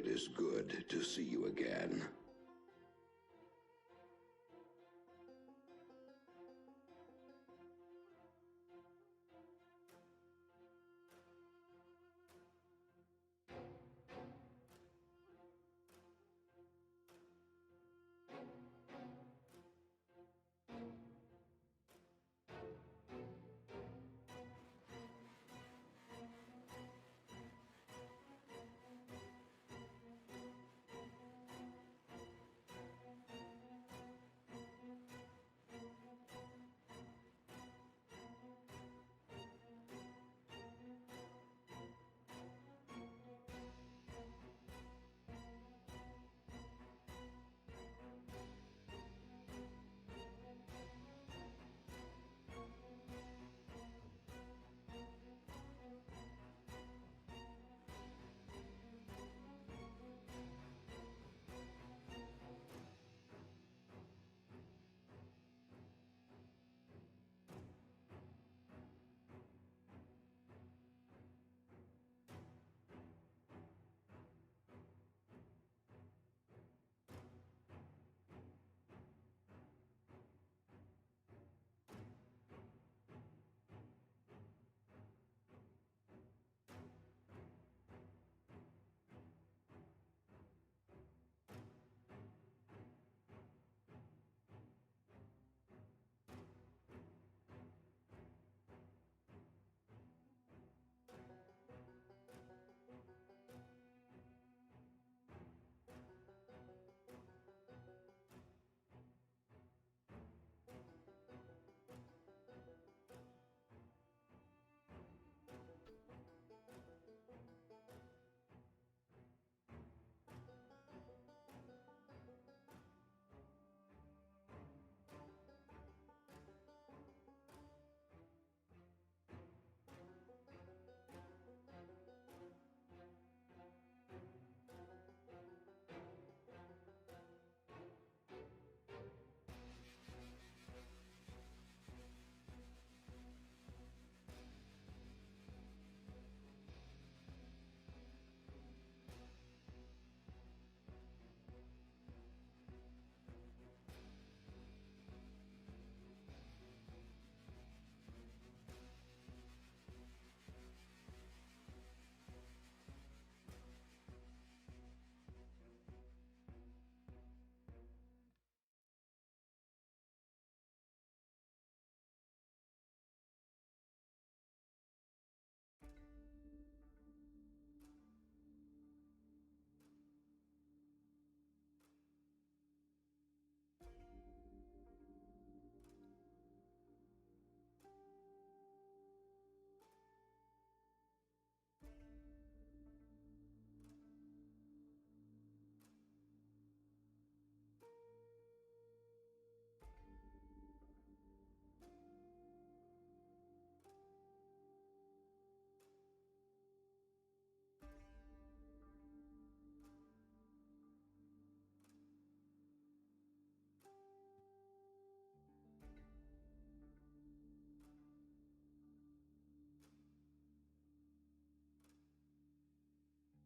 It is good to see you again.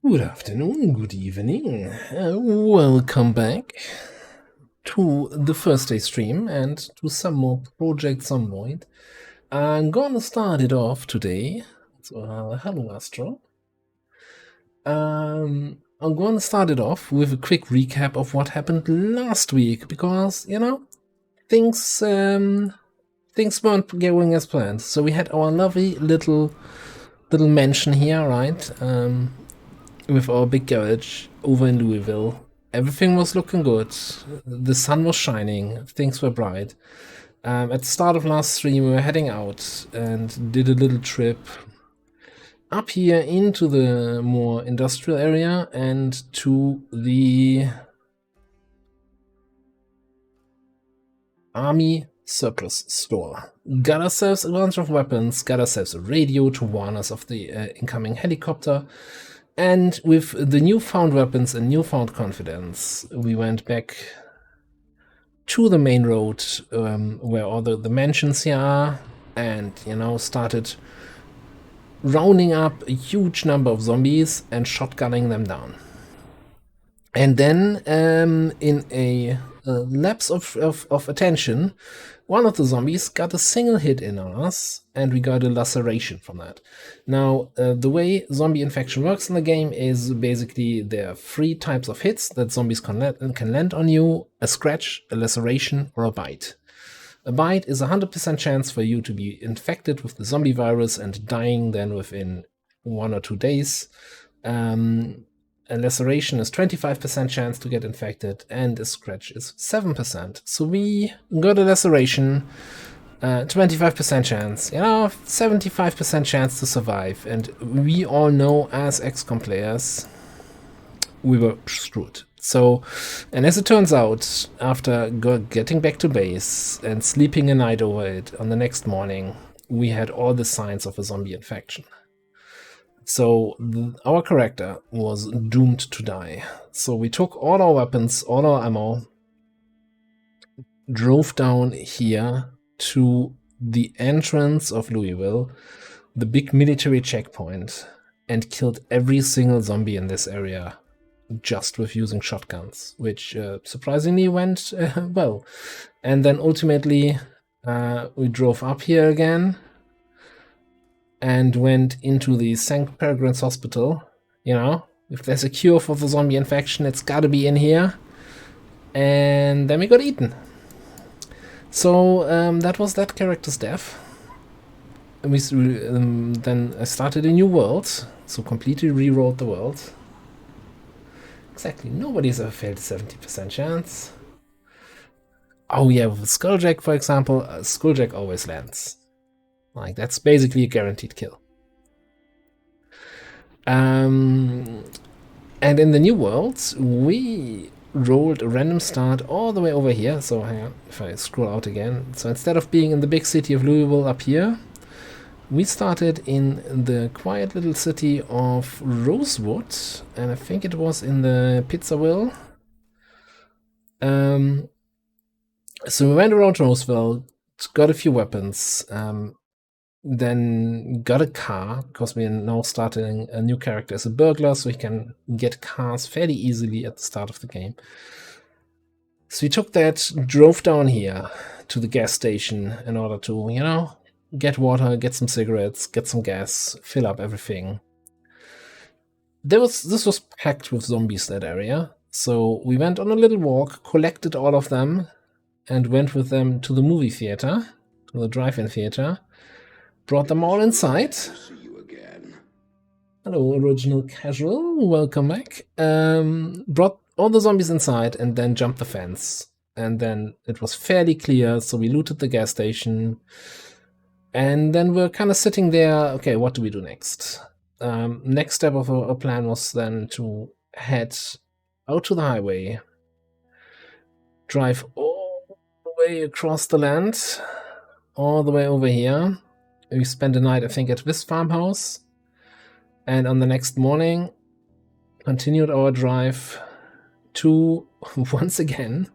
Good afternoon, good evening. Welcome back to the first day stream and to some more Project Zomboid. I'm gonna start it off today. So, hello, Astro. I'm gonna start it off with a quick recap of what happened last week because, you know, things weren't going as planned. So we had our lovely little mansion here, right? With our big garage over in Louisville. Everything was looking good. The sun was shining. Things were bright. At the start of last stream, we were heading out and did a little trip up here into the more industrial area and to the Army surplus store. Got ourselves a bunch of weapons, got ourselves a radio to warn us of the incoming helicopter. And with the newfound weapons and newfound confidence, we went back to the main road where all the mansions here are and, you know, started rounding up a huge number of zombies and shotgunning them down. And then in a lapse of attention, one of the zombies got a single hit in on us, and we got a laceration from that. Now, the way zombie infection works in the game is basically there are 3 types of hits that zombies can land on you: a scratch, a laceration, or a bite. A bite is a 100% chance for you to be infected with the zombie virus and dying then within 1 or 2 days. A laceration is 25% chance to get infected, and a scratch is 7%. So we got a laceration, 25% chance, 75% chance to survive. And we all know, as XCOM players, we were screwed. So, and as it turns out, after getting back to base and sleeping a night over it, on the next morning, we had all the signs of a zombie infection. So our character was doomed to die. So we took all our weapons, all our ammo, drove down here to the entrance of Louisville, the big military checkpoint, and killed every single zombie in this area just with using shotguns, which surprisingly went well. And then ultimately we drove up here again and went into the St. Peregrine's Hospital. If there's a cure for the zombie infection, it's gotta be in here. And then we got eaten. So that was that character's death. And then I started a new world, so completely rewrote the world. Exactly, nobody's ever failed a 70% chance. Oh yeah, with Skulljack, for example, Skulljack always lands. Like, that's basically a guaranteed kill. And in the new world, we rolled a random start all the way over here. So hang on, if I scroll out again. So instead of being in the big city of Louisville up here, we started in the quiet little city of Rosewood, and I think it was in the Pizzaville. So we went around Roseville, got a few weapons, then got a car, because we are now starting a new character as a burglar, so we can get cars fairly easily at the start of the game. So we took that, drove down here to the gas station in order to, get water, get some cigarettes, get some gas, fill up everything. This was packed with zombies, that area. So we went on a little walk, collected all of them, and went with them to the movie theater, to the drive-in theater. Brought them all inside. See you again. Hello, original casual. Welcome back. Brought all the zombies inside and then jumped the fence. And then it was fairly clear, so we looted the gas station. And then we're kind of sitting there. Okay, what do we do next? Next step of our plan was then to head out to the highway, drive all the way across the land, all the way over here. We spent the night, I think, at this farmhouse, and on the next morning continued our drive to, once again,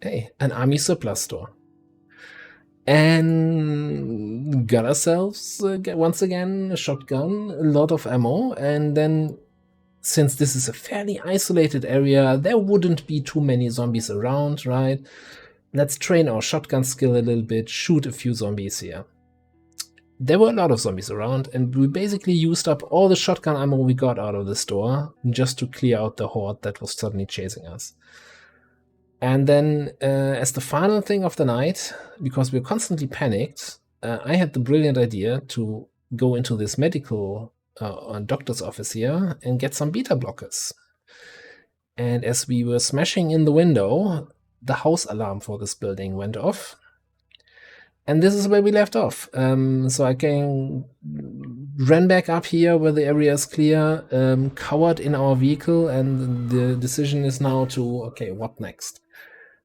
an army surplus store. And got ourselves, once again, a shotgun, a lot of ammo, and then, since this is a fairly isolated area, there wouldn't be too many zombies around, right? Let's train our shotgun skill a little bit, shoot a few zombies here. There were a lot of zombies around, and we basically used up all the shotgun ammo we got out of the store just to clear out the horde that was suddenly chasing us. And then, as the final thing of the night, because we were constantly panicked, I had the brilliant idea to go into this medical doctor's office here and get some beta blockers. And as we were smashing in the window, the house alarm for this building went off. And this is where we left off. So I ran back up here where the area is clear, cowered in our vehicle, and the decision is now to, okay, what next?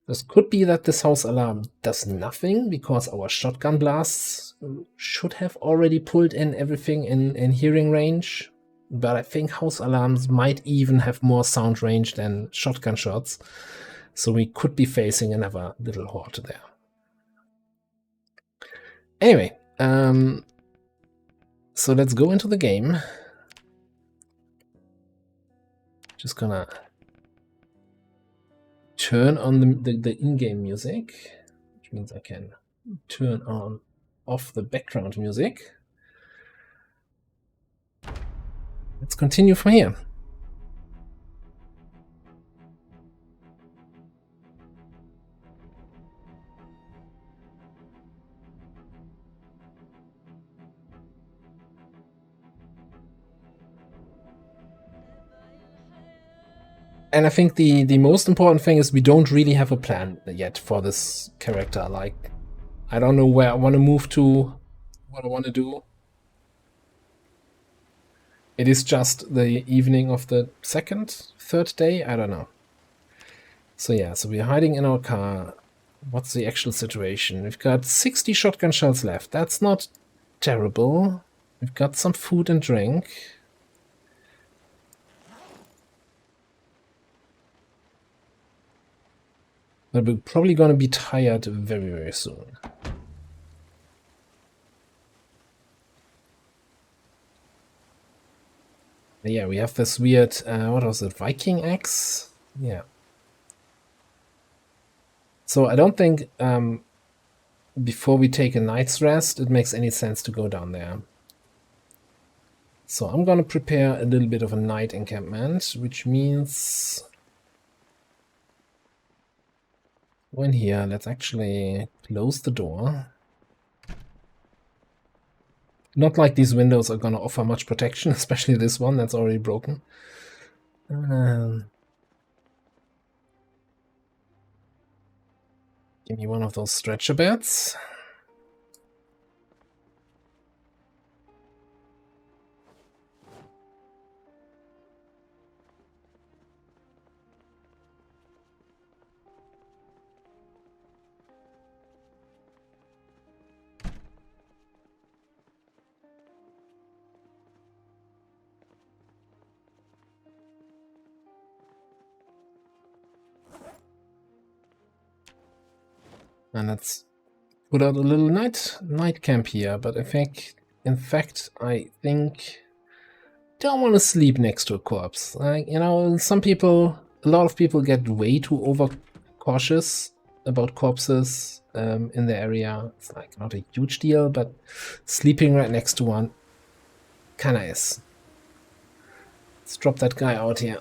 This could be that this house alarm does nothing, because our shotgun blasts should have already pulled in everything in hearing range. But I think house alarms might even have more sound range than shotgun shots. So we could be facing another little horde there. Anyway, so let's go into the game. Just gonna turn on the in-game music, which means I can turn off the background music. Let's continue from here. And I think the most important thing is we don't really have a plan yet for this character. Like, I don't know where I want to move to, what I want to do. It is just the evening of the third day, I don't know. So yeah, so we're hiding in our car. What's the actual situation? We've got 60 shotgun shells left. That's not terrible. We've got some food and drink. But we're probably going to be tired very, very soon. Yeah, we have this weird, what was it, Viking axe? Yeah. So I don't think before we take a night's rest, it makes any sense to go down there. So I'm going to prepare a little bit of a night encampment, which means go in here. Let's actually close the door. Not like these windows are going to offer much protection, especially this one that's already broken. Give me one of those stretcher beds. And let's put out a little night camp here. But in fact, I think don't want to sleep next to a corpse. Like, you know, a lot of people get way too overcautious about corpses in the area. It's like not a huge deal, but sleeping right next to one kinda is. Let's drop that guy out here.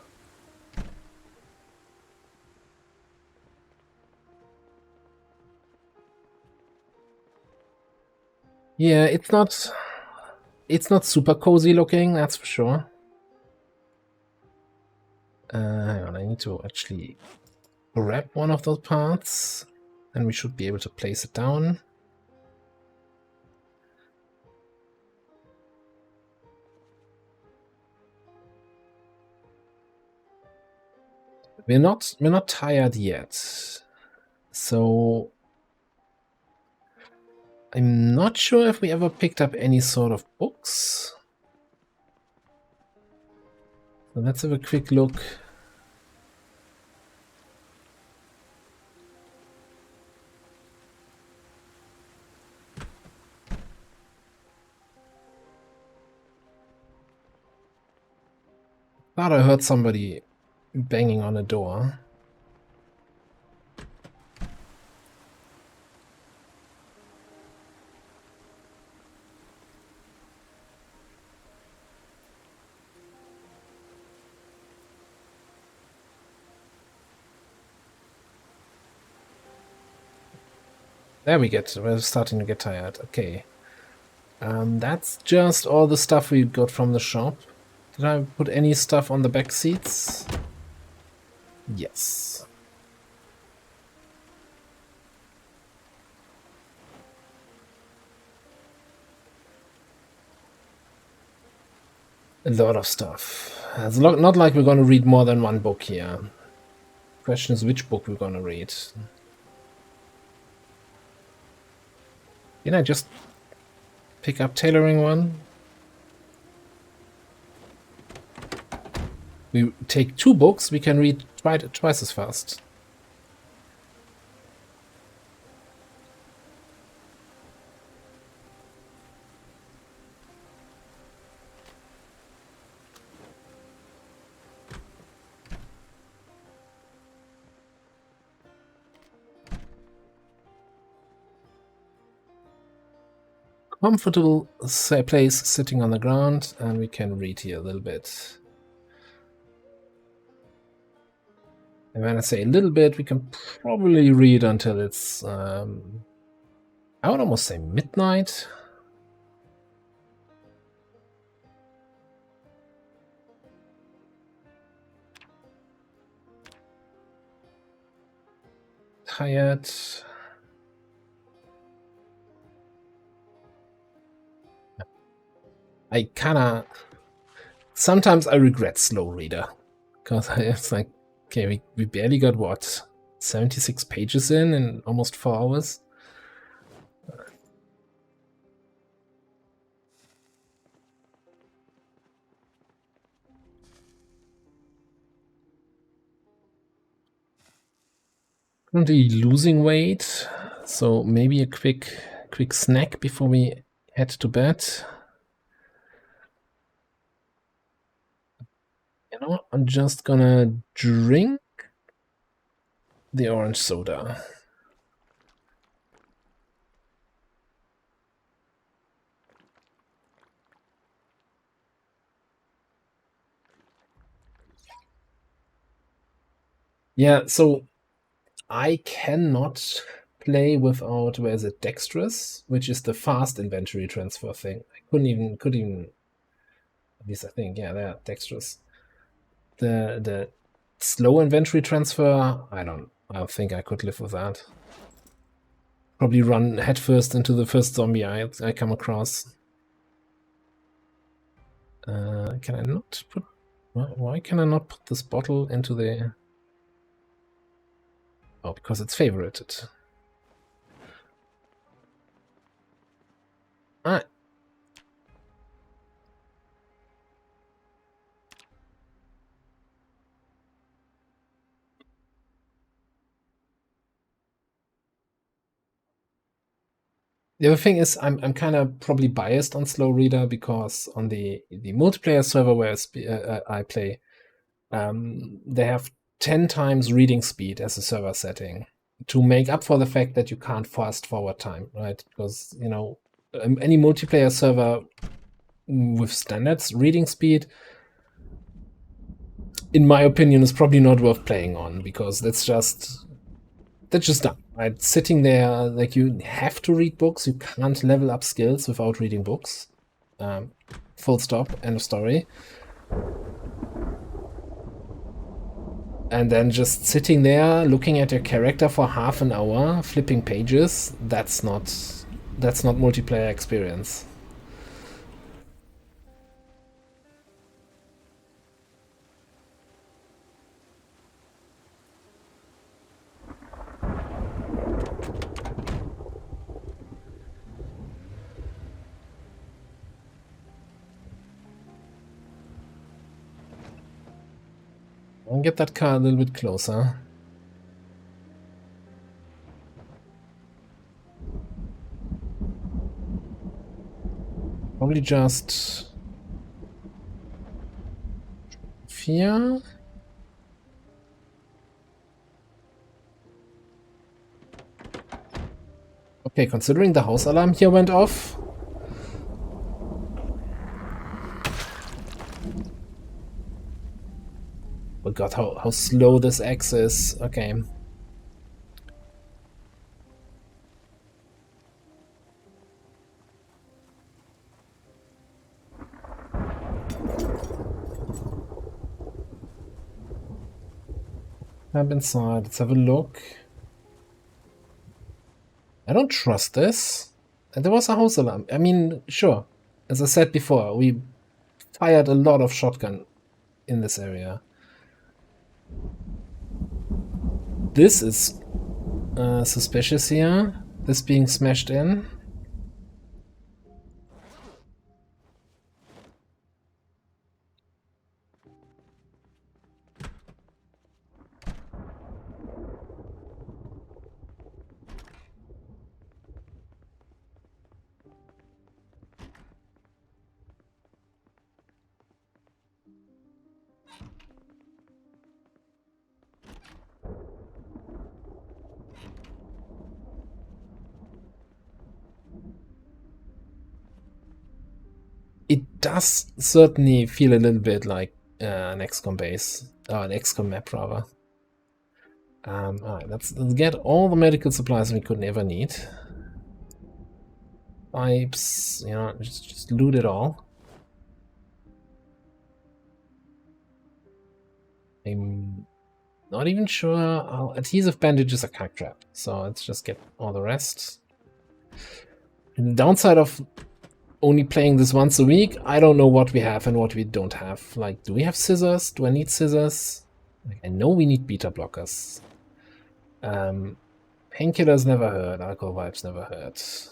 Yeah, it's not super cozy looking, that's for sure. Hang on, I need to actually grab one of those parts, and we should be able to place it down. We're not tired yet, so I'm not sure if we ever picked up any sort of books. So let's have a quick look. Thought I heard somebody banging on a door. There we're starting to get tired. Okay. That's just all the stuff we got from the shop. Did I put any stuff on the back seats? Yes. A lot of stuff. It's not like we're going to read more than one book here. Question is which book we're going to read. Did I just pick up tailoring one? We take 2 books, we can read twice as fast. comfortable place sitting on the ground, and we can read here a little bit. And when I say a little bit, we can probably read until it's, I would almost say midnight. Tired. I kinda... Sometimes I regret slow reader. Because it's like, okay, we barely got, what, 76 pages in almost 4 hours? Currently losing weight, so maybe a quick snack before we head to bed. You know, I'm just gonna drink the orange soda. Yeah, so I cannot play without, where is it, dexterous, which is the fast inventory transfer thing. I couldn't even, at least I think, yeah, they're dexterous. The slow inventory transfer, I don't think I could live with that. Probably run headfirst into the first zombie I come across. Can I not put... Why can I not put this bottle into the... Oh, because it's favorited. Ah. The other thing is, I'm kind of probably biased on slow reader because on the multiplayer server where I play, they have 10 times reading speed as a server setting to make up for the fact that you can't fast forward time, right? Because, you know, any multiplayer server with standards reading speed, in my opinion, is probably not worth playing on, because that's just dumb, right? Sitting there, like, you have to read books. You can't level up skills without reading books. Full stop, end of story. And then just sitting there looking at your character for half an hour, flipping pages, that's not multiplayer experience. I'll get that car a little bit closer. Probably just fear. Okay, considering the house alarm here went off. Oh god, how slow this X is. Okay. Up inside, let's have a look. I don't trust this. And there was a house alarm. I mean, sure. As I said before, we fired a lot of shotgun in this area. This is suspicious here. This being smashed in. it does certainly feel a little bit like an XCOM base, or an XCOM map rather. Alright, let's get all the medical supplies we could ever need. Pipes, you know, just loot it all. I'm not even sure how adhesive bandages are kind of trapped, so let's just get all the rest. And the downside of only playing this once a week, I don't know what we have and what we don't have. Like, do we have scissors? Do I need scissors? Like, I know we need beta blockers. Painkillers never hurt. Alcohol wipes never hurt.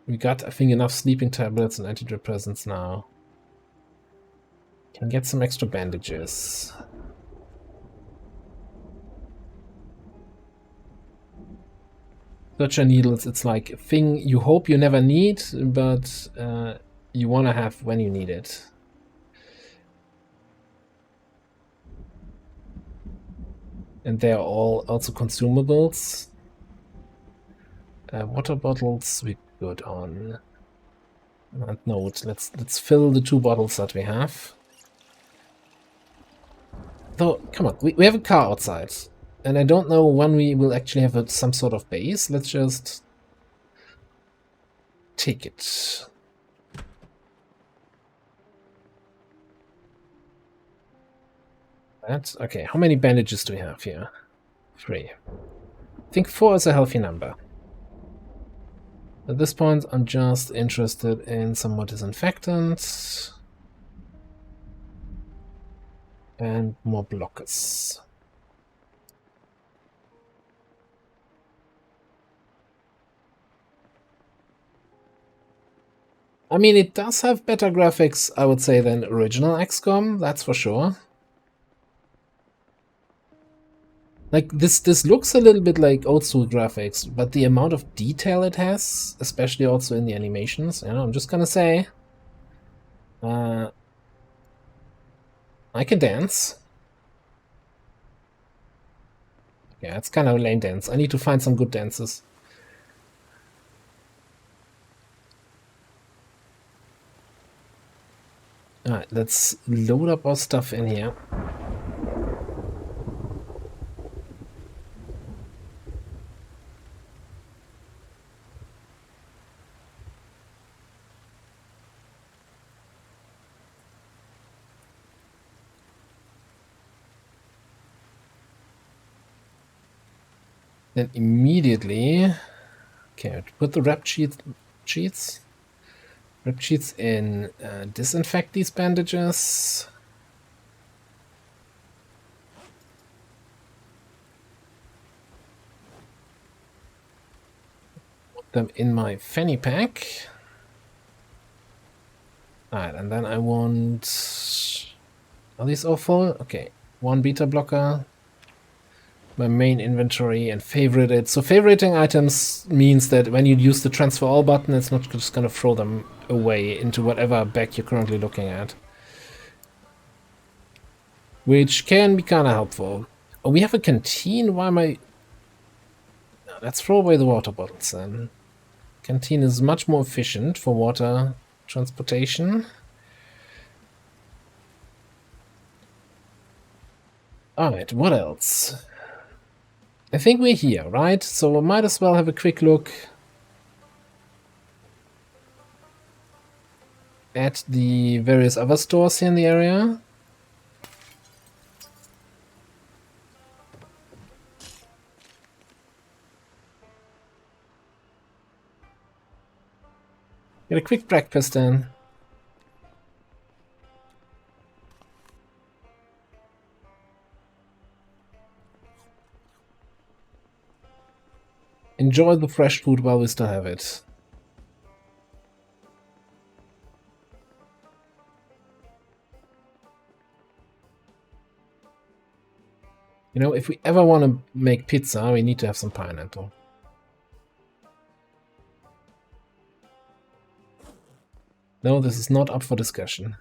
We got, I think, enough sleeping tablets and antidepressants now. Can get some extra bandages. Suture needles, it's like a thing you hope you never need, but you want to have when you need it. And they're all also consumables. Water bottles we good on. And note, let's fill the 2 bottles that we have. Though, come on, we have a car outside. And I don't know when we will actually have some sort of base. Let's just take it. That, okay, how many bandages do we have here? 3. I think 4 is a healthy number. At this point, I'm just interested in some more disinfectants. And more blockers. I mean, it does have better graphics, I would say, than original XCOM, that's for sure. Like, this looks a little bit like old school graphics, but the amount of detail it has, especially also in the animations, you know, I'm just gonna say, I can dance. Yeah, it's kind of a lame dance. I need to find some good dances. Alright, let's load up our stuff in here. Then immediately, okay, put the rep sheets in, disinfect these bandages. Put them in my fanny pack. Alright, and then I want... Are these all full? Okay, 1 beta blocker. My main inventory and favorite it. So favoriting items means that when you use the transfer all button, it's not just gonna throw them away into whatever bag you're currently looking at. Which can be kinda helpful. Oh, we have a canteen? Why am I... Let's throw away the water bottles then. Canteen is much more efficient for water transportation. Alright, what else? I think we're here, right? So we might as well have a quick look at the various other stores here in the area. Get a quick breakfast then. Enjoy the fresh food while we still have it. You know, if we ever want to make pizza, we need to have some pineapple. No, this is not up for discussion.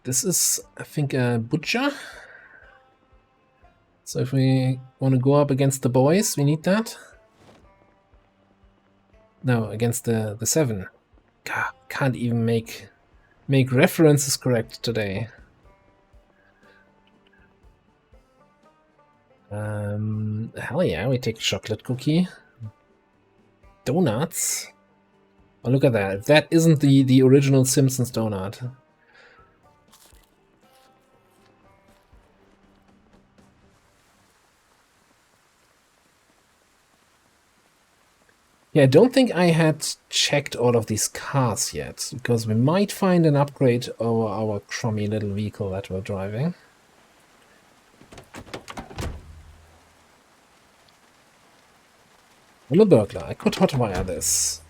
This is, I think, a butcher. So if we want to go up against the boys, we need that. No, against the 7. God, can't even make references correct today. Hell yeah, we take chocolate cookie. Donuts. Oh, look at that. That isn't the original Simpsons donut. Yeah, I don't think I had checked all of these cars yet, because we might find an upgrade over our crummy little vehicle that we're driving. I'm a burglar. I could hotwire this.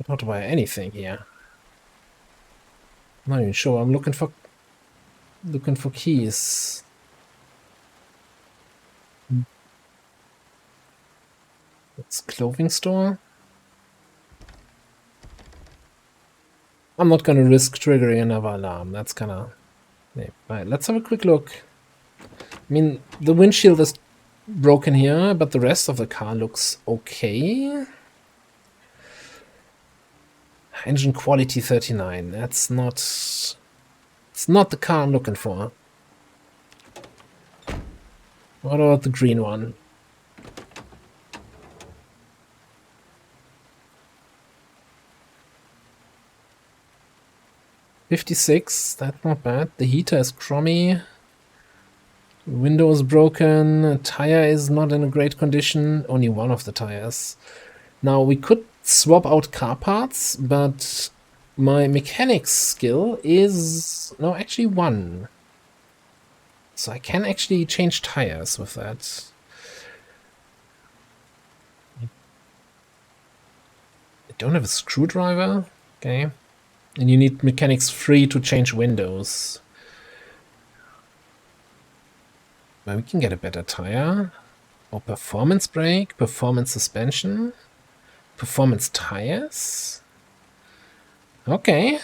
I could hotwire anything here. I'm not even sure. I'm looking for keys. It's clothing store. I'm not gonna risk triggering another alarm. That's kind of... Right, let's have a quick look. I mean, the windshield is broken here, but the rest of the car looks okay. Engine quality 39. That's not... It's not the car I'm looking for. What about the green one? $56. That's not bad. The heater is crummy. Window is broken. Tire is not in a great condition. Only one of the tires. Now, we could swap out car parts, but my mechanics skill is... No, actually 1. So I can actually change tires with that. I don't have a screwdriver. Okay. And you need mechanics 3 to change windows. Well, we can get a better tire. Or performance brake, performance suspension, performance tires. Okay.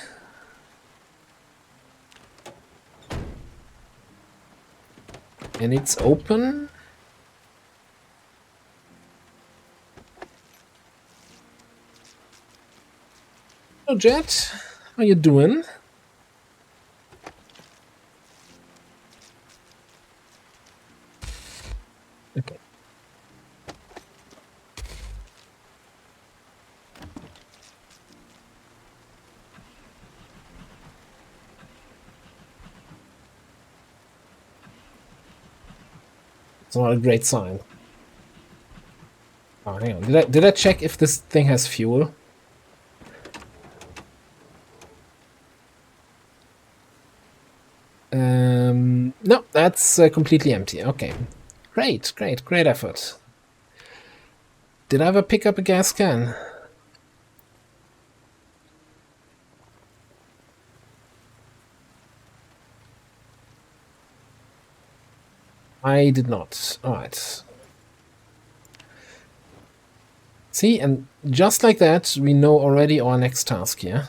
And it's open. Hello, Jet. How you doing? Okay. It's not a great sign. Oh, hang on. Did I check if this thing has fuel? No, that's completely empty. Okay. Great effort. Did I ever pick up a gas can? I did not. Alright. See, and just like that, we know already our next task here.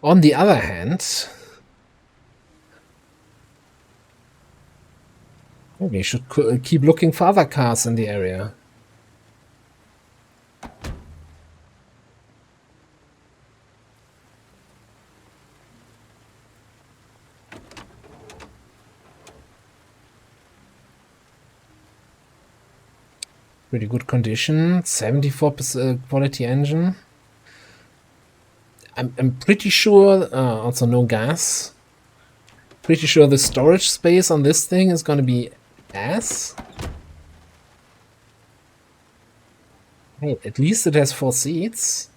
On the other hand, we should keep looking for other cars in the area. Pretty good condition, 74% quality engine. I'm pretty sure, also no gas. Pretty sure the storage space on this thing is gonna be ass. Hey, at least it has 4 seats.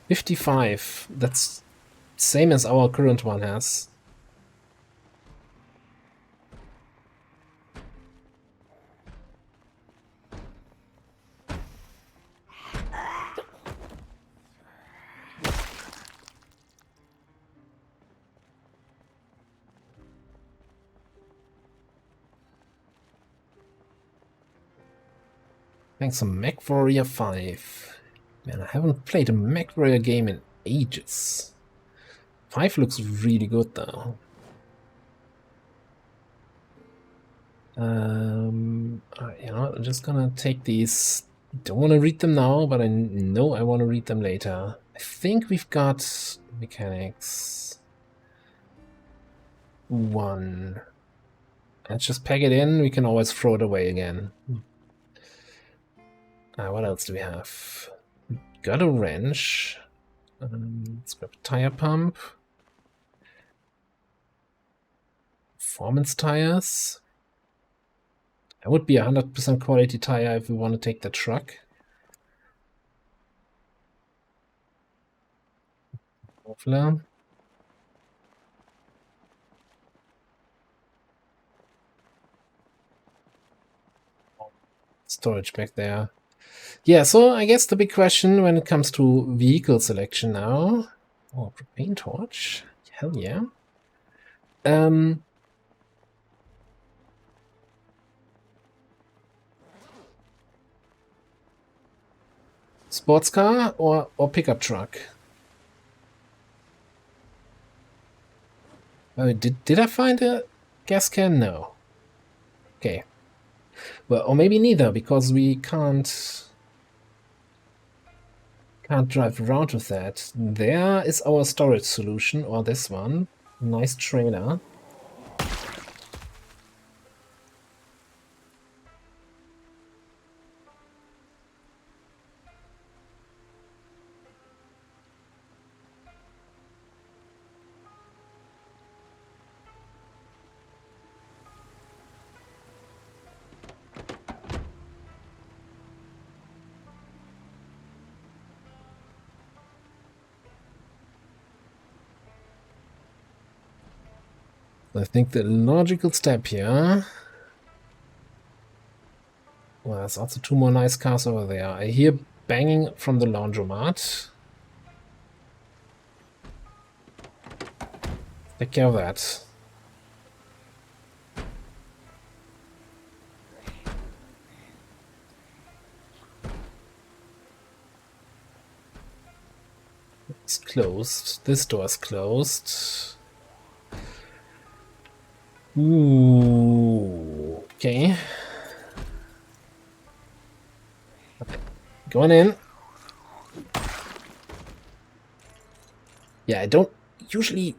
$55. That's same as our current one has. Thanks to MechWarrior 5. Man, I haven't played a MechWarrior game in ages. 5 looks really good though. You know, I'm just gonna take these. Don't want to read them now, but I know I want to read them later. I think we've got mechanics 1. Let's just pack it in. We can always throw it away again. What else do we have? We got a wrench. Let's grab a tire pump. Performance tires. That would be a 100% quality tire if we want to take the truck. Muffler. Storage back there. Yeah, so I guess the big question when it comes to vehicle selection now. Oh, propane torch. Hell yeah. Sports car or pickup truck? Oh, did I find a gas can? No. Okay. Well, or maybe neither, because we can't drive around with that. There is our storage solution, or this one. Nice trailer. I think the logical step here. Well, there's also 2 more nice cars over there. I hear banging from the laundromat. Take care of that. It's closed. This door is closed. Ooh, okay. Going in. Yeah, I don't usually...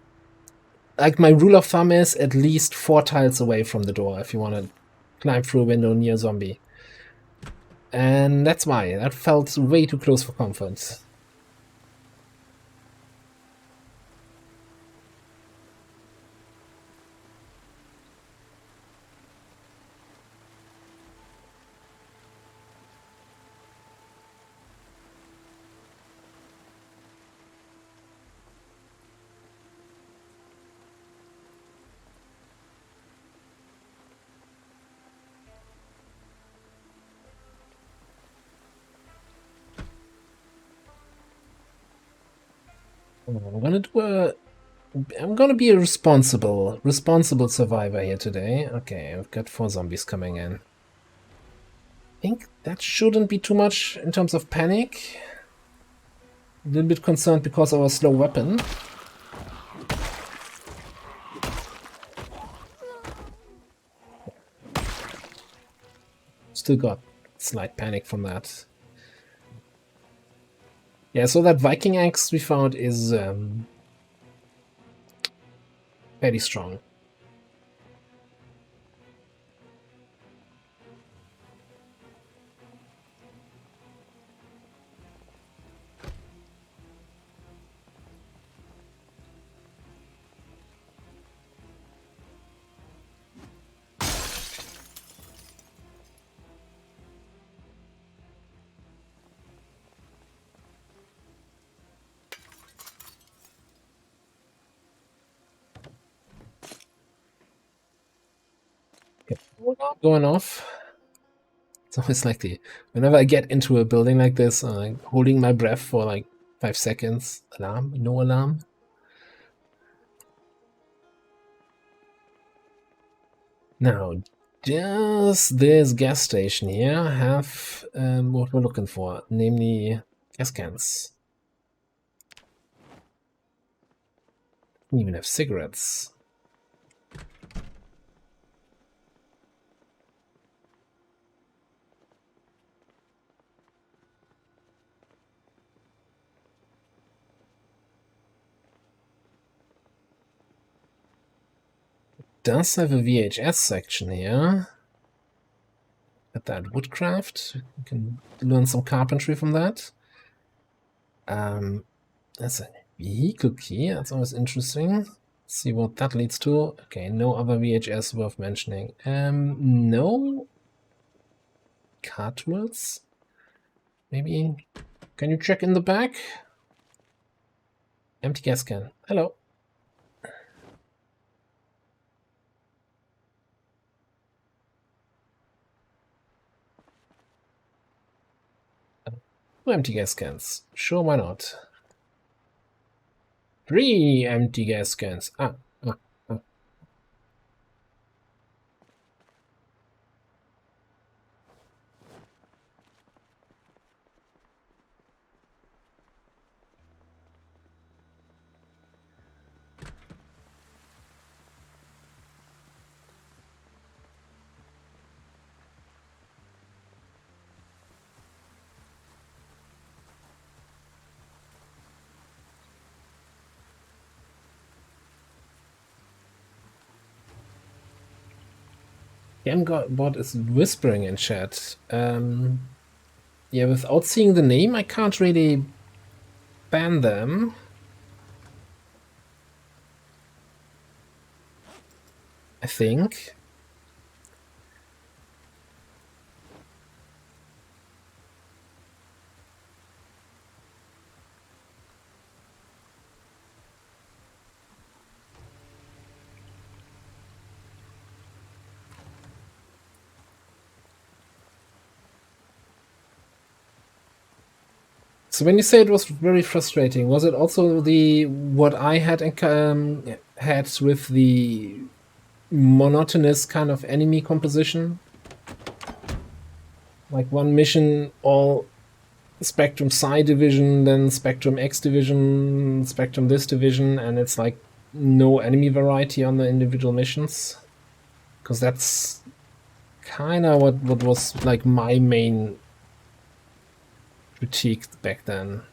Like, my rule of thumb is at least 4 tiles away from the door if you want to climb through a window near a zombie. And that's why. That felt way too close for comfort. I'm gonna be a responsible survivor here today. Okay, I've got 4 zombies coming in. I think that shouldn't be too much in terms of panic. A little bit concerned because of our slow weapon. Still got slight panic from that. Yeah, so that Viking axe we found is very strong. Okay, alarm going off. It's always like whenever I get into a building like this, I'm like holding my breath for like 5 seconds. Alarm? No alarm? Now, Does this gas station here have what we're looking for, namely gas cans? Even have cigarettes. Does have a VHS section here. At that woodcraft, you can learn some carpentry from that. That's a vehicle key. That's always interesting. Let's see what that leads to. Okay, no other VHS worth mentioning. No car tools. Maybe. Can you check in the back? Empty gas can. Hello. Two empty gas cans. Sure, why not? 3 empty gas cans. Ah. Gambot is whispering in chat. Yeah, without seeing the name, I can't really ban them. I think. So when you say it was very frustrating, was it also what I had had with the monotonous kind of enemy composition? Like one mission, all Spectrum Psi division, then Spectrum X division, Spectrum this division, and it's like no enemy variety on the individual missions? Because that's kind of what was like my main critique back then.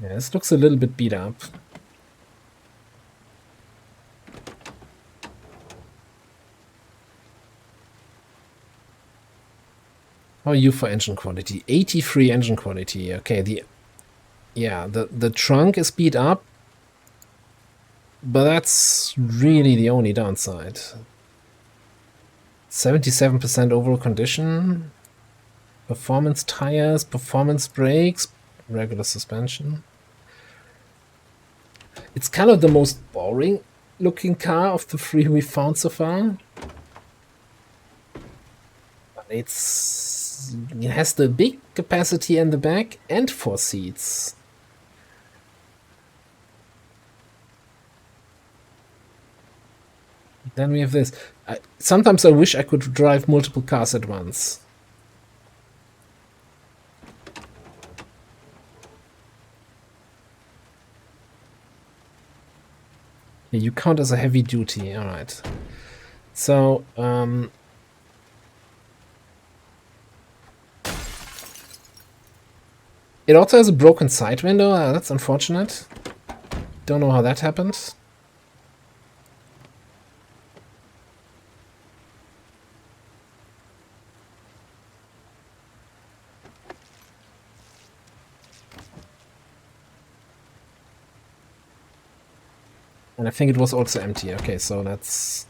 Yeah, this looks a little bit beat up. How are you for engine quality? 83 engine quality. Okay, the trunk is beat up, but that's really the only downside. 77% overall condition, performance tires, performance brakes, regular suspension. It's kind of the most boring looking car of the 3 we found so far. But it has the big capacity in the back and 4 seats. Then we have this. Sometimes I wish I could drive multiple cars at once. Yeah, you count as a heavy duty, alright. So, it also has a broken side window. That's unfortunate. Don't know how that happened. And I think it was also empty. Okay, so let's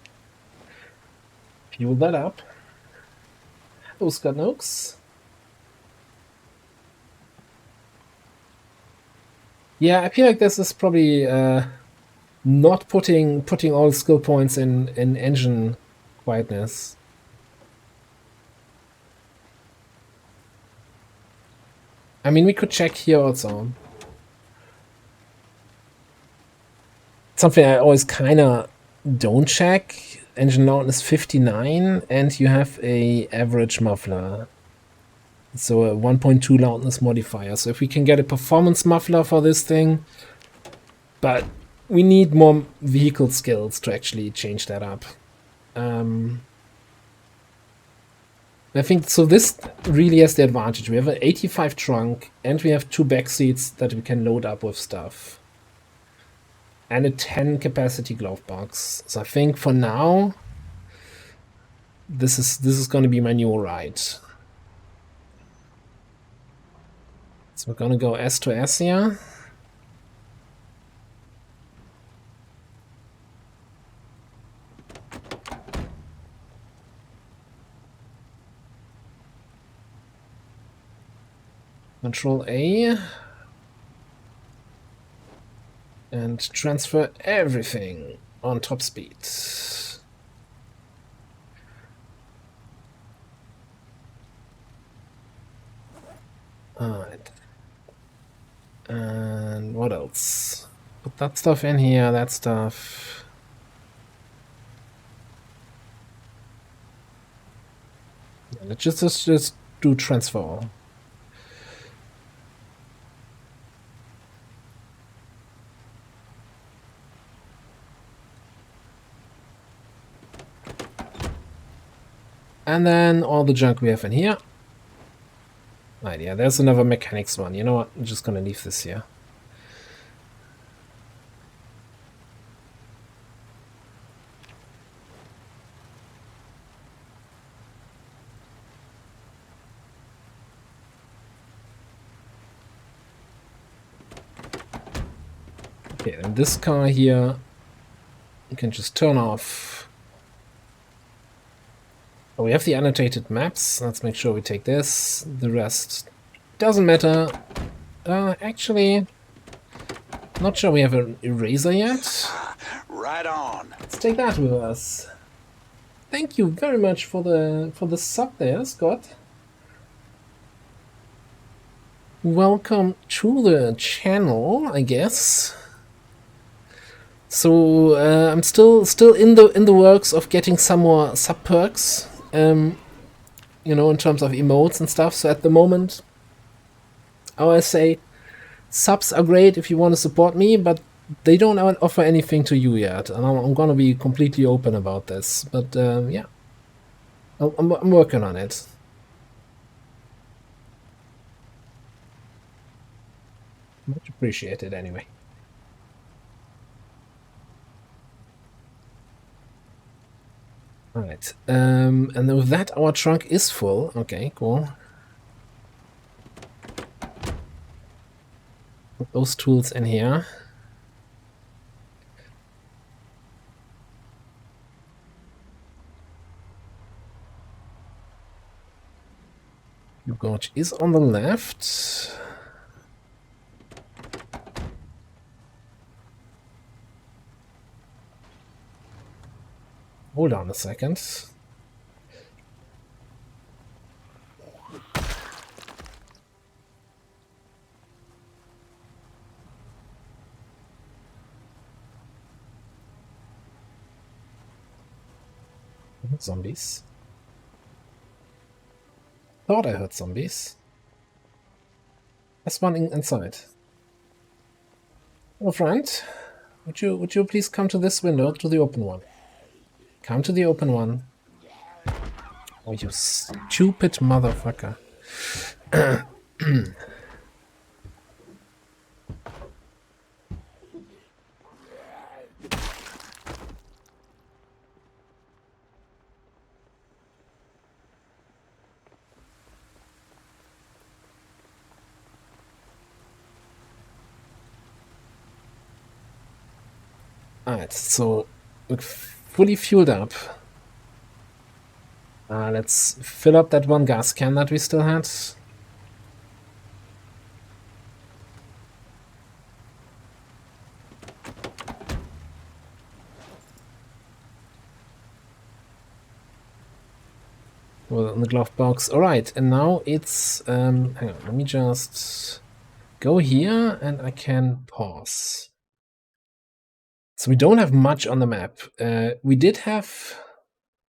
fuel that up. Hello, Scott Noakes. Yeah, I feel like this is probably not putting all skill points in engine quietness. I mean, we could check here also. something I always kind of don't check. Engine loudness 59, and you have a average muffler. So a 1.2 loudness modifier. So if we can get a performance muffler for this thing, but we need more vehicle skills to actually change that up. I think so. This really has the advantage. We have an 85 trunk, and we have 2 back seats that we can load up with stuff, and a 10 capacity glove box. So I think for now, this is going to be my new ride. So we're going to go S to S here. Control A. And transfer everything on top speed. Alright. And what else? Put that stuff in here, that stuff. Let's just do transfer all. And then all the junk we have in here. Right, yeah, there's another mechanics one. You know what? I'm just gonna leave this here. Okay, and this car here, you can just turn off. Oh, we have the annotated maps. Let's make sure we take this. The rest doesn't matter. Actually, not sure we have an eraser yet. Right on. Let's take that with us. Thank you very much for the sub there, Scott. Welcome to the channel, I guess. So I'm still in the works of getting some more sub perks. You know, in terms of emotes and stuff. So at the moment, I always say subs are great if you want to support me, but they don't offer anything to you yet. And I'm gonna be completely open about this. But yeah, I'm working on it. Much appreciated anyway. Alright, and with that our trunk is full. Okay, cool. Put those tools in here. Your gauge is on the left. Hold on a second. Zombies. Thought I heard zombies. There's one inside. Hello, friend. Would you please come to this window, to the open one? Come to the open one. Oh, you stupid motherfucker. Alright, so we're fully fueled up. Let's fill up that one gas can that we still had. Well, in the glove box. Alright, and now it's... hang on, let me just go here and I can pause. So we don't have much on the map. We did have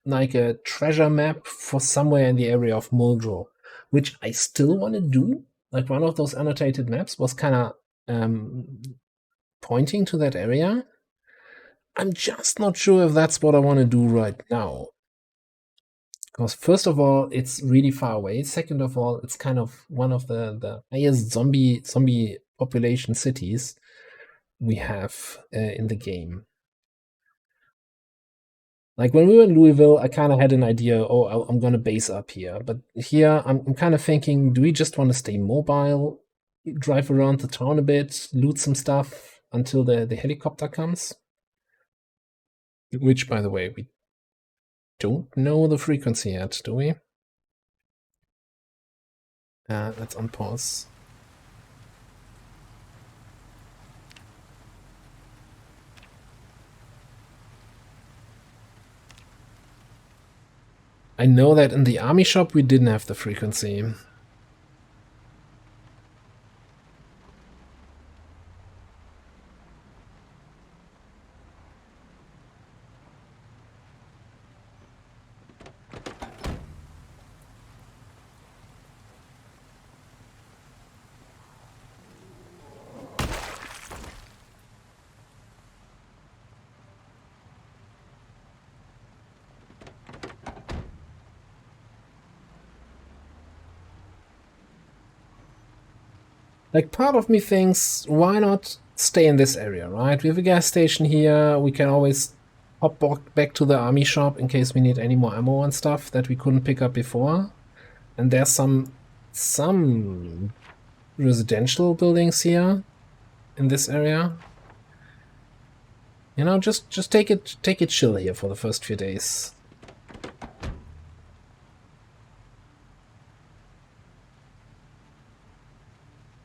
like a treasure map for somewhere in the area of Muldrow, which I still want to do. Like one of those annotated maps was kind of pointing to that area. I'm just not sure if that's what I want to do right now. Because first of all, it's really far away. Second of all, it's kind of one of the highest zombie population cities we have in the game. Like when we were in Louisville, I kind of had an idea, oh, I'm going to base up here. But here, I'm kind of thinking, do we just want to stay mobile, drive around the town a bit, loot some stuff until the helicopter comes? Which, by the way, we don't know the frequency yet, do we? Let's unpause. I know that in the army shop we didn't have the frequency. Like, part of me thinks, why not stay in this area, right? We have a gas station here. We can always hop back to the army shop in case we need any more ammo and stuff that we couldn't pick up before. And there's some residential buildings here in this area. You know, just take it chill here for the first few days.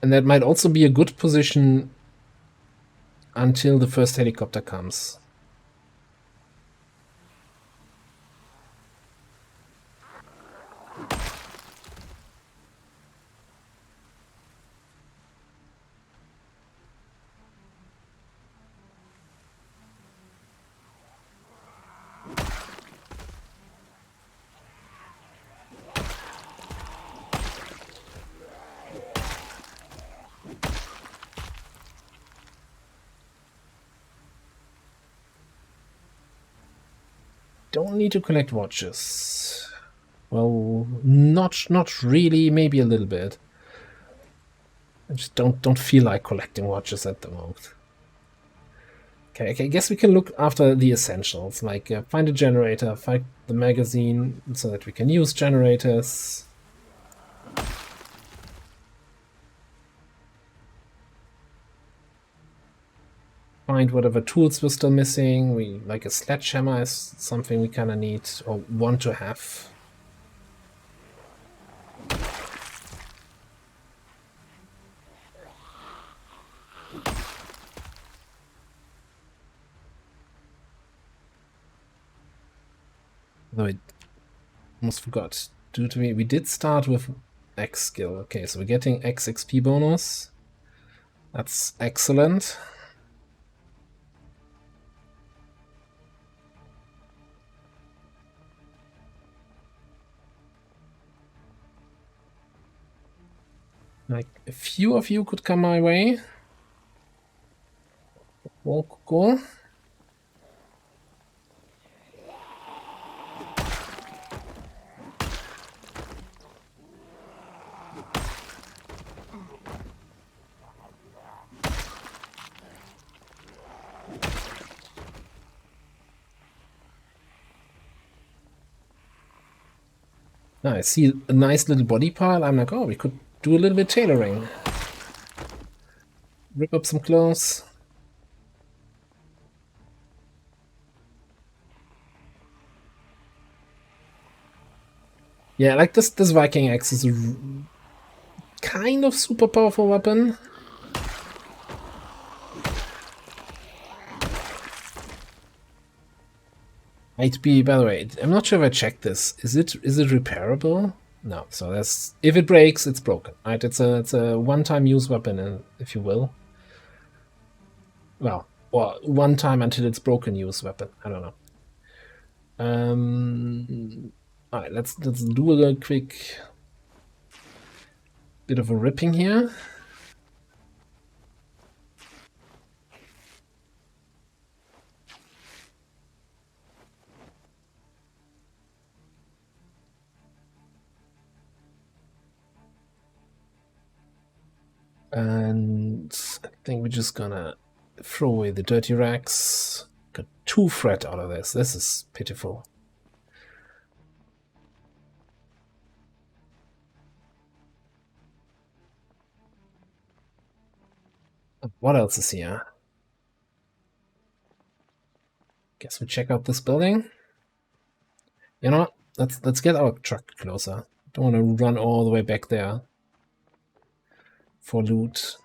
And that might also be a good position until the first helicopter comes. Don't need to collect watches. Well, not really, maybe a little bit. I just don't feel like collecting watches at the moment. Okay, I guess we can look after the essentials, like find a generator, find the magazine so that we can use generators. Find whatever tools we're still missing. Like a sledgehammer is something we kind of need or want to have. Though I almost forgot. We did start with X skill. Okay, so we're getting X XP bonus. That's excellent. Like, a few of you could come my way. Cool. I see a nice little body pile. I'm like, oh, we could do a little bit tailoring. Rip up some clothes. Yeah, like this Viking axe is a kind of super powerful weapon. Might be, by the way, I'm not sure if I checked this. Is it repairable? No, so that's, if it breaks, it's broken, right? It's a one-time use weapon, if you will. Well, Or one time until it's broken, use weapon. I don't know. All right, let's do a quick bit of a ripping here. And I think we're just gonna throw away the dirty racks. Got 2 fret out of this. This is pitiful. What else is here? Guess we check out this building. You know what? Let's get our truck closer. Don't want to run all the way back there for loot.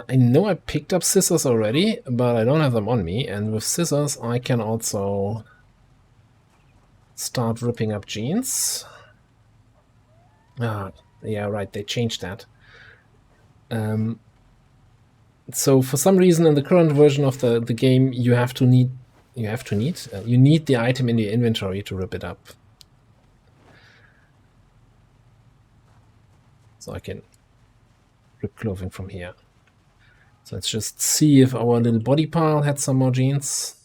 I know I picked up scissors already, but I don't have them on me. And with scissors, I can also start ripping up jeans. Ah, yeah, right. They changed that. So for some reason, in the current version of the game, you need the item in your inventory to rip it up. So I can rip clothing from here. So let's just see if our little body pile had some more jeans.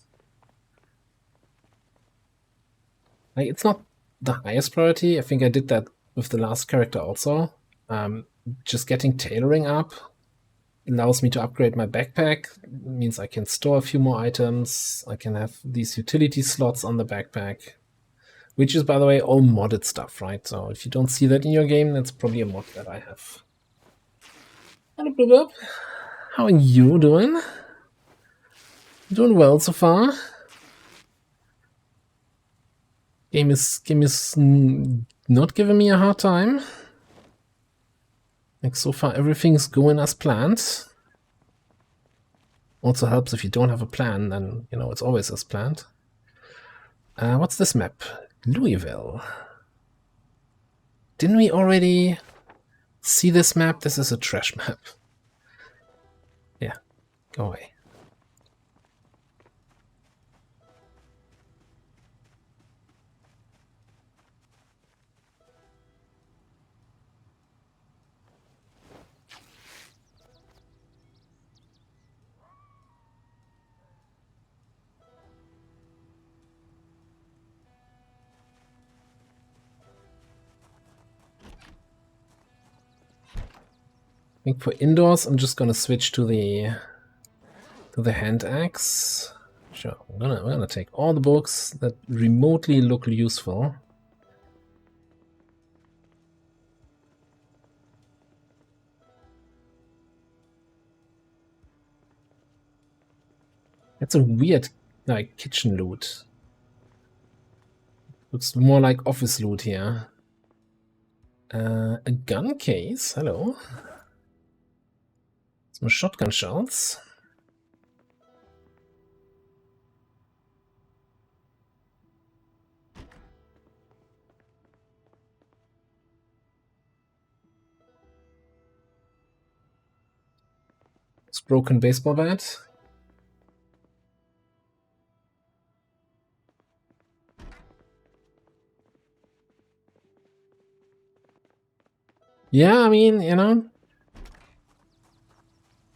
Like, it's not the highest priority. I think I did that with the last character also. Just getting tailoring up allows me to upgrade my backpack. It means I can store a few more items. I can have these utility slots on the backpack, which is, by the way, all modded stuff, right? So if you don't see that in your game, that's probably a mod that I have. Hello, how are you doing? Doing well so far. Game is not giving me a hard time. Like, so far everything's going as planned. Also helps if you don't have a plan, then you know it's always as planned. What's this map? Louisville. Didn't we already see this map? This is a trash map. Yeah, go away. I think for indoors, I'm just gonna switch to the hand axe. Sure, I'm gonna take all the books that remotely look useful. That's a weird, like, kitchen loot. Looks more like office loot here. A gun case, hello. Some shotgun shells. It's broken baseball bat. Yeah, I mean, you know,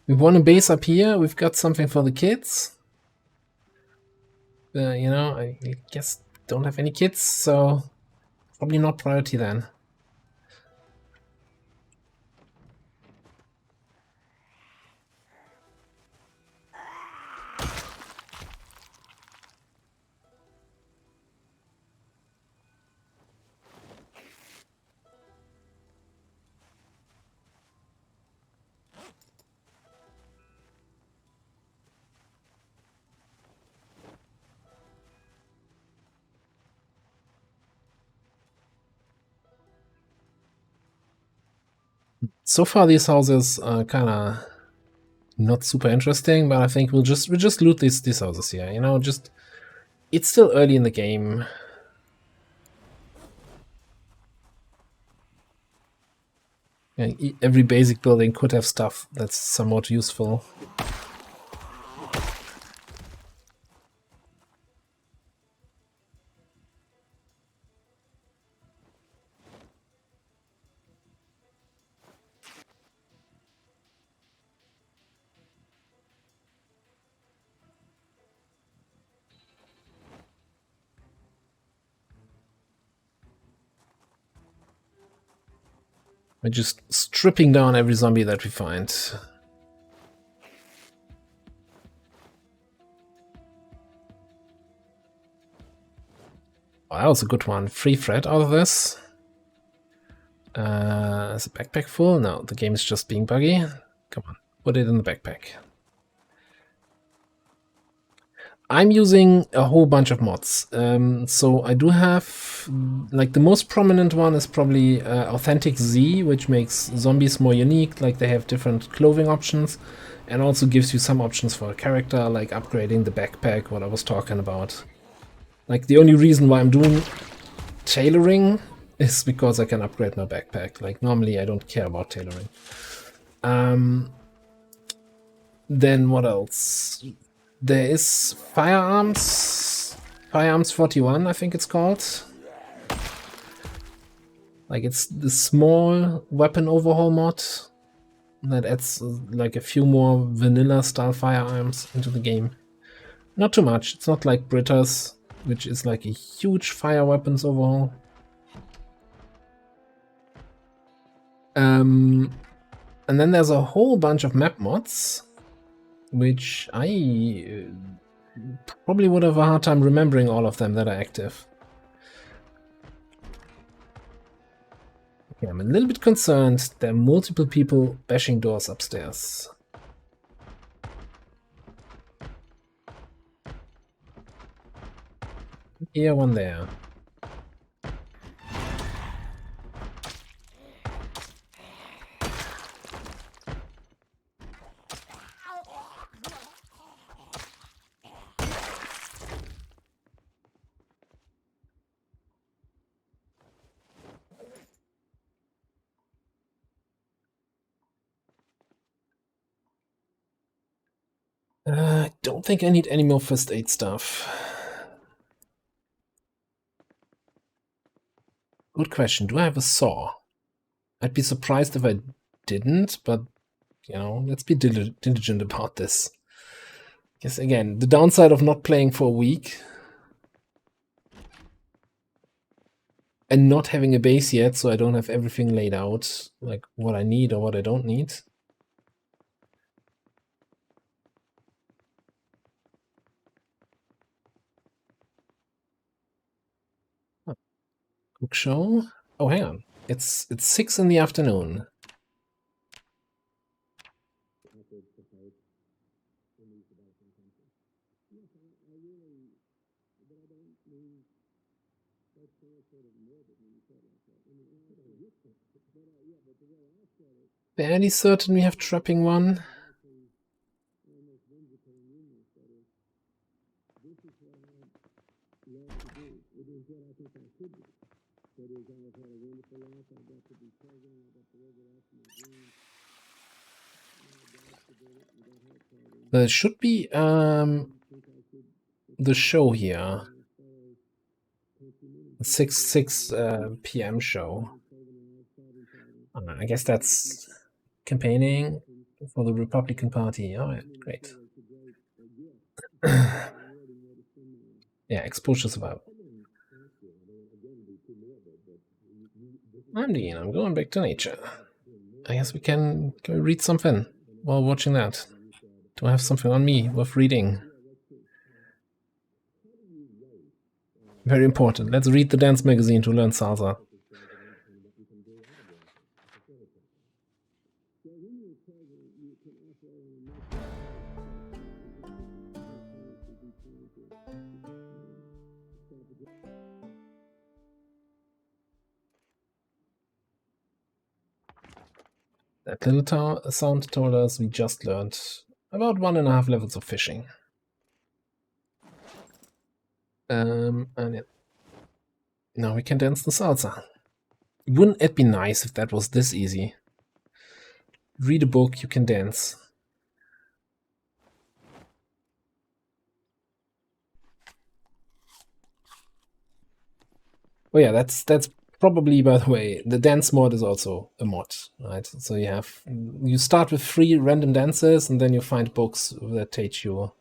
we want a base up here. We've got something for the kids. You know, I guess don't have any kids, so probably not priority then. So far these houses are kinda not super interesting, but I think we'll just loot these houses here, you know, just it's still early in the game. Yeah, every basic building could have stuff that's somewhat useful. We're just stripping down every zombie that we find. Oh, that was a good one. Free thread out of this. Is the backpack full? No, the game is just being buggy. Come on, put it in the backpack. I'm using a whole bunch of mods. So I do have, like the most prominent one is probably Authentic Z, which makes zombies more unique. Like they have different clothing options and also gives you some options for a character, like upgrading the backpack, what I was talking about. Like the only reason why I'm doing tailoring is because I can upgrade my backpack. Like normally I don't care about tailoring. Then what else? There is Firearms 41, I think it's called. Like it's the small weapon overhaul mod that adds like a few more vanilla style firearms into the game. Not too much. It's not like Britta's, which is like a huge fire weapons overhaul. And then there's a whole bunch of map mods, which I probably would have a hard time remembering all of them that are active. Okay, I'm a little bit concerned there are multiple people bashing doors upstairs. Here, one there. I don't think I need any more first aid stuff. Good question. Do I have a saw? I'd be surprised if I didn't, but, you know, let's be diligent about this. Yes, again, the downside of not playing for a week and not having a base yet, so I don't have everything laid out, like what I need or what I don't need. Cook show. Oh, hang on. It's 6 in the afternoon. Fairly certain we have trapping one. There should be the show here. 6 p.m. show. I guess that's campaigning for the Republican Party. Oh, yeah, great. Yeah, exposure survival. I'm Dean. I'm going back to nature. I guess we can read something while watching that. Do I have something on me worth reading? Very important. Let's read the dance magazine to learn salsa. That little sound told us we just learned about 1.5 levels of fishing. And yeah. Now we can dance the salsa. Wouldn't it be nice if that was this easy? Read a book, you can dance. Oh yeah, that's probably, by the way, the dance mod is also a mod, right? So you start with 3 random dances, and then you find books that teach you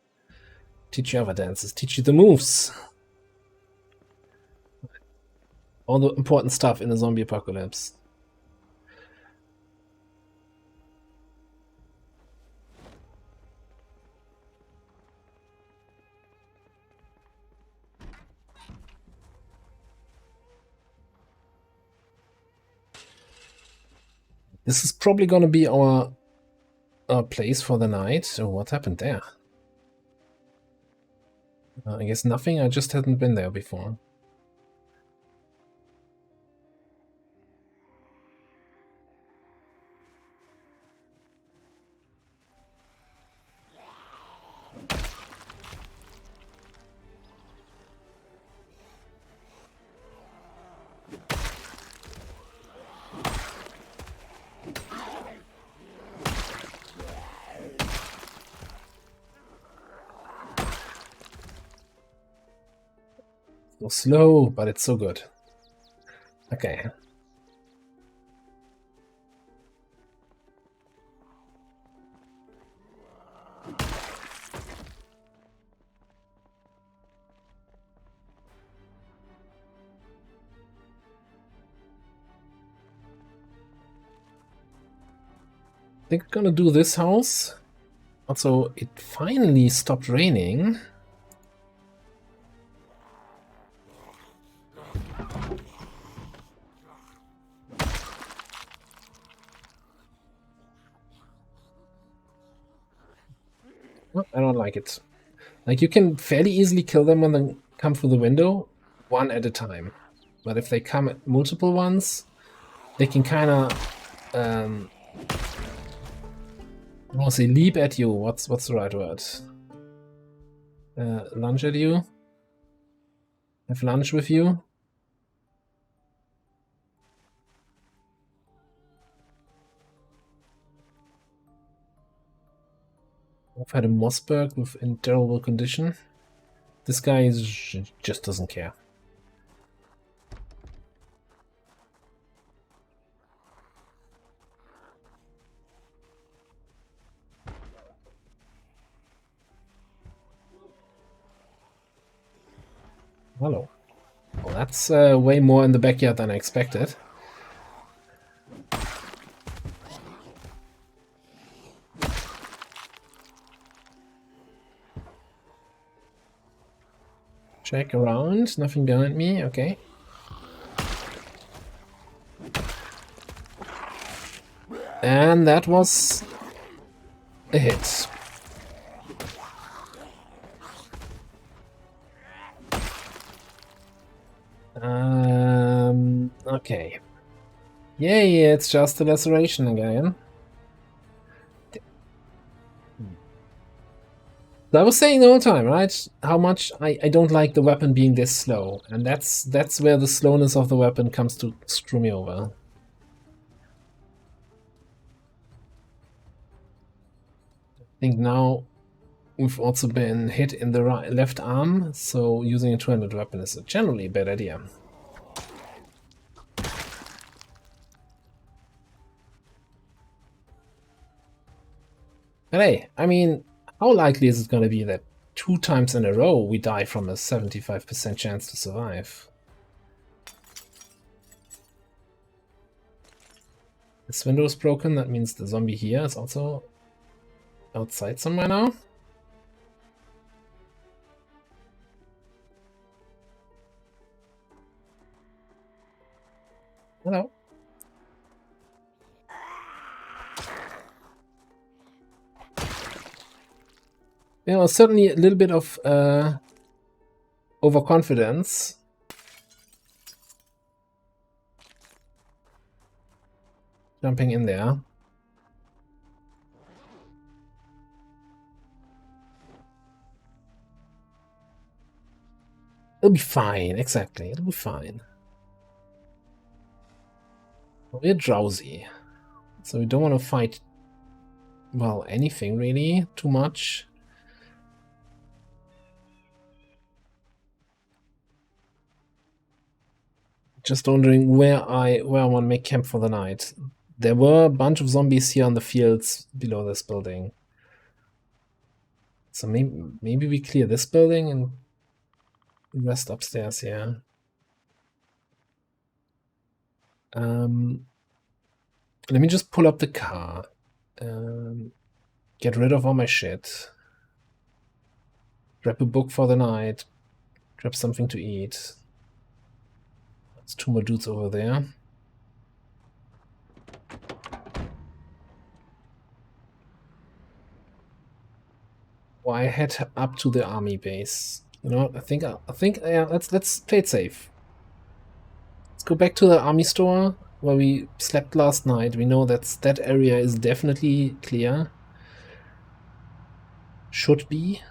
other dances, teach you the moves. All the important stuff in a zombie apocalypse. This is probably going to be our place for the night. So what happened there? I guess nothing. I just hadn't been there before. So slow, but it's so good. Okay. I think we're gonna do this house. Also, it finally stopped raining. Well, I don't like it. Like, you can fairly easily kill them when they come through the window, one at a time. But if they come at multiple ones, they can kind of, I want to say leap at you. What's the right word? Lunge at you? Have lunch with you? I've had a Mossberg in terrible condition. This guy just doesn't care. Hello. Well, that's way more in the backyard than I expected. Check around, nothing behind me, okay. And that was a hit. Okay. Yay, it's just a laceration again. I was saying the whole time, right? How much I don't like the weapon being this slow. And that's where the slowness of the weapon comes to screw me over. I think now we've also been hit in the left arm, so using a two-handed weapon is generally a bad idea. And hey, I mean, how likely is it going to be that 2 times in a row we die from a 75% chance to survive? This window is broken, that means the zombie here is also outside somewhere now. Hello. You know, certainly a little bit of overconfidence. Jumping in there. It'll be fine, exactly. It'll be fine. We're drowsy, so we don't want to fight, well, anything really, too much. Just wondering where I want to make camp for the night. There were a bunch of zombies here on the fields below this building. So maybe we clear this building and rest upstairs, yeah. Let me just pull up the car. Get rid of all my shit. Grab a book for the night. Grab something to eat. There's 2 more dudes over there. Well, I head up to the army base. You know, I think yeah, let's play it safe. Let's go back to the army store where we slept last night. We know that area is definitely clear. Should be.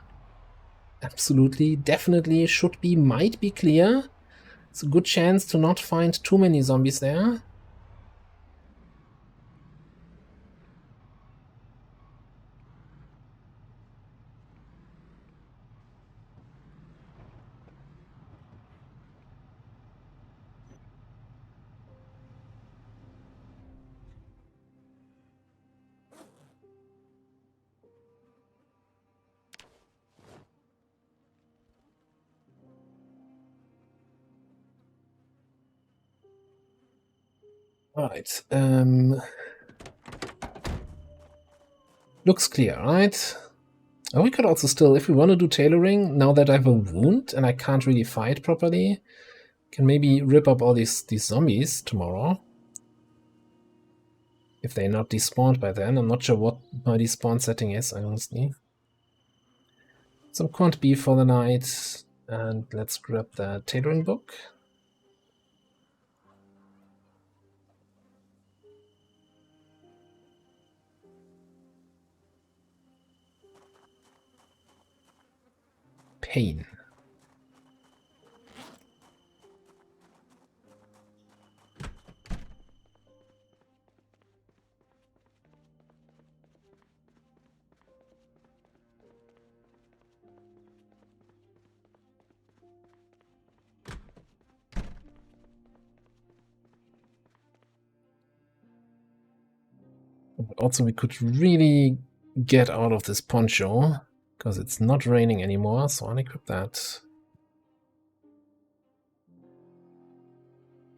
Absolutely, definitely should be, might be clear. It's a good chance to not find too many zombies there. Alright, looks clear, right? Oh, we could also still, if we want to do tailoring, now that I have a wound and I can't really fight properly, can maybe rip up all these zombies tomorrow. If they're not despawned by then. I'm not sure what my despawn setting is, honestly. Some corned beef for the night, and let's grab the tailoring book. Pain. Also, we could really get out of this poncho, because it's not raining anymore, so I'll equip that.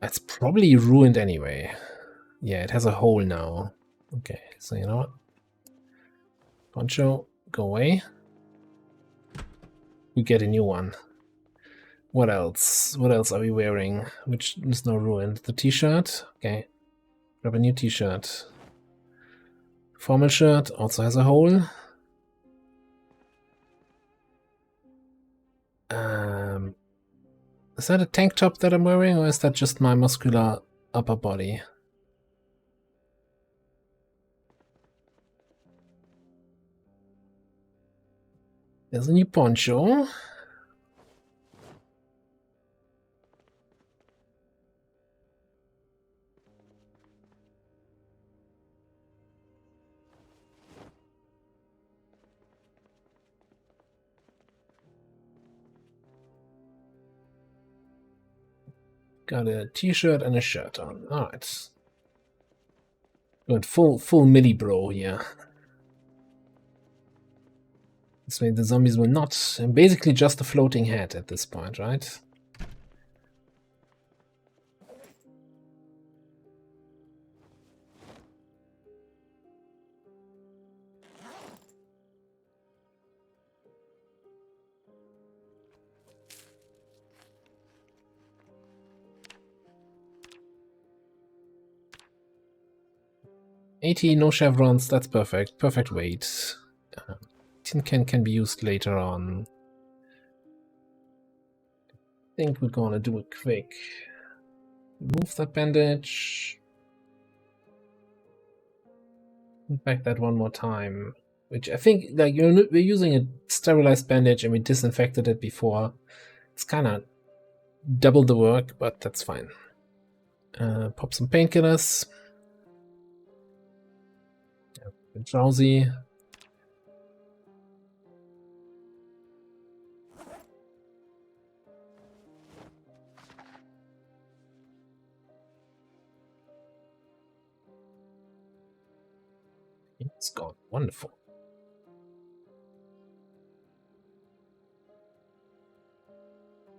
It's probably ruined anyway. Yeah, it has a hole now. Okay, so you know what? Poncho, go away. We get a new one. What else? What else are we wearing? Which is now ruined. The t-shirt. Okay. Grab a new t-shirt. Formal shirt also has a hole. Is that a tank top that I'm wearing, or is that just my muscular upper body? There's a new poncho. Got a t-shirt and a shirt on. Alright. Good, full milli bro here. This way the zombies will not... Basically just a floating head at this point, right? $80, no chevrons, that's perfect. Perfect weight. Tin can be used later on. I think we're gonna do it quick. Remove that bandage. Back that one more time. Which I think, like, we're using a sterilized bandage and we disinfected it before. It's kind of double the work, but that's fine. Pop some painkillers. Drowsy. It's gone. Wonderful.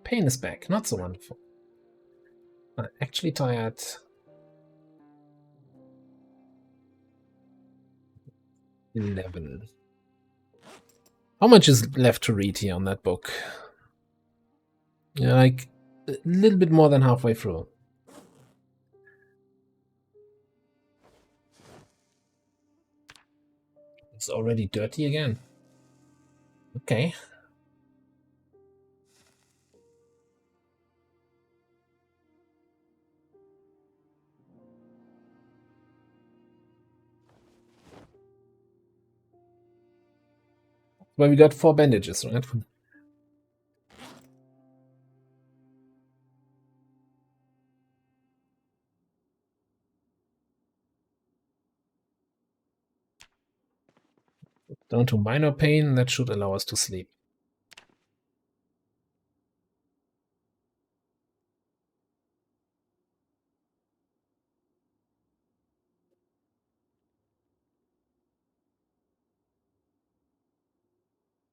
Pain is back. Not so wonderful. I'm actually tired. 11. How much is left to read here on that book? Yeah, like a little bit more than halfway through. It's already dirty again. Okay. Well, we got 4 bandages, right? Down to minor pain. That should allow us to sleep.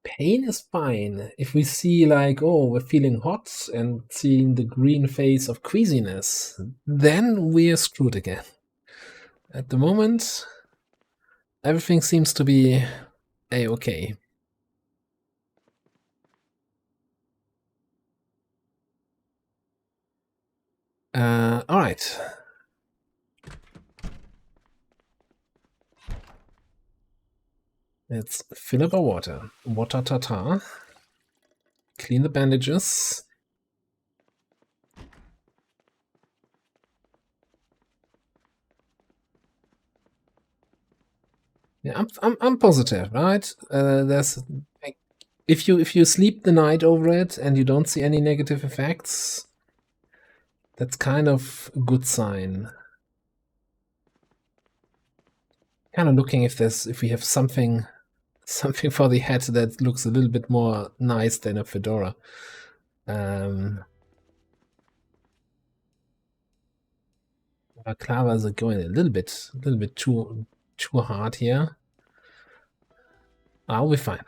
Pain is fine. If we see like, oh, we're feeling hot and seeing the green face of queasiness, then we're screwed again. At the moment, everything seems to be a-okay. All right. Let's fill up our water. Water ta-ta. Clean the bandages. Yeah, I'm positive, right? There's like, if you sleep the night over it and you don't see any negative effects, that's kind of a good sign. Kind of looking if we have something for the hat that looks a little bit more nice than a fedora. Balaclavas are going a little bit too hard here. I'll be fine.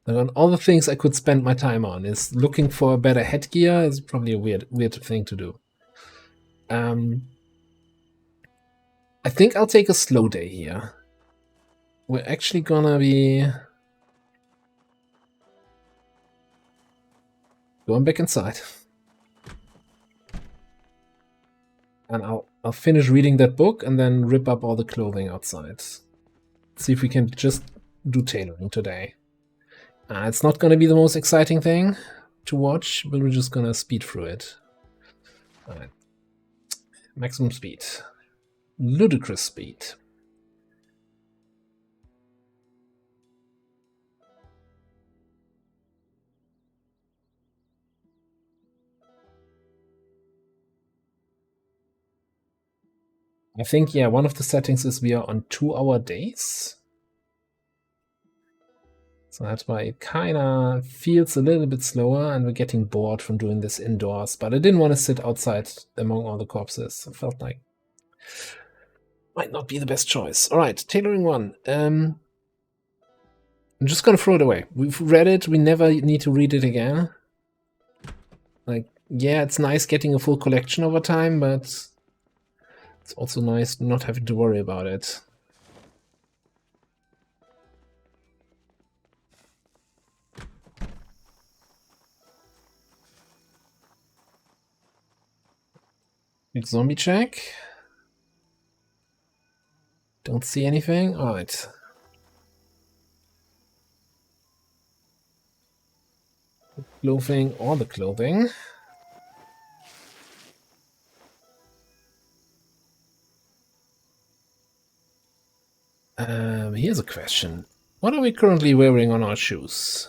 And all the things I could spend my time on is looking for a better headgear is probably a weird thing to do. I think I'll take a slow day here. We're actually gonna be going back inside. And I'll finish reading that book and then rip up all the clothing outside. See if we can just do tailoring today. It's not gonna be the most exciting thing to watch, but we're just gonna speed through it. Alright. Maximum speed. Ludicrous speed. I think, yeah, one of the settings is we are on 2-hour days. So that's why it kind of feels a little bit slower and we're getting bored from doing this indoors. But I didn't want to sit outside among all the corpses. I felt like might not be the best choice. All right, tailoring 1. I'm just going to throw it away. We've read it. We never need to read it again. Like, yeah, it's nice getting a full collection over time, but it's also nice not having to worry about it. Big zombie check. Don't see anything. All right. Clothing or the clothing. Here's a question. What are we currently wearing on our shoes?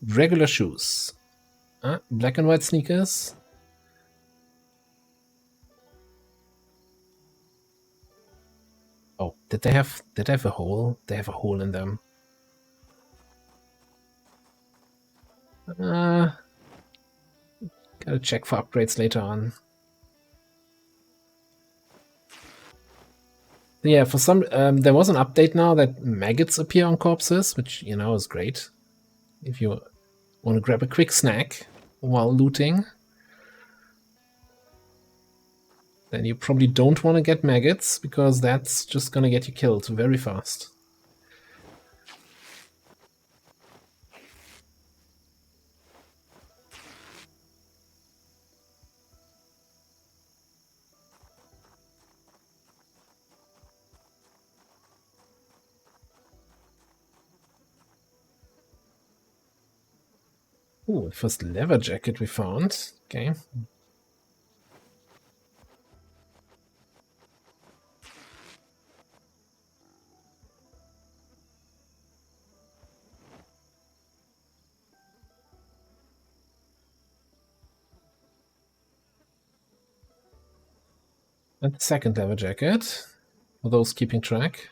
regular shoes. Black and white sneakers. Oh, did they have a hole? They have a hole in them. Gotta check for upgrades later on. Yeah, for some there was an update now that maggots appear on corpses, which is great. If you want to grab a quick snack while looting, then you probably don't want to get maggots, because that's just gonna get you killed very fast. Ooh, first leather jacket we found. Okay. And the second leather jacket, for those keeping track.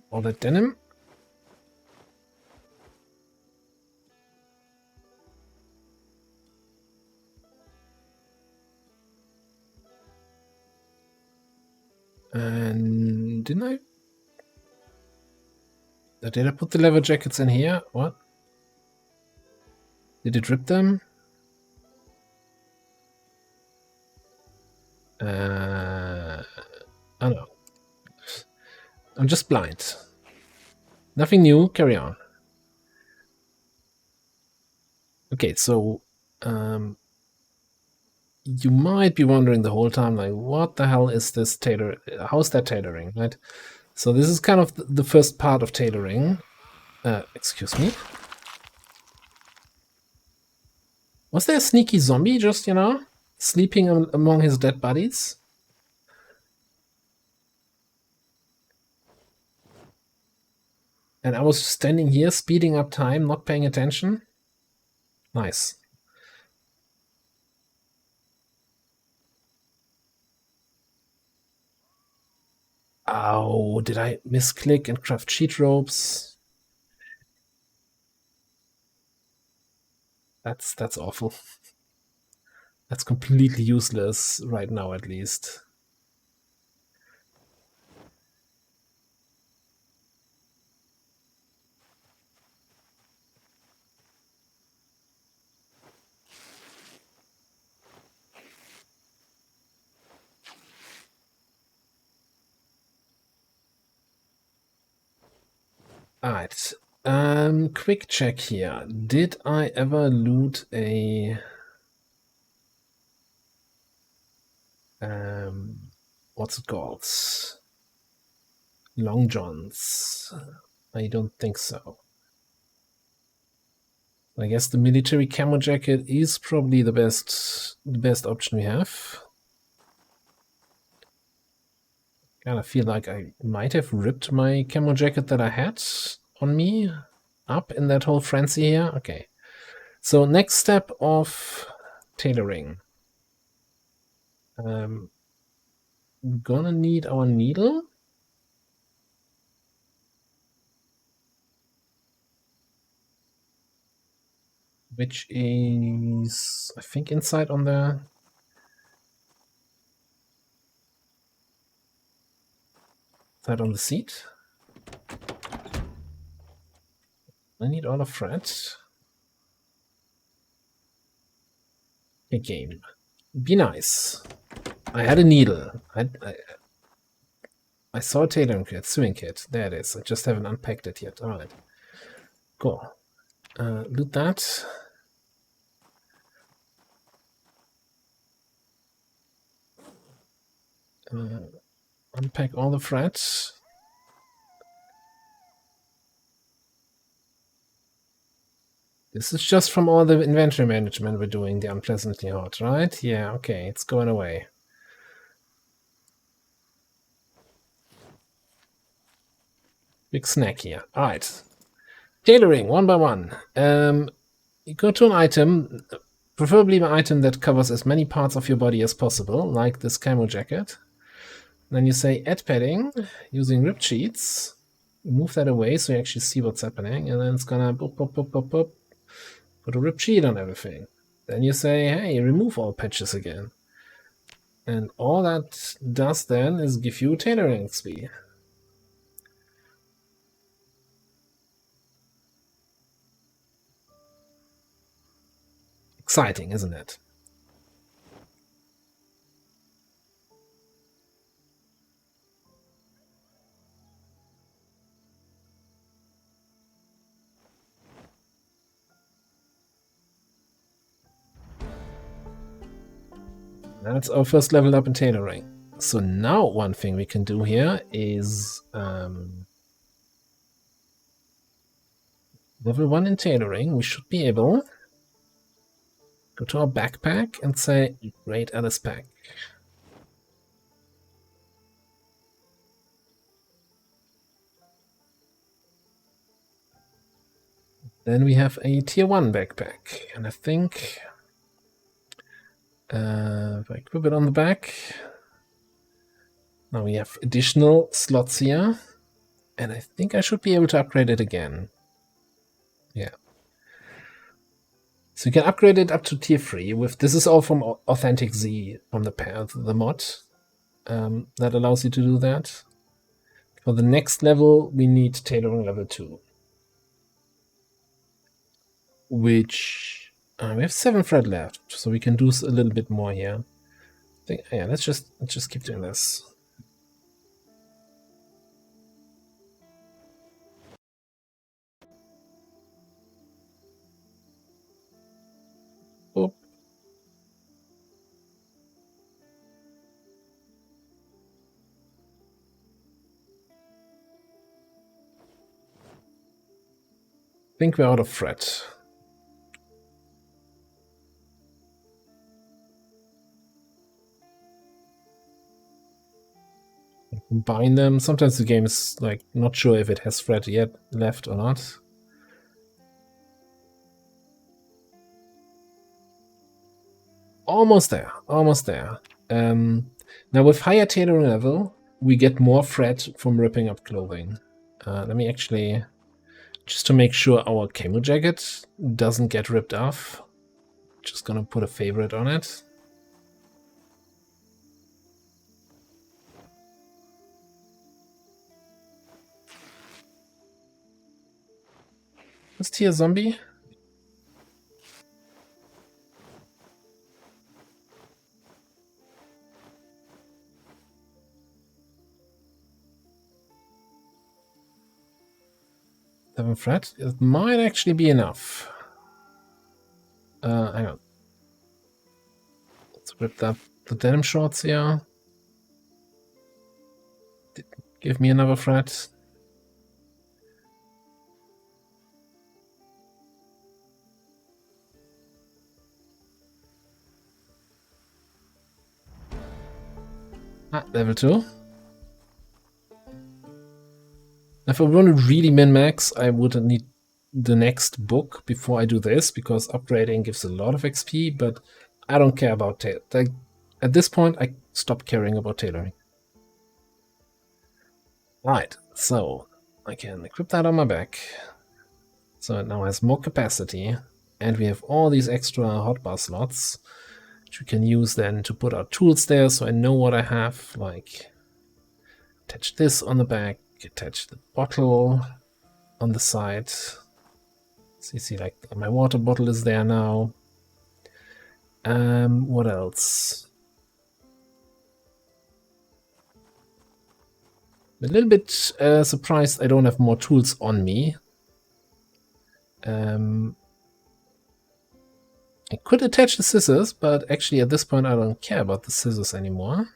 All that denim. And did I put the leather jackets in here? What? Did it rip them? Oh no. I'm just blind. Nothing new, carry on. Okay, so you might be wondering the whole time, like, what the hell is this tailor? How's that tailoring, right? So this is kind of the first part of tailoring. Excuse me. Was there a sneaky zombie just, sleeping among his dead bodies? And I was standing here, speeding up time, not paying attention. Nice. Oh, did I misclick and craft cheat ropes? That's awful. That's completely useless right now, at least. Alright. Quick check here. Did I ever loot a what's it called? Long Johns. I don't think so. I guess the military camo jacket is probably the best option we have. Kind of feel like I might have ripped my camo jacket that I had on me up in that whole frenzy here. Okay. So next step of tailoring. We're gonna need our needle. Which is, I think, inside on the seat. I need all of that. A game. Be nice. I had a needle. I saw a tailoring kit, sewing kit. There it is. I just haven't unpacked it yet. All right. Cool. Loot that. Unpack all the threads. This is just from all the inventory management we're doing, the unpleasantly hot, right? Yeah, okay, it's going away. Big snack here. All right. Tailoring, one by one. You go to an item, preferably an item that covers as many parts of your body as possible, like this camo jacket. Then you say add padding using ripped sheets. Move that away so you actually see what's happening, and then it's gonna boop, boop, boop, boop, boop, put a ripped sheet on everything. Then you say, hey, remove all patches again. And all that does then is give you tailoring XP. Exciting, isn't it? That's our first level up in tailoring. So now one thing we can do here is level 1 in tailoring. We should be able go to our backpack and say Great Alice Pack. Then we have a tier 1 backpack, and I think if I equip it on the back, now we have additional slots here, and I think I should be able to upgrade it again. Yeah. So you can upgrade it up to tier 3 with, this is all from Authentic Z, from the mod that allows you to do that. For the next level, we need tailoring level 2. Which we have 7 thread left, so we can do a little bit more here. Yeah, let's just keep doing this. Oop. I think we're out of thread. Combine them. Sometimes the game is like not sure if it has thread yet left or not. Almost there, almost there. Now with higher tailoring level, we get more thread from ripping up clothing. Let me actually, just to make sure our camo jacket doesn't get ripped off, just gonna put a favorite on it. Is Tia a zombie? Seven thread? It might actually be enough. Hang on. Let's rip up the denim shorts here. Give me another thread. Level 2. If I want to really min-max, I would need the next book before I do this, because upgrading gives a lot of XP, but I don't care about tailoring. At this point, I stopped caring about tailoring. Right, so I can equip that on my back. So it now has more capacity, and we have all these extra hotbar slots, which we can use then to put our tools there, so I know what I have, like attach this on the back, attach the bottle on the side. So you see, like, my water bottle is there now. What else? A little bit surprised I don't have more tools on me. I could attach the scissors, but actually at this point I don't care about the scissors anymore.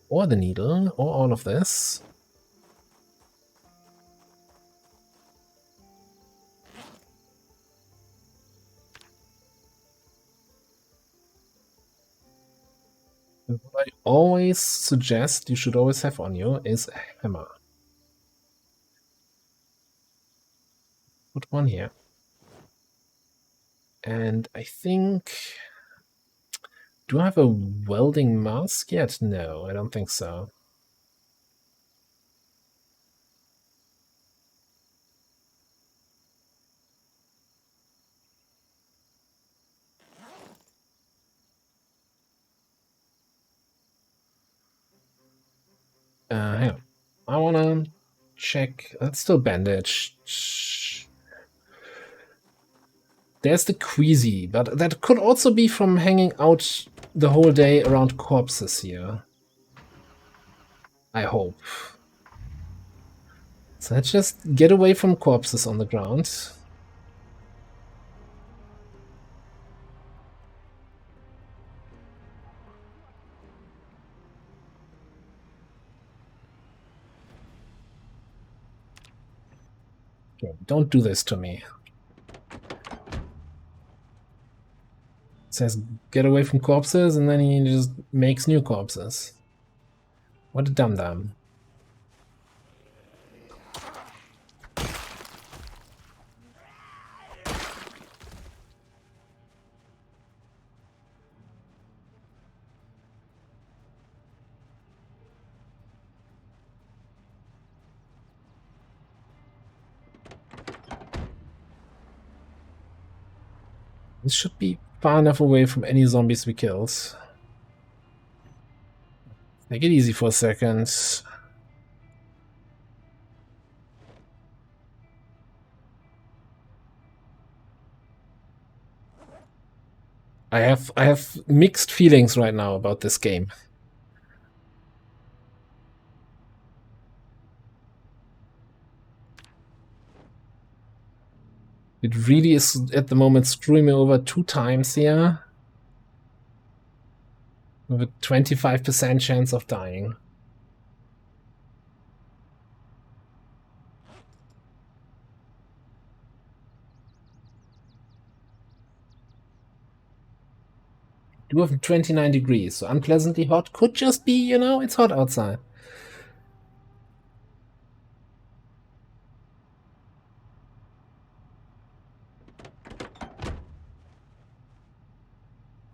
Or the needle, or all of this. What I always suggest you should always have on you is a hammer. Put one here. And I think... Do I have a welding mask yet? No, I don't think so. Hang on. I wanna check. Let's still bandage. There's the queasy, but that could also be from hanging out the whole day around corpses here. I hope. So let's just get away from corpses on the ground. Okay, don't do this to me. It says get away from corpses, and then he just makes new corpses. What a dum-dum. This should be far enough away from any zombies we killed. Take it easy for a second. I have mixed feelings right now about this game. It really is at the moment screwing me over 2 times here. With a 25% chance of dying. Do have 29 degrees, so unpleasantly hot could just be, you know, it's hot outside.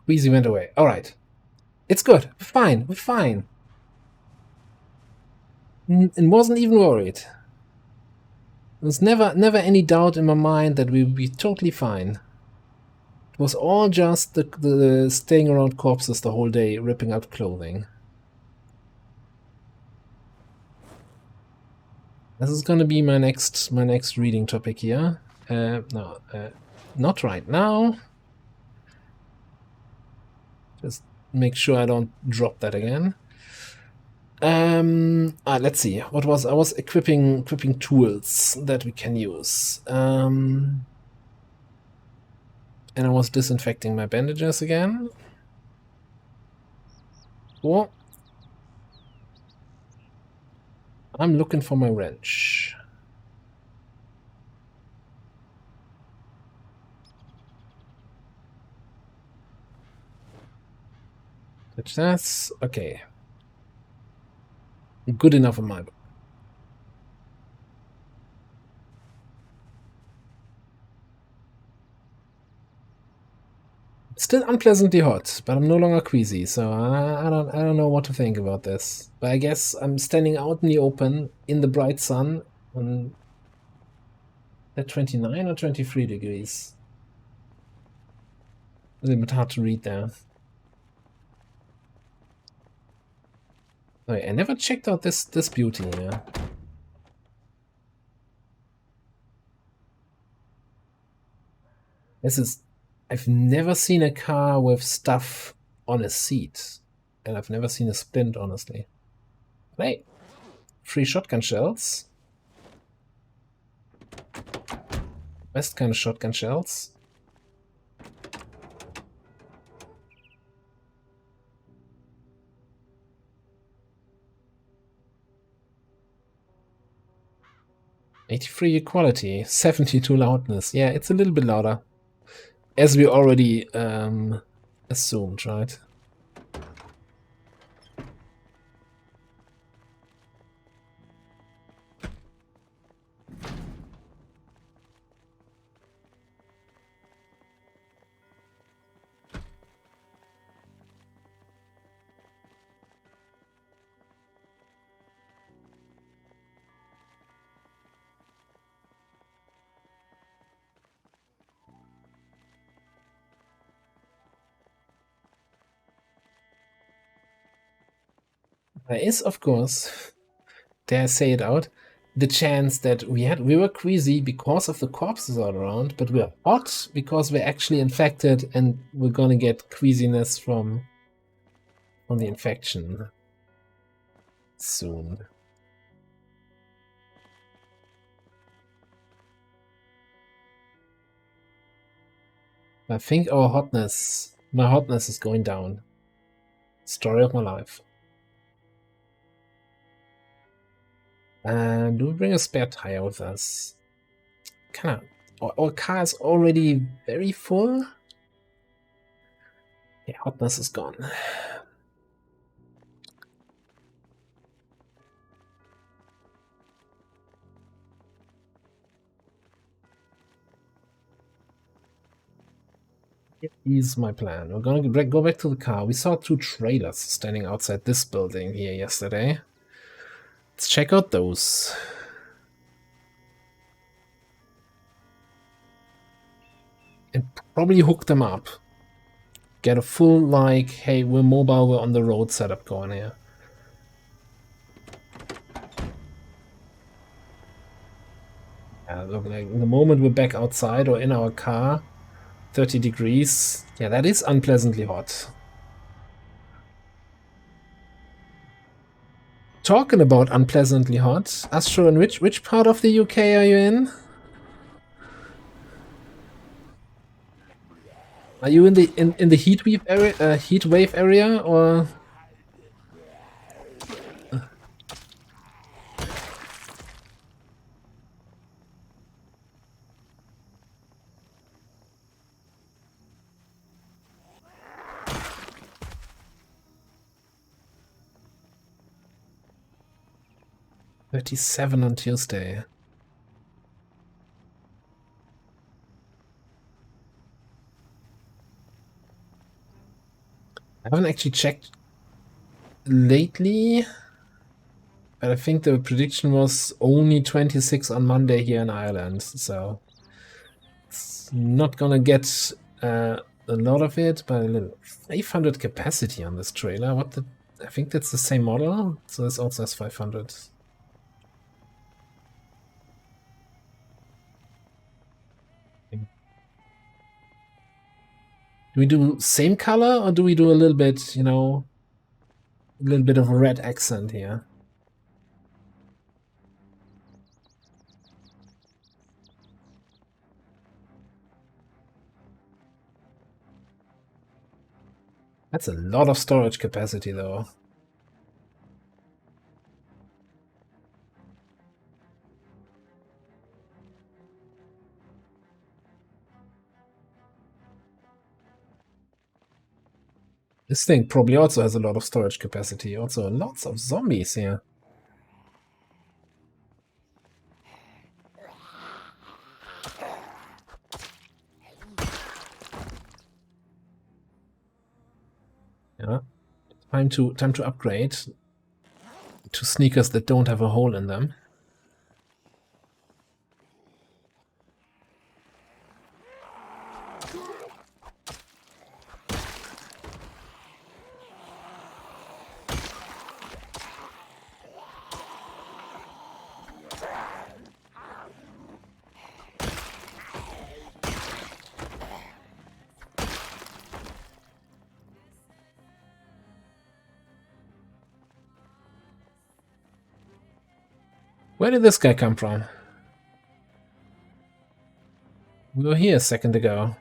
Queasy went away. Alright. It's good. We're fine. We're fine. And wasn't even worried. There was never any doubt in my mind that we would be totally fine. It was all just the staying around corpses the whole day, ripping out clothing. This is gonna be my next reading topic here. No, not right now. Just make sure I don't drop that again. Let's see. What was I was equipping tools that we can use. And I was disinfecting my bandages again. Cool. I'm looking for my wrench. That's okay. Good enough in my book. It's still unpleasantly hot, but I'm no longer queasy, so I don't know what to think about this. But I guess I'm standing out in the open in the bright sun on at 29 or 23 degrees. A little bit hard to read there. Wait, I never checked out this beauty here. I've never seen a car with stuff on a seat. And I've never seen a splint, honestly. Hey, free shotgun shells. Best kind of shotgun shells. '83 equality, 72 loudness. Yeah, it's a little bit louder. As we already assumed, right? There is, of course, dare I say it out, the chance that we were queasy because of the corpses all around, but we're hot because we're actually infected and we're gonna get queasiness from the infection soon. I think my hotness is going down. Story of my life. And do we bring a spare tire with us? Kinda. Our car is already very full. Yeah, hotness is gone. Here's my plan. We're gonna go back to the car. We saw 2 trailers standing outside this building here yesterday. Let's check out those. And probably hook them up. Get a full, like, hey, we're mobile, we're on the road setup going here. Yeah, look, like, the moment we're back outside or in our car, 30 degrees. Yeah, that is unpleasantly hot. Talking about unpleasantly hot, Astro, in which part of the UK are you in? Are you in the heat wave area, or? $37 on Tuesday. I haven't actually checked lately, but I think the prediction was only 26 on Monday here in Ireland, so it's not gonna get a lot of it, but a little. 500 capacity on this trailer. What the? I think that's the same model, so this also has 500. Do we do same color, or do we do a little bit, you know, a little bit of a red accent here? That's a lot of storage capacity, though. This thing probably also has a lot of storage capacity. Also, lots of zombies here. Yeah, time to upgrade to sneakers that don't have a hole in them. Where did this guy come from? We were here a second ago.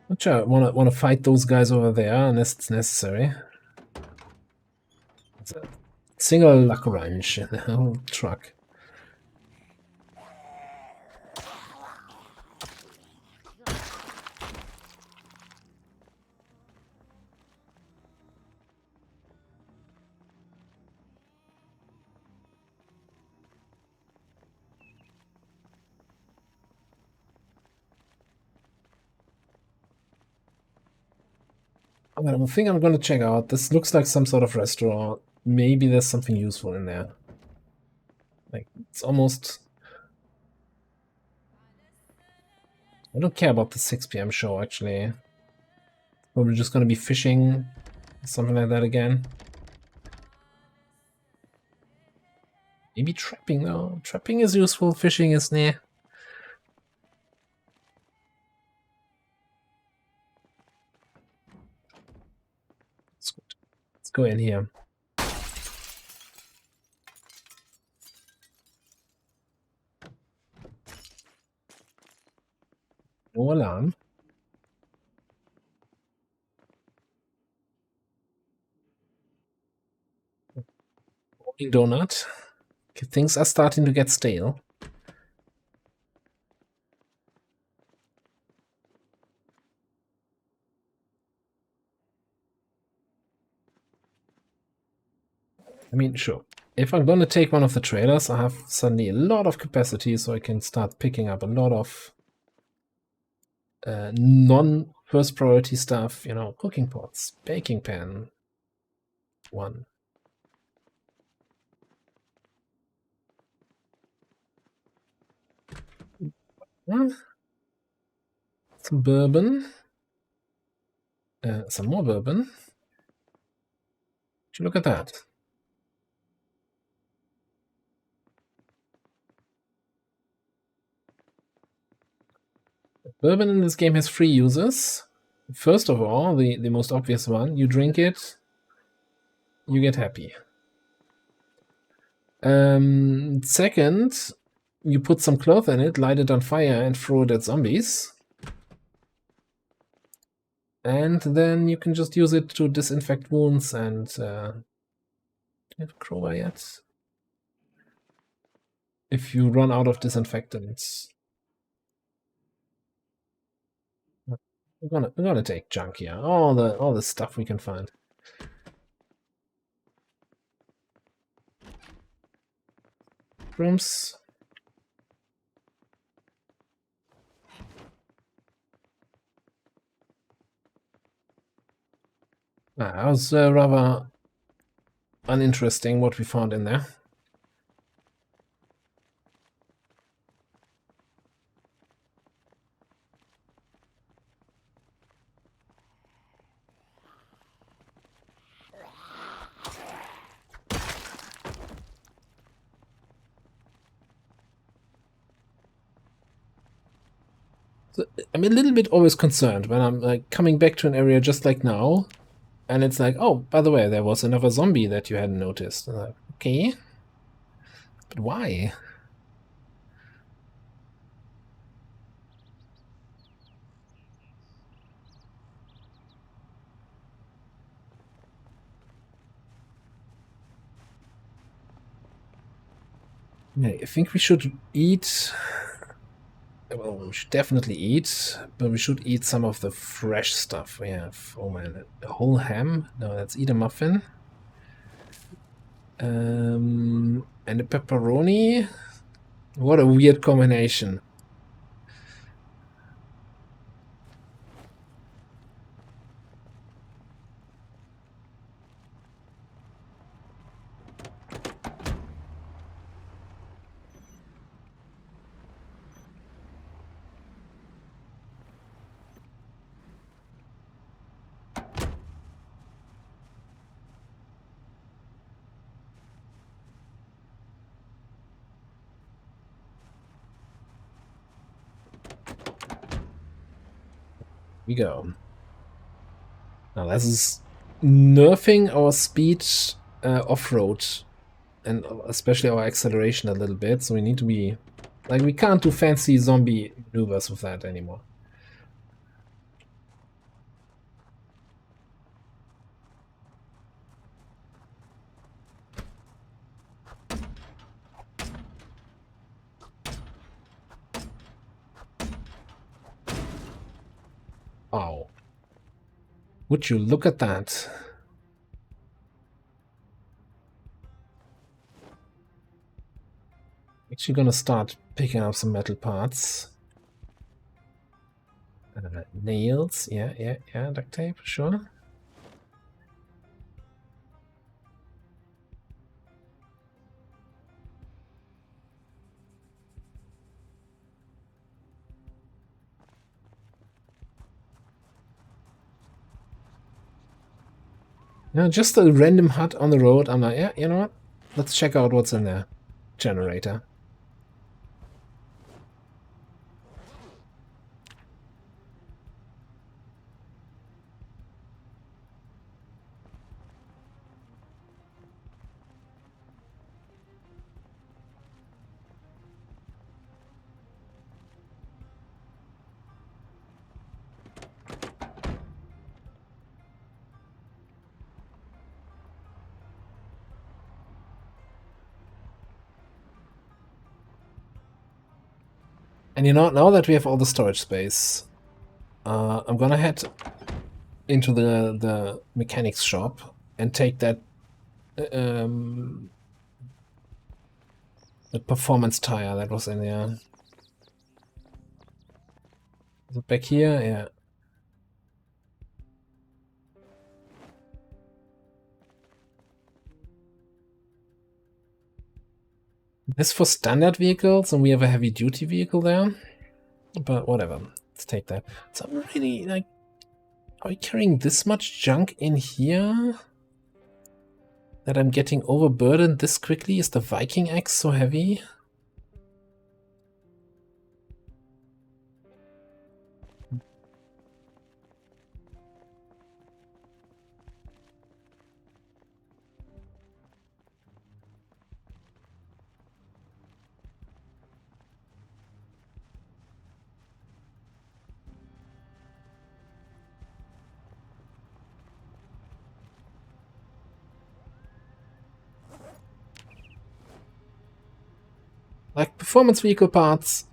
Not sure I wanna fight those guys over there unless it's necessary. It's a single Braaaaaaains in the whole truck. I think I'm gonna check out. This looks like some sort of restaurant. Maybe there's something useful in there. Like, it's almost... I don't care about the 6 p.m. show, actually. Probably just gonna be fishing, something like that again. Maybe trapping, though. Trapping is useful, fishing is nah. Let's go in here. No alarm. Morning donut. Okay, things are starting to get stale. I mean, sure. If I'm gonna take one of the trailers, I have suddenly a lot of capacity, so I can start picking up a lot of non-first priority stuff, you know, cooking pots, baking pan, one. Some bourbon. Some more bourbon. Would you look at that? Bourbon in this game has 3 uses. First of all, the most obvious one, you drink it, you get happy. Second, you put some cloth in it, light it on fire, and throw it at zombies. And then you can just use it to disinfect wounds and... do you have a crowbar yet? If you run out of disinfectants. We're gonna take junk here. All the stuff we can find. Rooms. That was rather uninteresting what we found in there. So I'm a little bit always concerned when I'm like coming back to an area just like now, and it's like, oh, by the way, there was another zombie that you hadn't noticed. And like, okay, but why? Yeah, I think we should eat. Well, we should definitely eat, but we should eat some of the fresh stuff we have. Oh man, a whole ham? No, let's eat a muffin. And a pepperoni? What a weird combination. We go. Now this is nerfing our speed off-road and especially our acceleration a little bit, so we need to be like, we can't do fancy zombie maneuvers with that anymore. Wow. Would you look at that? Actually gonna start picking up some metal parts. Nails, yeah, duct tape, sure. Yeah, just a random hut on the road. I'm like, yeah, you know what? Let's check out what's in there. Generator. And you know, now that we have all the storage space, I'm gonna head into the mechanics shop and take that the performance tire that was in there. Is it back here? Yeah. This for standard vehicles, and we have a heavy duty vehicle there. But whatever. Let's take that. So I'm really like, are we carrying this much junk in here? That I'm getting overburdened this quickly? Is the Viking axe so heavy? Like performance vehicle parts.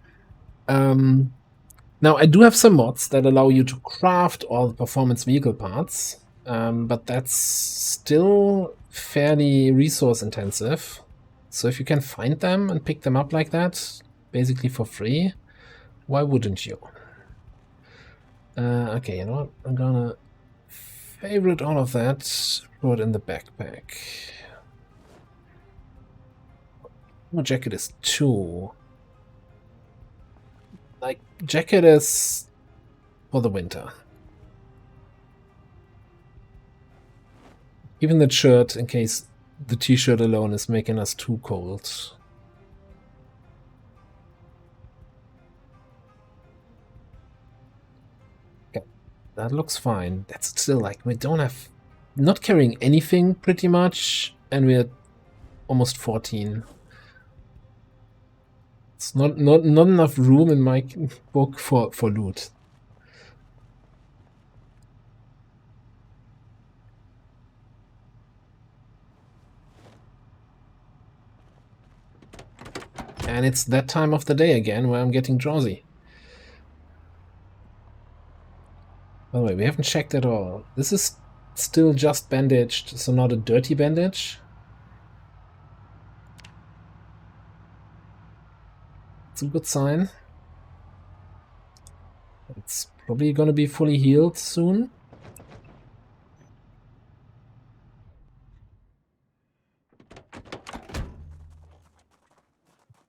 Now I do have some mods that allow you to craft all the performance vehicle parts, but that's still fairly resource intensive. So if you can find them and pick them up like that, basically for free, why wouldn't you? Okay, you know what? I'm gonna favorite all of that, put it in the backpack. Oh, jacket is 2. Like, jacket is for the winter. Even the shirt, in case the t-shirt alone is making us too cold. Okay, that looks fine. That's still like, we don't have, not carrying anything pretty much, and we're almost 14. It's not enough room in my book for loot. And it's that time of the day again where I'm getting drowsy. By the way, we haven't checked at all. This is still just bandaged, so not a dirty bandage. It's a good sign. It's probably gonna be fully healed soon.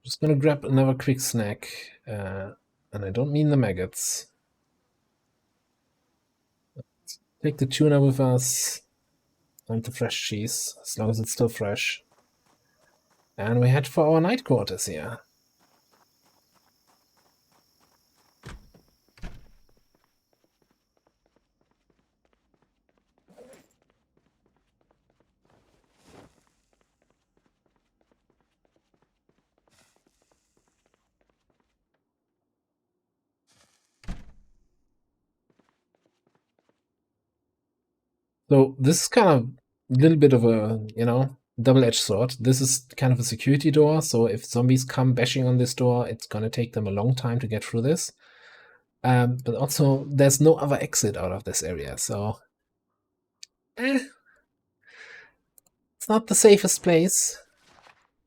Just gonna grab another quick snack. And I don't mean the maggots. Take the tuna with us. And the fresh cheese, as long as it's still fresh. And we head for our night quarters here. So this is kind of a little bit of a, you know, double-edged sword. This is kind of a security door, so if zombies come bashing on this door, it's gonna take them a long time to get through this. But also, there's no other exit out of this area, so it's not the safest place.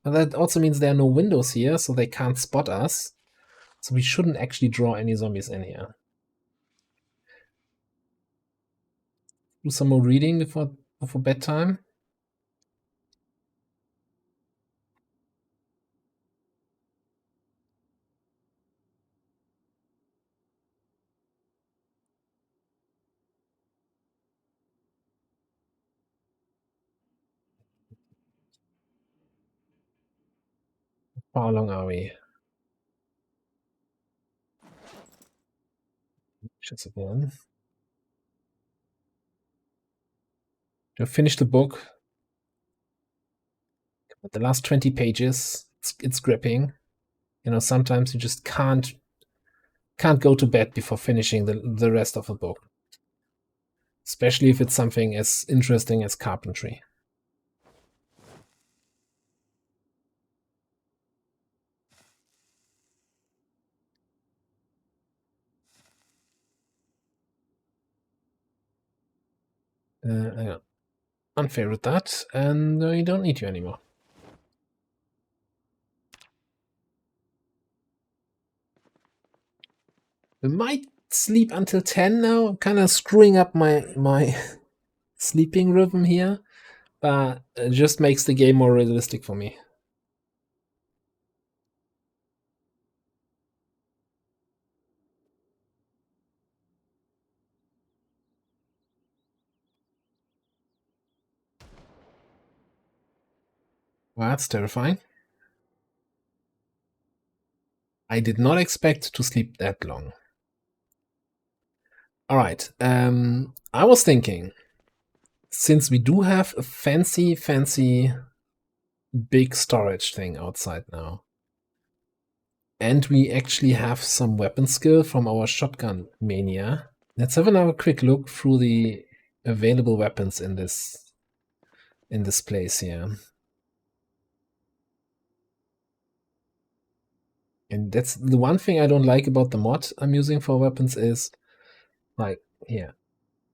But that also means there are no windows here, so they can't spot us. So we shouldn't actually draw any zombies in here. Do some more reading before bedtime. How long are we? Just again. To finish the book. The last 20 pages, it's gripping. You know, sometimes you just can't go to bed before finishing the rest of the book. Especially if it's something as interesting as carpentry. Yeah. Unfavorite that, and you don't need you anymore. We might sleep until 10 now. I'm kind of screwing up my sleeping rhythm here, but it just makes the game more realistic for me. Well, that's terrifying. I did not expect to sleep that long. All right. I was thinking, since we do have a fancy big storage thing outside now, and we actually have some weapon skill from our shotgun mania, let's have another quick look through the available weapons in this place here. And that's the one thing I don't like about the mod I'm using for weapons is, like, here.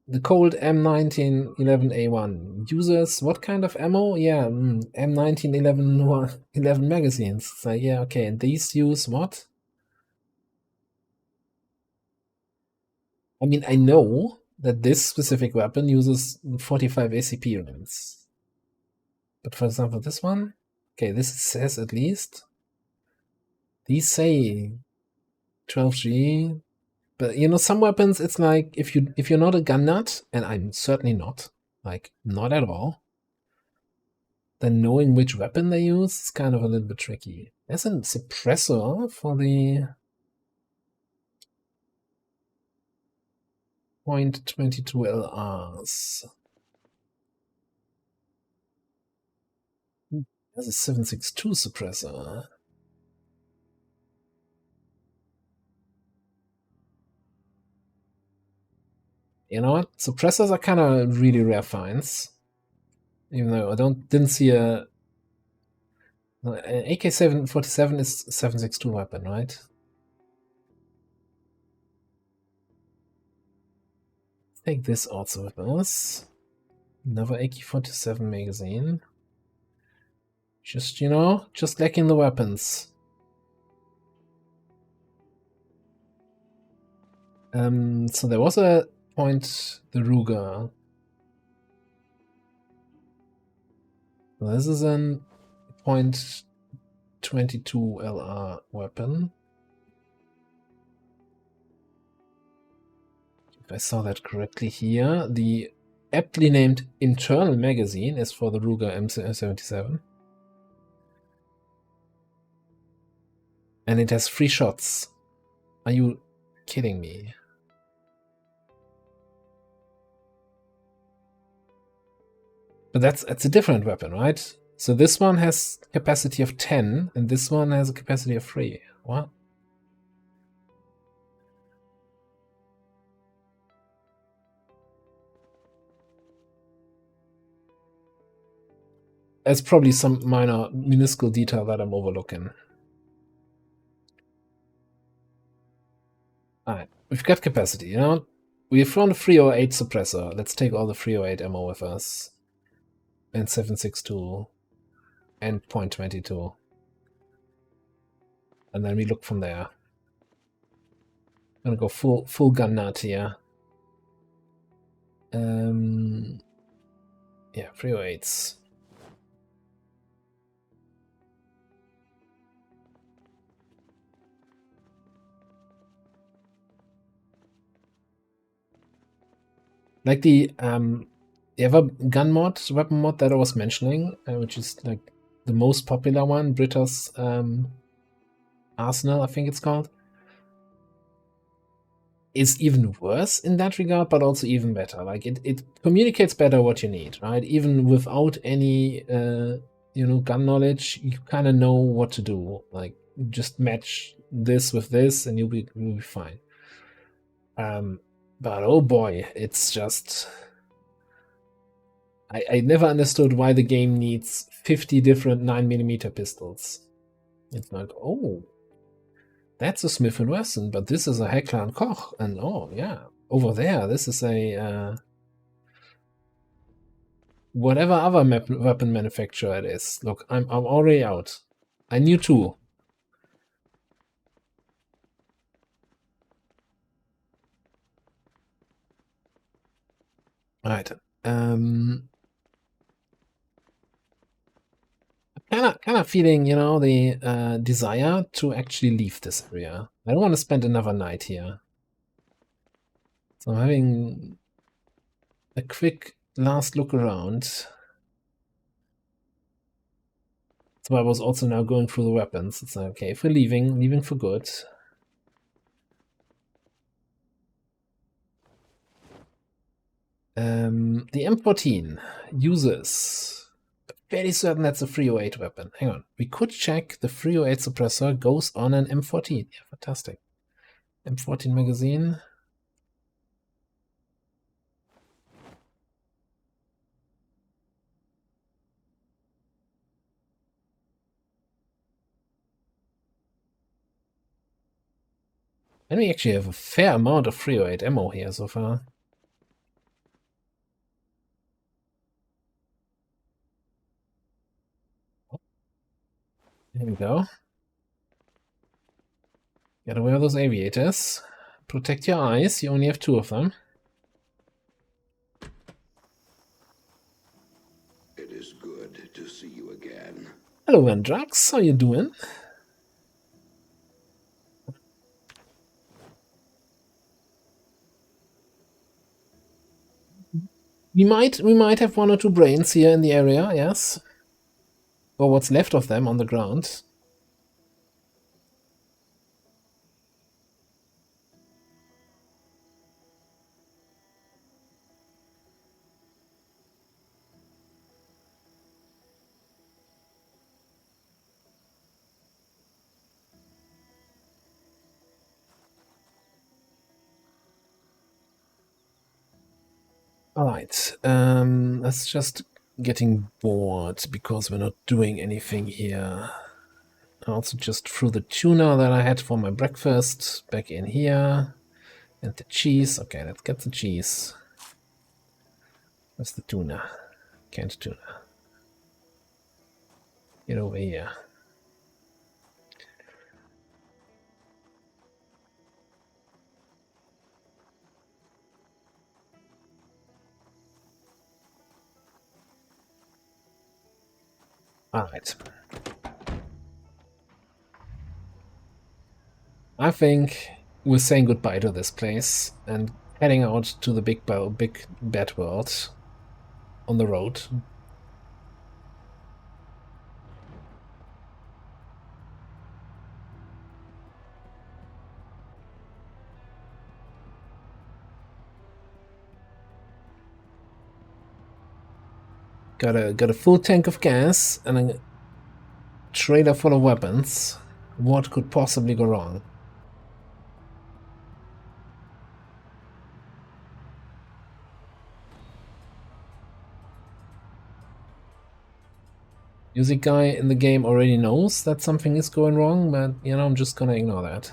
The Colt M1911A1 uses what kind of ammo? Yeah, M1911 magazines. So yeah, okay, and these use what? I mean, I know that this specific weapon uses 45 ACP rounds. But for example, this one? Okay, this says at least. These say 12G. But you know, some weapons, it's like if you're not a gun nut, and I'm certainly not, like not at all, then knowing which weapon they use is kind of a little bit tricky. There's a suppressor for the .22 LRs. There's a 7.62 suppressor. You know what? Suppressors are kind of really rare finds. Even though I didn't see an AK-47 is 7.62 weapon, right? Take this also with us. Another AK-47 magazine. Just, you know, just lacking the weapons. So there was a point, the Ruger. This is an .22 LR weapon. If I saw that correctly here, the aptly named internal magazine is for the Ruger M77. And it has 3 shots. Are you kidding me? But that's a different weapon, right? So this one has capacity of 10, and this one has a capacity of 3. What? There's probably some minor, minuscule detail that I'm overlooking. Alright, we've got capacity, you know? We've found a 308 suppressor. Let's take all the 308 ammo with us. And 7.62 and .22. And then we look from there. I'm gonna go full gun nut here. Yeah, 308s. Like the other gun mod, weapon mod that I was mentioning, which is like the most popular one, Brita's Arsenal, I think it's called, is even worse in that regard, but also even better. Like it communicates better what you need, right? Even without any gun knowledge, you kind of know what to do. Like just match this with this, and you'll be fine. But oh boy, it's just I never understood why the game needs 50 different 9mm pistols. It's like, oh, that's a Smith & Wesson, but this is a Heckler & Koch, and oh yeah, over there, this is a whatever other weapon manufacturer it is. Look, I'm already out. I knew two. Right. Kind of feeling, the desire to actually leave this area. I don't want to spend another night here. So I'm having a quick last look around. So I was also now going through the weapons. It's like, okay, if we're leaving for good. The M14 uses... Fairly certain that's a 308 weapon. Hang on. We could check the 308 suppressor goes on an M14. Yeah, fantastic. M14 magazine. And we actually have a fair amount of 308 ammo here so far. Here we go. Gotta wear those aviators. Protect your eyes, you only have 2 of them. It is good to see you again. Hello, Vendrax, how you doing? We might have 1 or 2 brains here in the area, yes. Or what's left of them on the ground. Alright, that's just getting bored because we're not doing anything here. I also just threw the tuna that I had for my breakfast back in here. And the cheese. Okay, let's get the cheese. Where's the tuna? Canned tuna. Get over here. Alright. I think we're saying goodbye to this place and heading out to the big bad world on the road. Got a full tank of gas and a trailer full of weapons. What could possibly go wrong? Music guy in the game already knows that something is going wrong, but I'm just gonna ignore that.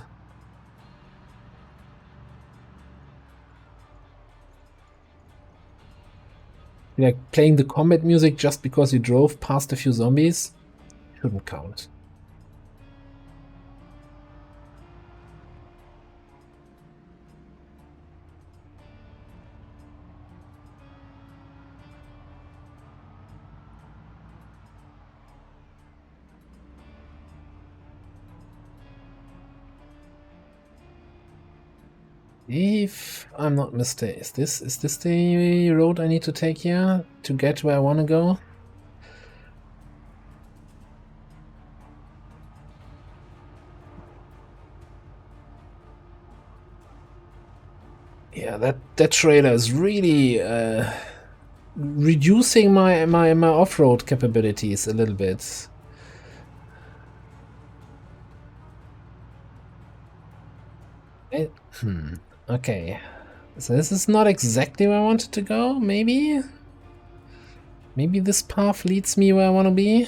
Like playing the combat music just because you drove past a few zombies shouldn't count. If I'm not mistaken, is this the road I need to take here to get where I want to go? Yeah, that trailer is really reducing my off-road capabilities a little bit. Okay. So this is not exactly where I wanted to go, maybe? Maybe this path leads me where I want to be?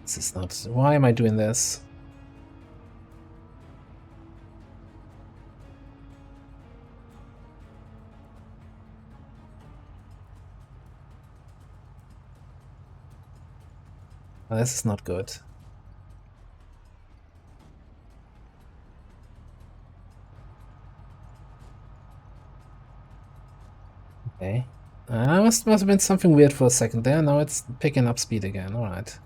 This is not... Why am I doing this? Oh, this is not good. Okay. Must have been something weird for a second there. Now it's picking up speed again. Alright.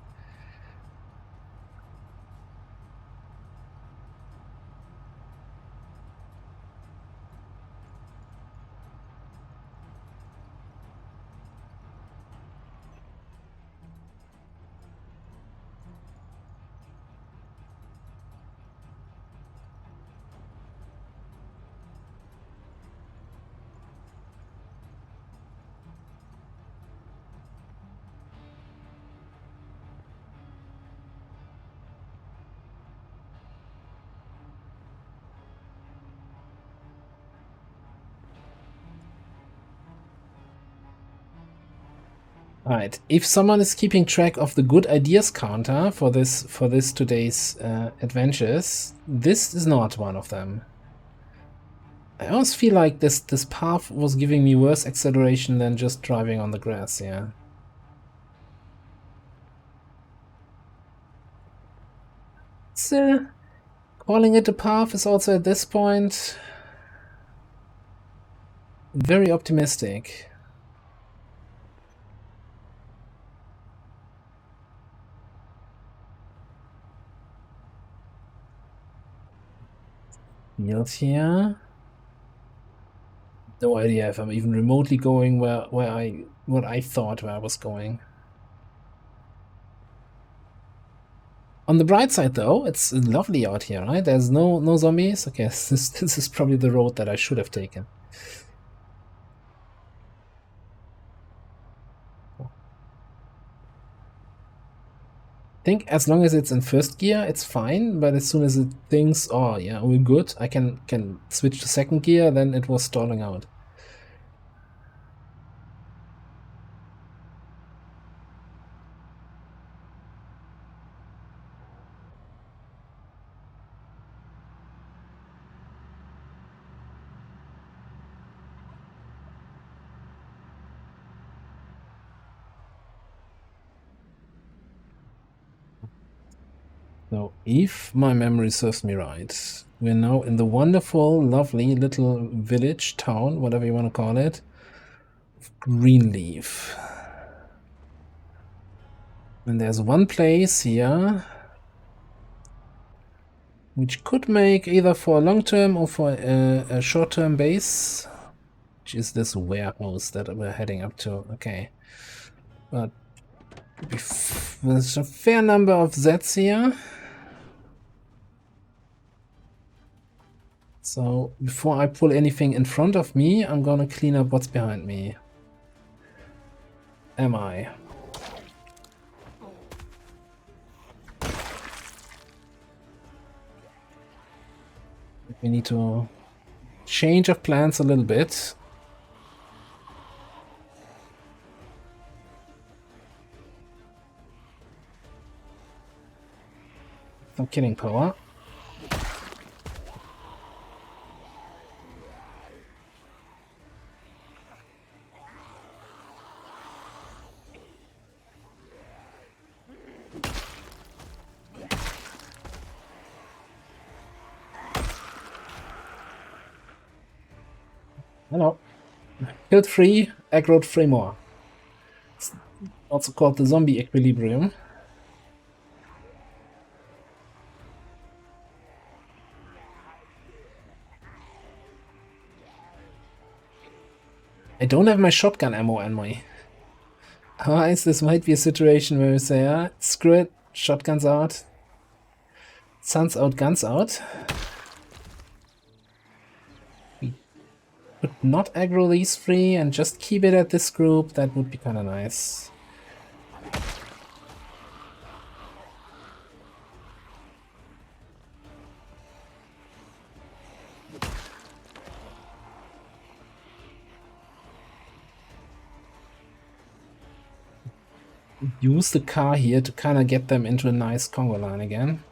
Alright, if someone is keeping track of the good ideas counter for this today's adventures, this is not one of them. I almost feel like this path was giving me worse acceleration than just driving on the grass, yeah. So, calling it a path is also at this point very optimistic. Field here. No idea if I'm even remotely going what I thought where I was going. On the bright side, though, it's lovely out here, right? There's no zombies. Okay, this is probably the road that I should have taken. I think as long as it's in first gear, it's fine. But as soon as it thinks, oh yeah, we're good, I can switch to second gear. Then it was stalling out. So, if my memory serves me right, we're now in the wonderful, lovely little village, town, whatever you want to call it, Greenleaf. And there's one place here which could make either for a long-term or for a short-term base, which is this warehouse that we're heading up to. Okay. But there's a fair number of Zs here. So before I pull anything in front of me, I'm gonna clean up what's behind me. Am I? We need to change of plans a little bit. Some killing power. Hello. Killed 3, aggroed 3 more. It's also called the zombie equilibrium. I don't have my shotgun ammo on me. Otherwise, this might be a situation where we say, screw it, shotguns out. Suns out, guns out. could not aggro these three and just keep it at this group, that would be kind of nice. Use the car here to kind of get them into a nice Congo line again.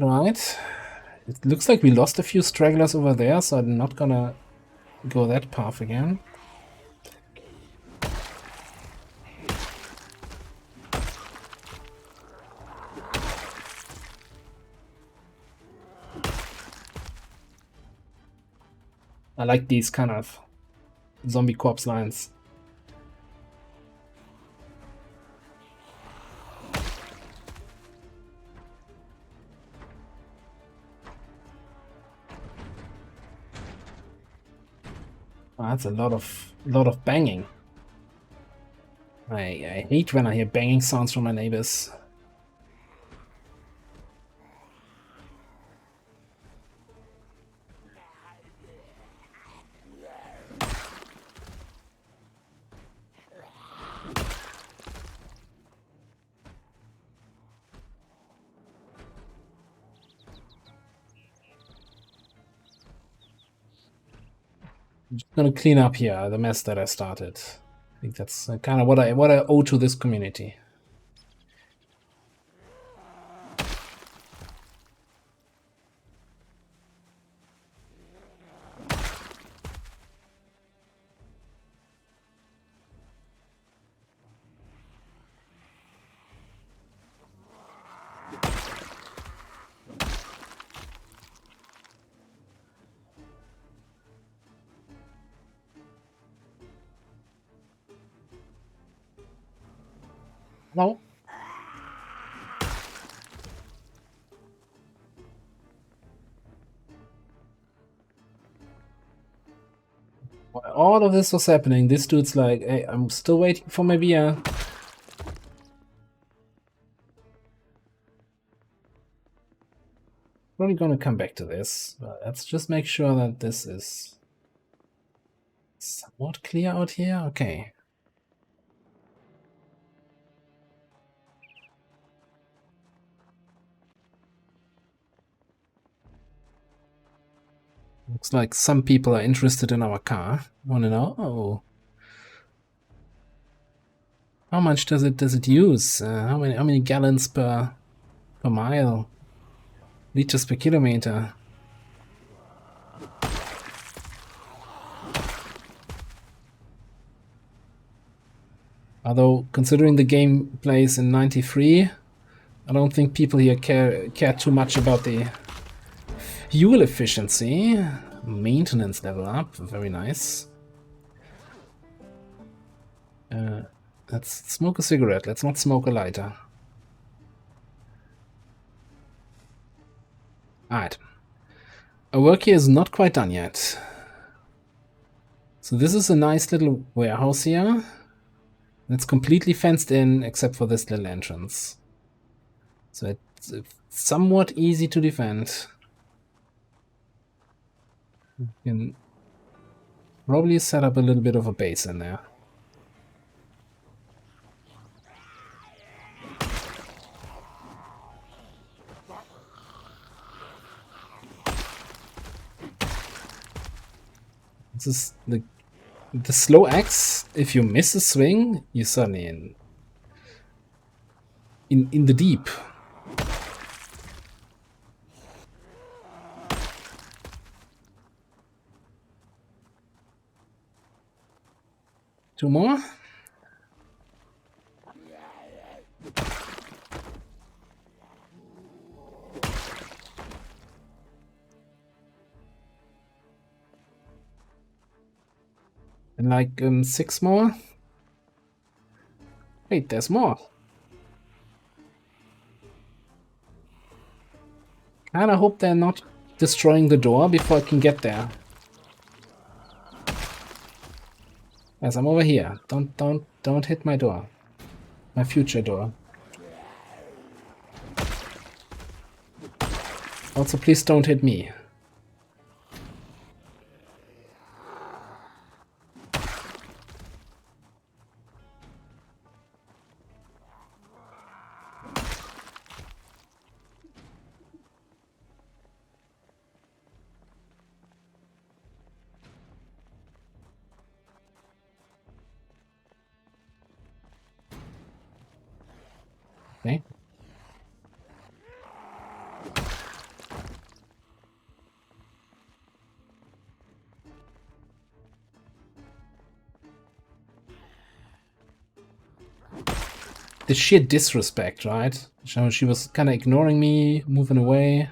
Right. It looks like we lost a few stragglers over there, so I'm not gonna go that path again. I like these kind of zombie corpse lines. Oh, that's a lot of banging. I hate when I hear banging sounds from my neighbors. I'm just gonna clean up here the mess that I started. I think that's kind of what I owe to this community. Hello? While all of this was happening, this dude's like, hey, I'm still waiting for my beer. Probably gonna come back to this, but let's just make sure that this is somewhat clear out here. Okay. Looks like some people are interested in our car. Wanna know? Oh. How much does it use? How many gallons per mile? Liters per kilometer? Although, considering the game plays in 93, I don't think people here care too much about the fuel efficiency. Maintenance level up, very nice. Let's smoke a cigarette, let's not smoke a lighter. Alright. Our work here is not quite done yet. So this is a nice little warehouse here. It's completely fenced in except for this little entrance. So it's somewhat easy to defend. You can probably set up a little bit of a base in there. This is the slow axe. If you miss a swing, you're suddenly in the deep. Two more. And like 6 more. Wait, there's more. And I hope they're not destroying the door before I can get there. Yes, I'm over here. Don't hit my door. My future door. Also, please don't hit me. Okay. The sheer disrespect, right? So she was kind of ignoring me, moving away.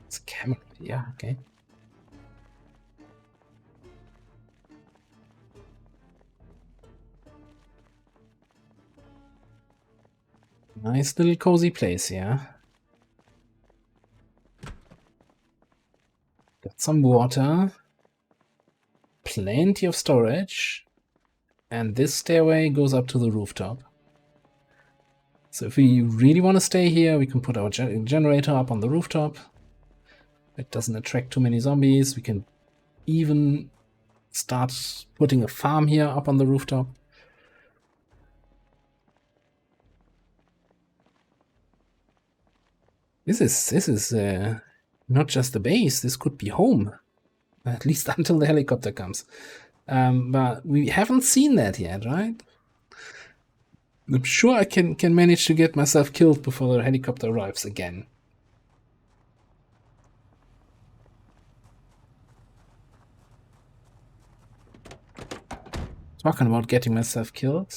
It's a camera. Yeah, okay. Nice little cozy place, yeah. Got some water. Plenty of storage. And this stairway goes up to the rooftop. So if we really want to stay here, we can put our generator up on the rooftop. It doesn't attract too many zombies. We can even start putting a farm here up on the rooftop. This is not just a base. This could be home, at least until the helicopter comes. But we haven't seen that yet, right? I'm sure I can manage to get myself killed before the helicopter arrives again. Talking about getting myself killed.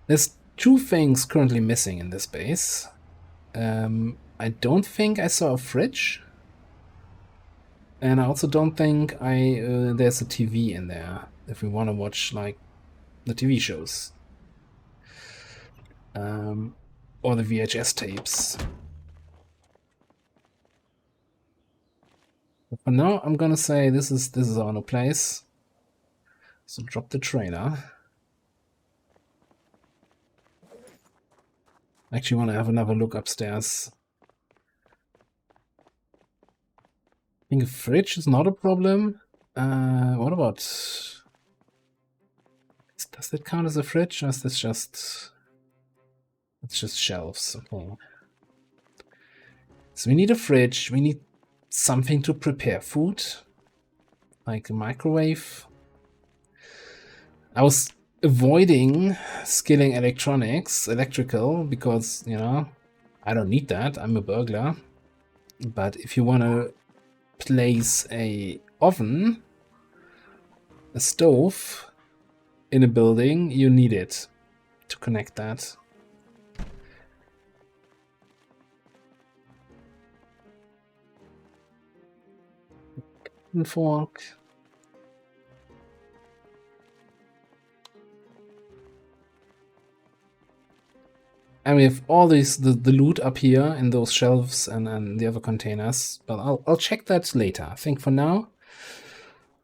There's two things currently missing in this base. I don't think I saw a fridge. And I also don't think there's a TV in there if we want to watch like the TV shows. Or the VHS tapes. But for now, I'm gonna say this is our new place. So drop the trailer. I actually want to have another look upstairs. I think a fridge is not a problem. What about... Does that count as a fridge, or is this just... It's just shelves. Okay. So we need a fridge. We need something to prepare food. Like a microwave. I was avoiding skilling electrical, because, you know, I don't need that. I'm a burglar. But if you want to place a oven, a stove in a building, you need it to connect that. And fork. And we have all these the loot up here in those shelves and the other containers. But I'll check that later. I think for now,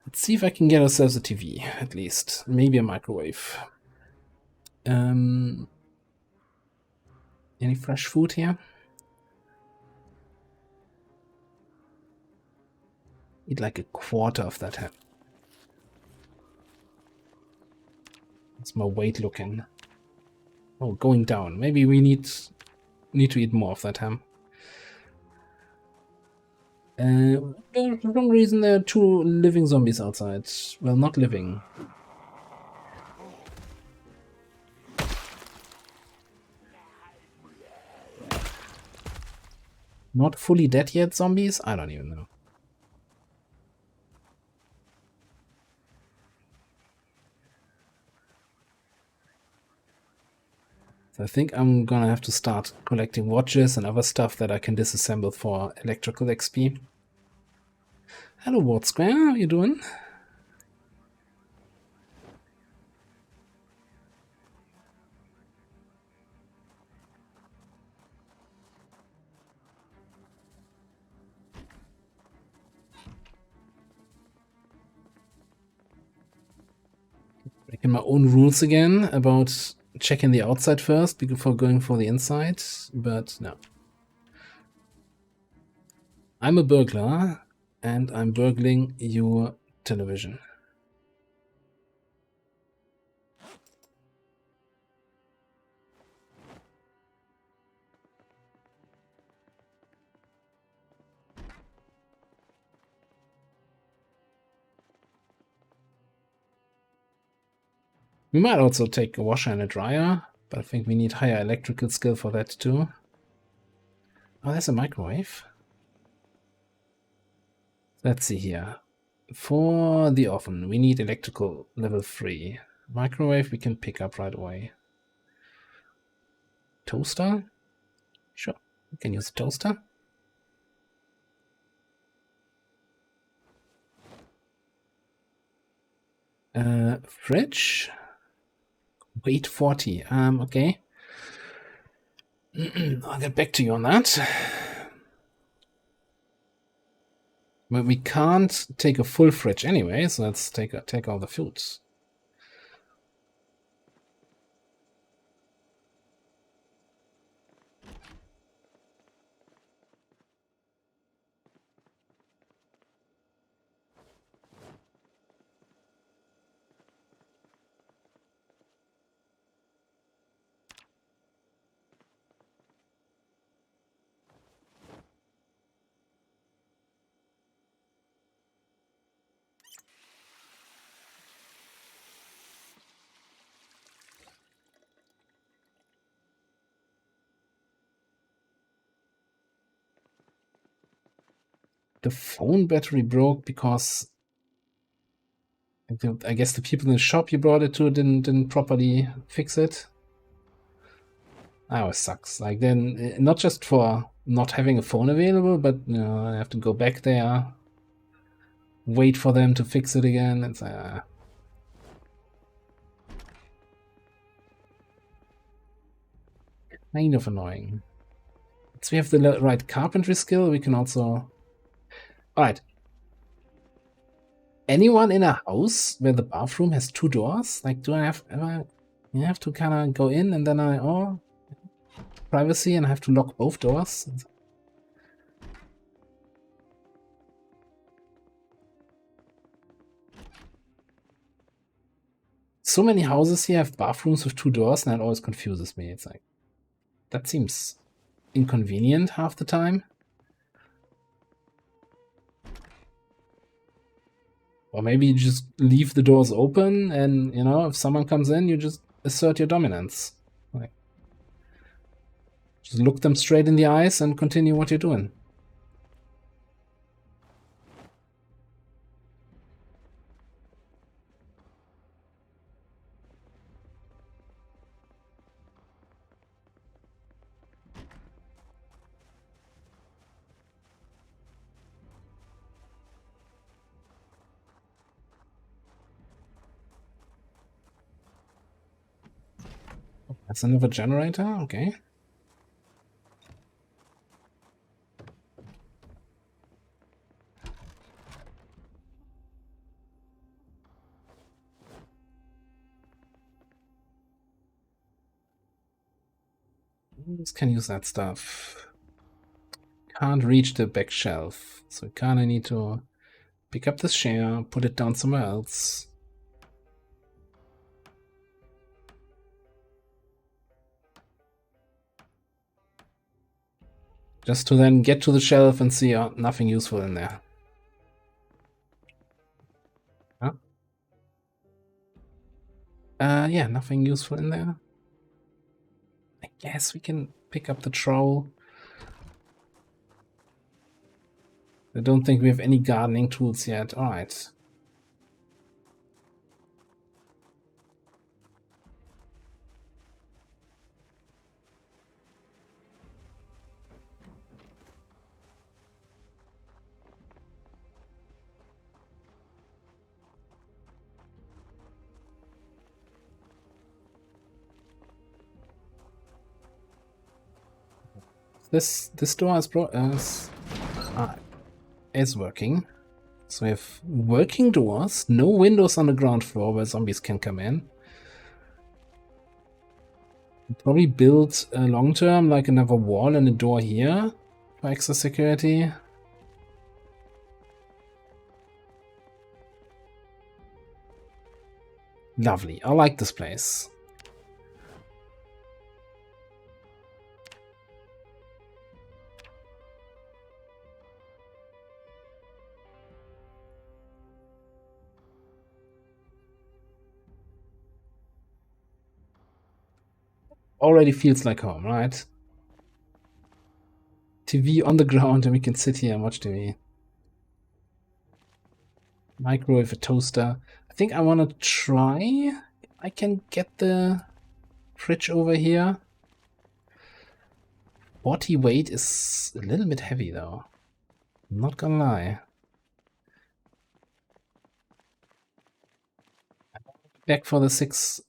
let's see if I can get ourselves a TV at least, maybe a microwave. Any fresh food here? Eat like a quarter of that ham. It's my weight looking. Oh, going down. Maybe we need to eat more of that ham. For some reason there are two living zombies outside. Well, not living. Not fully dead yet zombies? I don't even know. So I think I'm gonna have to start collecting watches and other stuff that I can disassemble for electrical XP. Hello, Ward Square, how you doing? in my own rules again about checking the outside first before going for the inside, but no. I'm a burglar, and I'm burgling your television. We might also take a washer and a dryer, but I think we need higher electrical skill for that too. Oh, there's a microwave. Let's see here. For the oven, we need electrical level 3. Microwave we can pick up right away. Toaster? Sure, we can use a toaster. Fridge? Weight 40. Okay. I'll get back to you on that. But we can't take a full fridge anyway, so let's take all the foods. The phone battery broke because I guess the people in the shop you brought it to didn't properly fix it. That always sucks. Like, then not just for not having a phone available, but you know, I have to go back there, wait for them to fix it again. It's kind of annoying. Once we have the right carpentry skill, we can also. All right. Anyone in a house where the bathroom has 2 doors? Like, do I have you have to kind of go in and then privacy and I have to lock both doors? So many houses here have bathrooms with 2 doors, and that always confuses me. It's like, that seems inconvenient half the time. Or maybe you just leave the doors open and, you know, if someone comes in, you just assert your dominance. Like, just look them straight in the eyes and continue what you're doing. That's another generator, okay. Just can use that stuff. Can't reach the back shelf, so kind of need to pick up this chair, put it down somewhere else. Just to then get to the shelf and see nothing useful in there. Huh? Yeah, nothing useful in there. I guess we can pick up the trowel. I don't think we have any gardening tools yet. All right. This door is working. So we have working doors, no windows on the ground floor where zombies can come in. Probably build long term, like another wall and a door here for extra security. Lovely. I like this place. Already feels like home, right? TV on the ground and we can sit here and watch TV. Microwave, a toaster. I think I want to try. I can get the fridge over here. 40 weight is a little bit heavy though. I'm not gonna lie. Back for the 6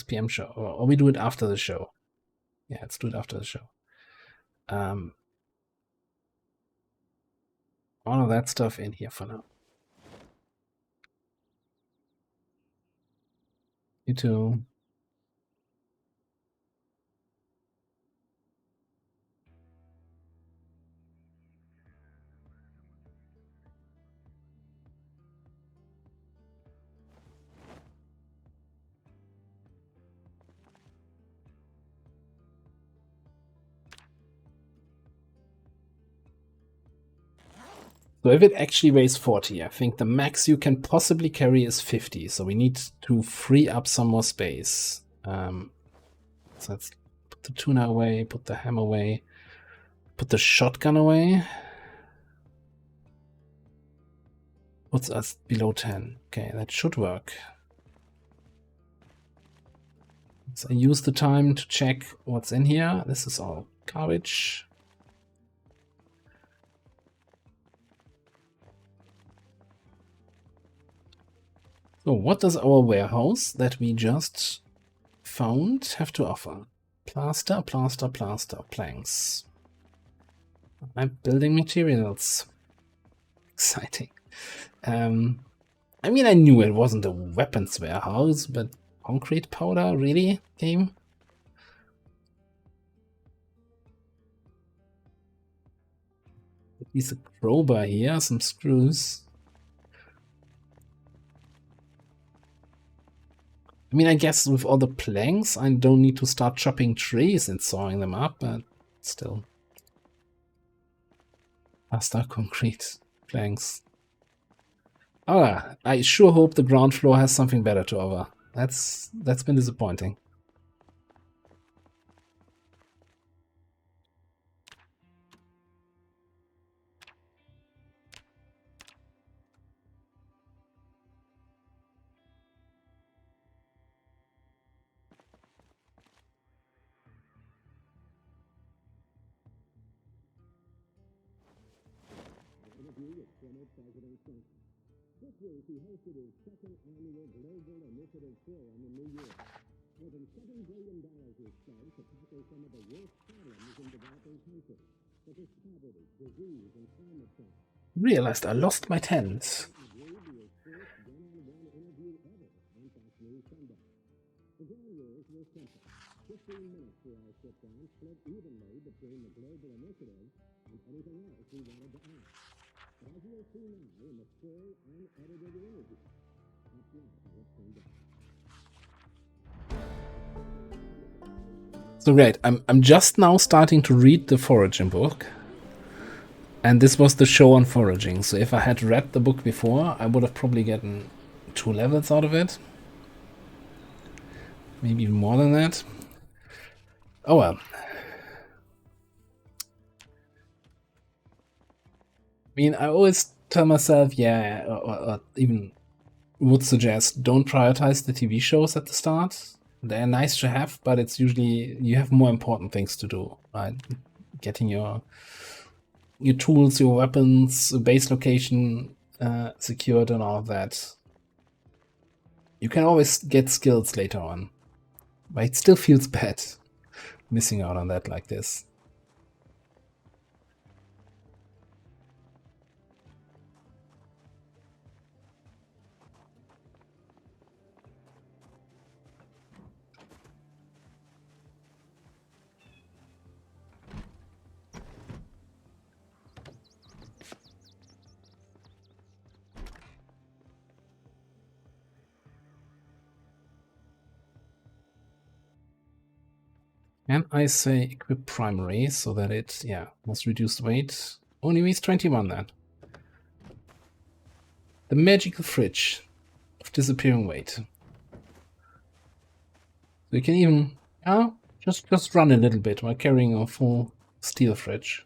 p.m. show. Or we do it after the show. Yeah, let's do it after the show. All of that stuff in here for now. You too. So if it actually weighs 40, I think the max you can possibly carry is 50. So we need to free up some more space. So let's put the tuna away, put the hammer away, put the shotgun away. Puts us below 10. Okay, that should work. So I use the time to check what's in here. This is all garbage. So what does our warehouse that we just found have to offer? Plaster, plaster, plaster, planks. I'm building materials. Exciting. I mean, I knew it wasn't a weapons warehouse, but concrete powder, really, game? At least a crowbar here, some screws. I mean, I guess with all the planks, I don't need to start chopping trees and sawing them up, but still. Plaster, concrete, planks. Oh, I sure hope the ground floor has something better to offer. That's been disappointing. Realized I lost my tent. So great, I'm just now starting to read the foraging book. And this was the show on foraging. So if I had read the book before, I would have probably gotten 2 levels out of it. Maybe even more than that. Oh well. I mean, I always tell myself, yeah, or even would suggest don't prioritize the TV shows at the start. They're nice to have, but it's usually you have more important things to do, right? Getting your tools, your weapons, base location secured and all of that. You can always get skills later on, but it still feels bad missing out on that like this. And I say equip primary so that it, yeah, must reduce weight. Only weighs 21 then. The magical fridge of disappearing weight. So you can even, just run a little bit while carrying a full steel fridge.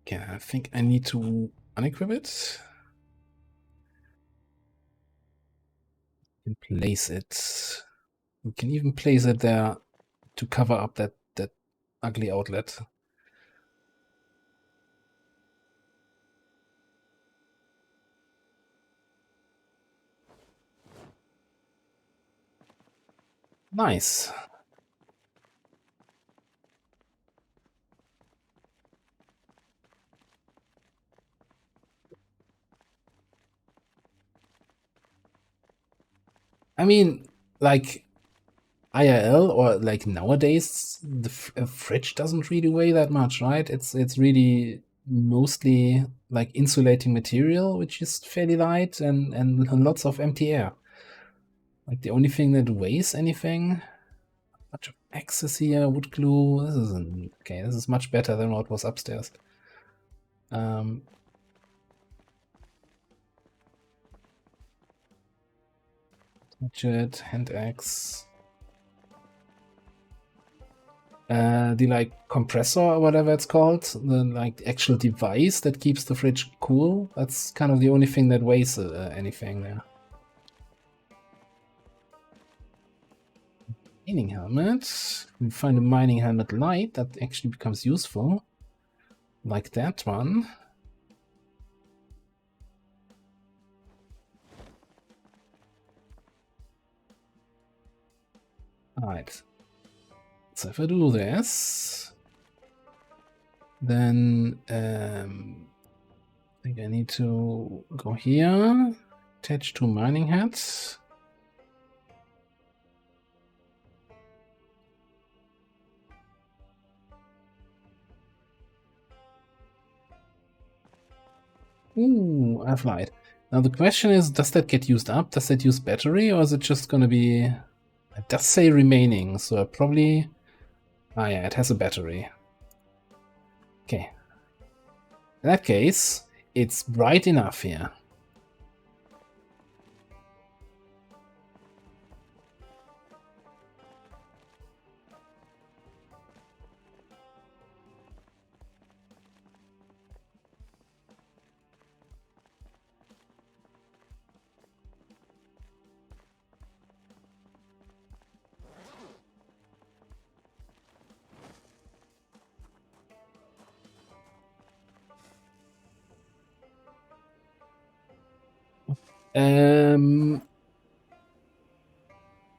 Okay, I think I need to unequip it. And place it. We can even place it there to cover up that ugly outlet. Nice. I mean, like IRL or like nowadays, the fridge doesn't really weigh that much, right? It's really mostly like insulating material, which is fairly light, and lots of empty air. Like the only thing that weighs anything, bunch of excess here, wood glue. This is okay. This is much better than what was upstairs. Gadget, hand axe. The like compressor or whatever it's called, the like actual device that keeps the fridge cool. That's kind of the only thing that weighs anything there. Mining helmet. We find a mining helmet light that actually becomes useful, like that one. Alright. So if I do this, then I think I need to go here, attach two mining hats. Ooh, I have light. Now the question is, does that get used up? Does that use battery, or is it just gonna be... It does say remaining, so I probably... Ah yeah, it has a battery. Okay. In that case, it's bright enough here.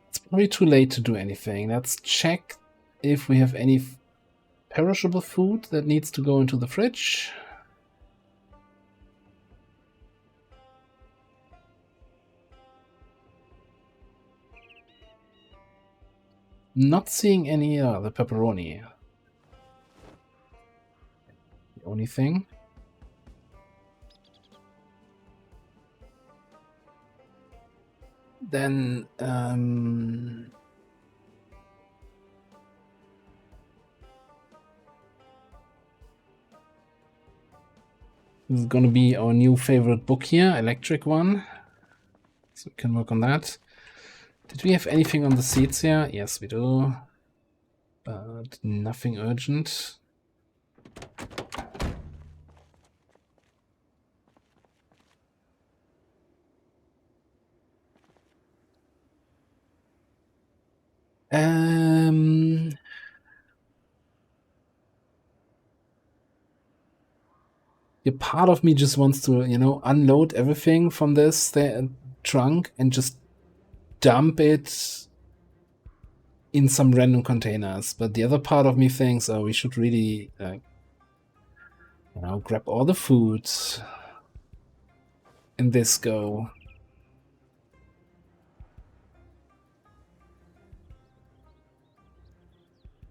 It's probably too late to do anything. Let's check if we have any perishable food that needs to go into the fridge. Not seeing any the pepperoni. The only thing. Then this is gonna be our new favorite book here, electric one. So we can work on that. Did we have anything on the seats here? Yes, we do. But nothing urgent. A part of me just wants to, unload everything from this trunk and just dump it in some random containers. But the other part of me thinks, oh, we should really, grab all the food in this go.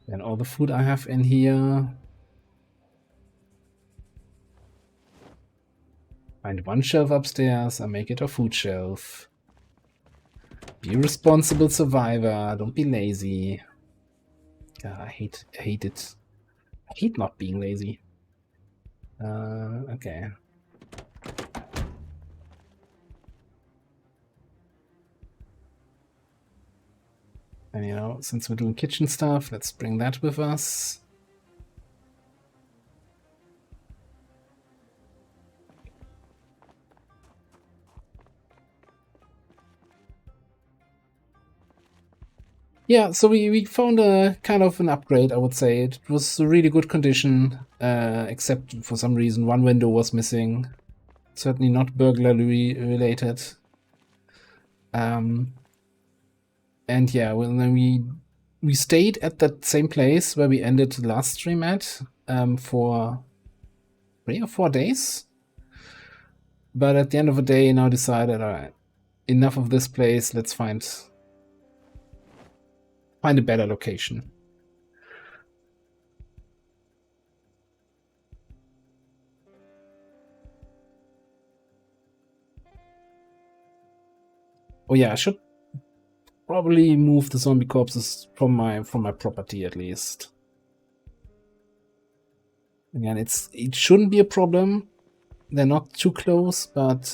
Then all the food I have in here. Find one shelf upstairs and make it a food shelf. Be a responsible survivor. Don't be lazy. God, I hate it. I hate not being lazy. Okay. And you know, since we're doing kitchen stuff, let's bring that with us. Yeah, so we found a kind of an upgrade, I would say. It was a really good condition, except for some reason one window was missing. Certainly not burglary related. And yeah, well, then we stayed at that same place where we ended the last stream at for 3 or 4 days. But at the end of the day, now decided, all right, enough of this place. Let's find a better location. Oh yeah, I should probably move the zombie corpses from my property at least. Again, it shouldn't be a problem. They're not too close, but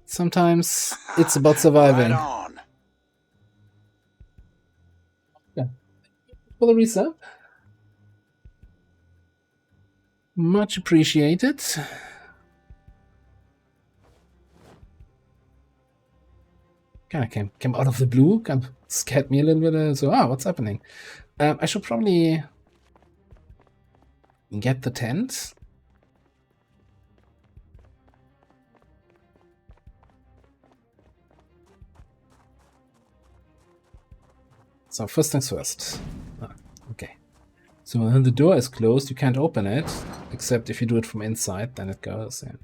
sometimes it's about surviving. Right on. Yeah. For the reset. Much appreciated. Kind of came out of the blue, kind of scared me a little bit. So, what's happening? I should probably get the tent. So first things first. Okay. So when the door is closed, you can't open it, except if you do it from inside, then it goes in.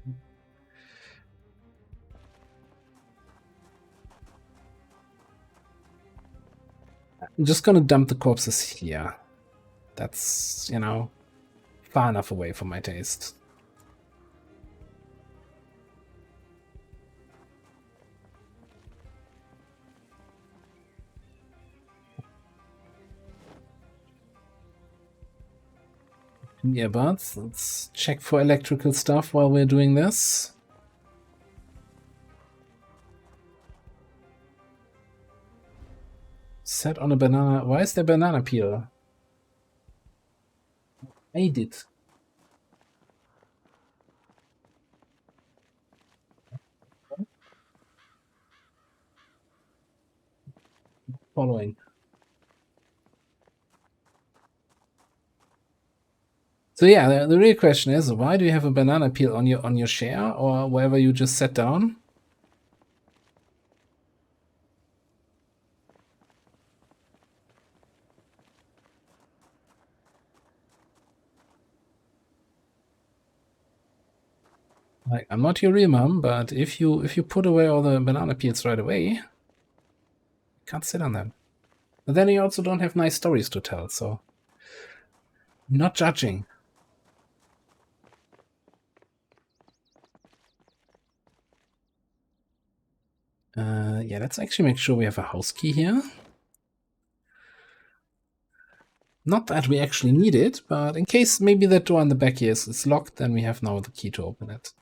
I'm just gonna dump the corpses here. That's, you know, far enough away for my taste. Yeah, but let's check for electrical stuff while we're doing this. Set on a banana. Why is there banana peel? Made it. Following. So yeah, the real question is, why do you have a banana peel on your chair or wherever you just sat down? Like, I'm not your real mom, but if you put away all the banana peels right away, you can't sit on them. But then you also don't have nice stories to tell, so I'm not judging. Yeah, let's actually make sure we have a house key here. Not that we actually need it, but in case maybe that door in the back here is locked, then we have now the key to open it.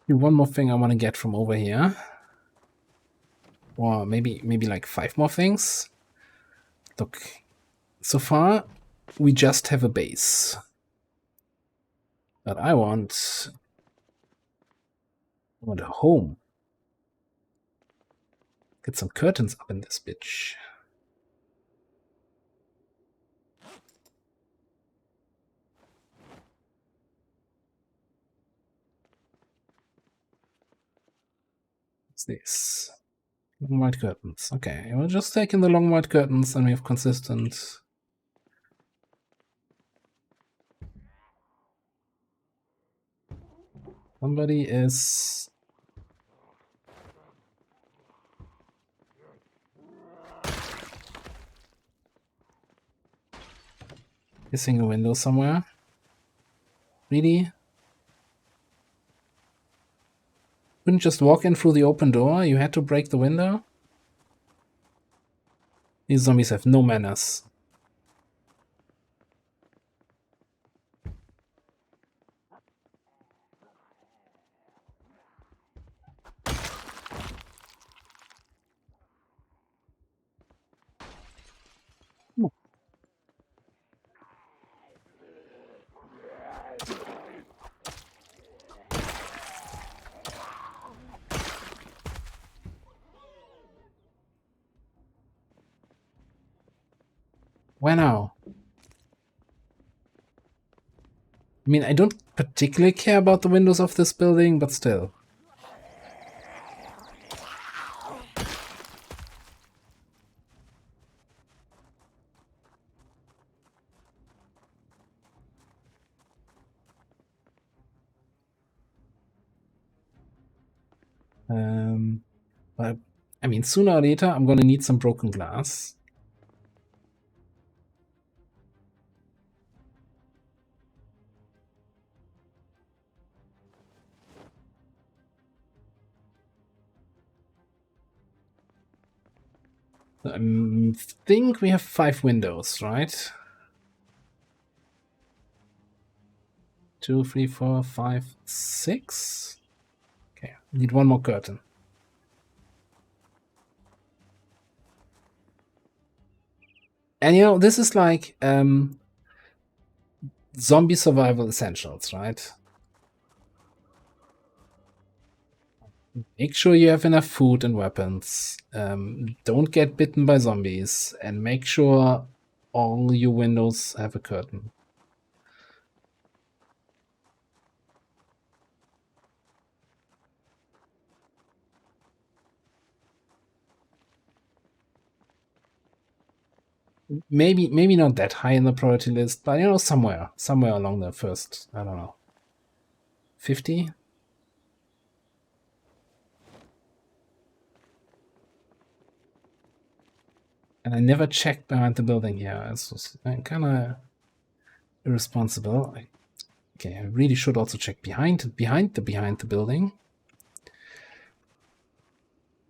One more thing I want to get from over here. Or maybe like 5 more things. Look, so far we just have a base. But I want a home. Get some curtains up in this bitch. What's this? Long white curtains. Okay, we're just taking the long white curtains and we have consistent Somebody is... Missing a window somewhere. Really? Couldn't just walk in through the open door? You had to break the window? These zombies have no manners. Where now? I mean, I don't particularly care about the windows of this building, but still. But I mean, sooner or later, I'm gonna need some broken glass. I think we have 5 windows, right? 2, 3, 4, 5, 6. Okay, need one more curtain. And you know, this is like zombie survival essentials, right? Make sure you have enough food and weapons. Don't get bitten by zombies, and make sure all your windows have a curtain. Maybe not that high in the priority list, but you know, somewhere along the first, I don't know, 50. And I never checked behind the building here. It's kind of irresponsible. Okay, I really should also check behind the building.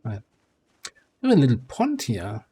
Right. We have a little pond here.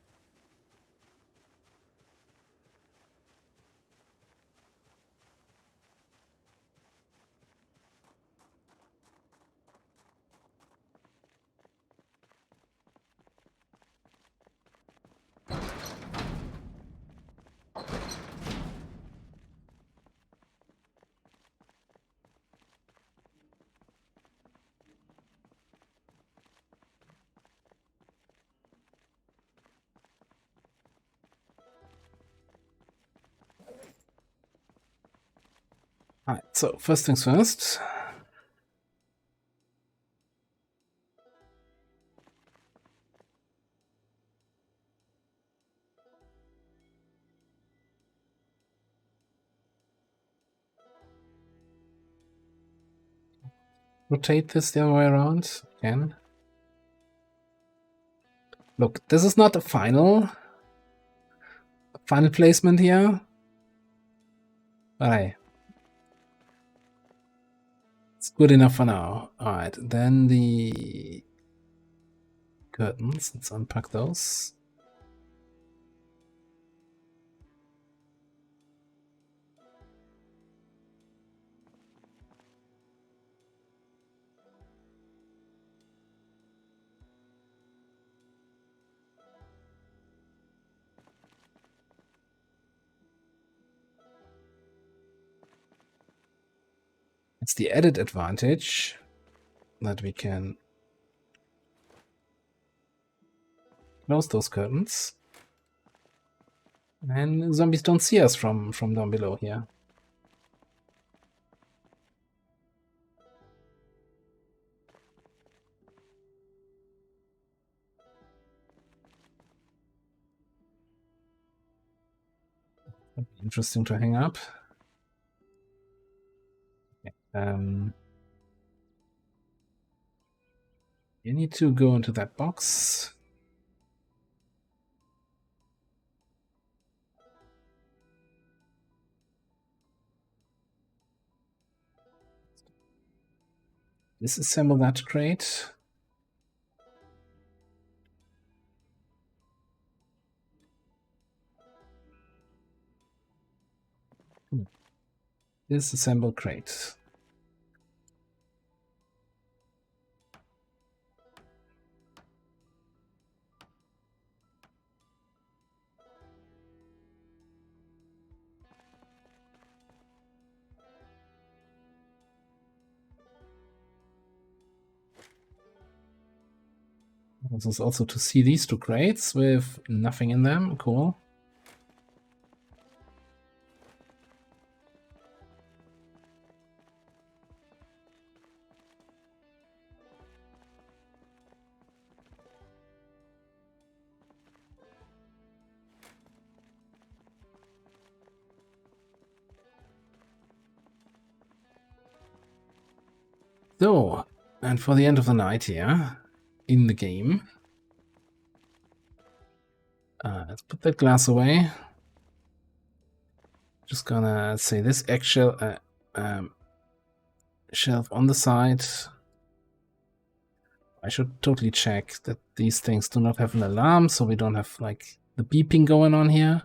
Alright, so first things first. Rotate this the other way around again. Look, this is not a final placement here. But hey, it's good enough for now. Alright, then the curtains. Let's unpack those. It's the added advantage that we can close those curtains. And zombies don't see us from down below here. That'd be interesting to hang up. Okay. You need to go into that box. Disassemble that crate. Disassemble crate. This is also to see these two crates with nothing in them. Cool. So, and for the end of the night here, in the game, let's put that glass away. Just gonna say this actual shelf on the side. I should totally check that these things do not have an alarm, so we don't have like the beeping going on here.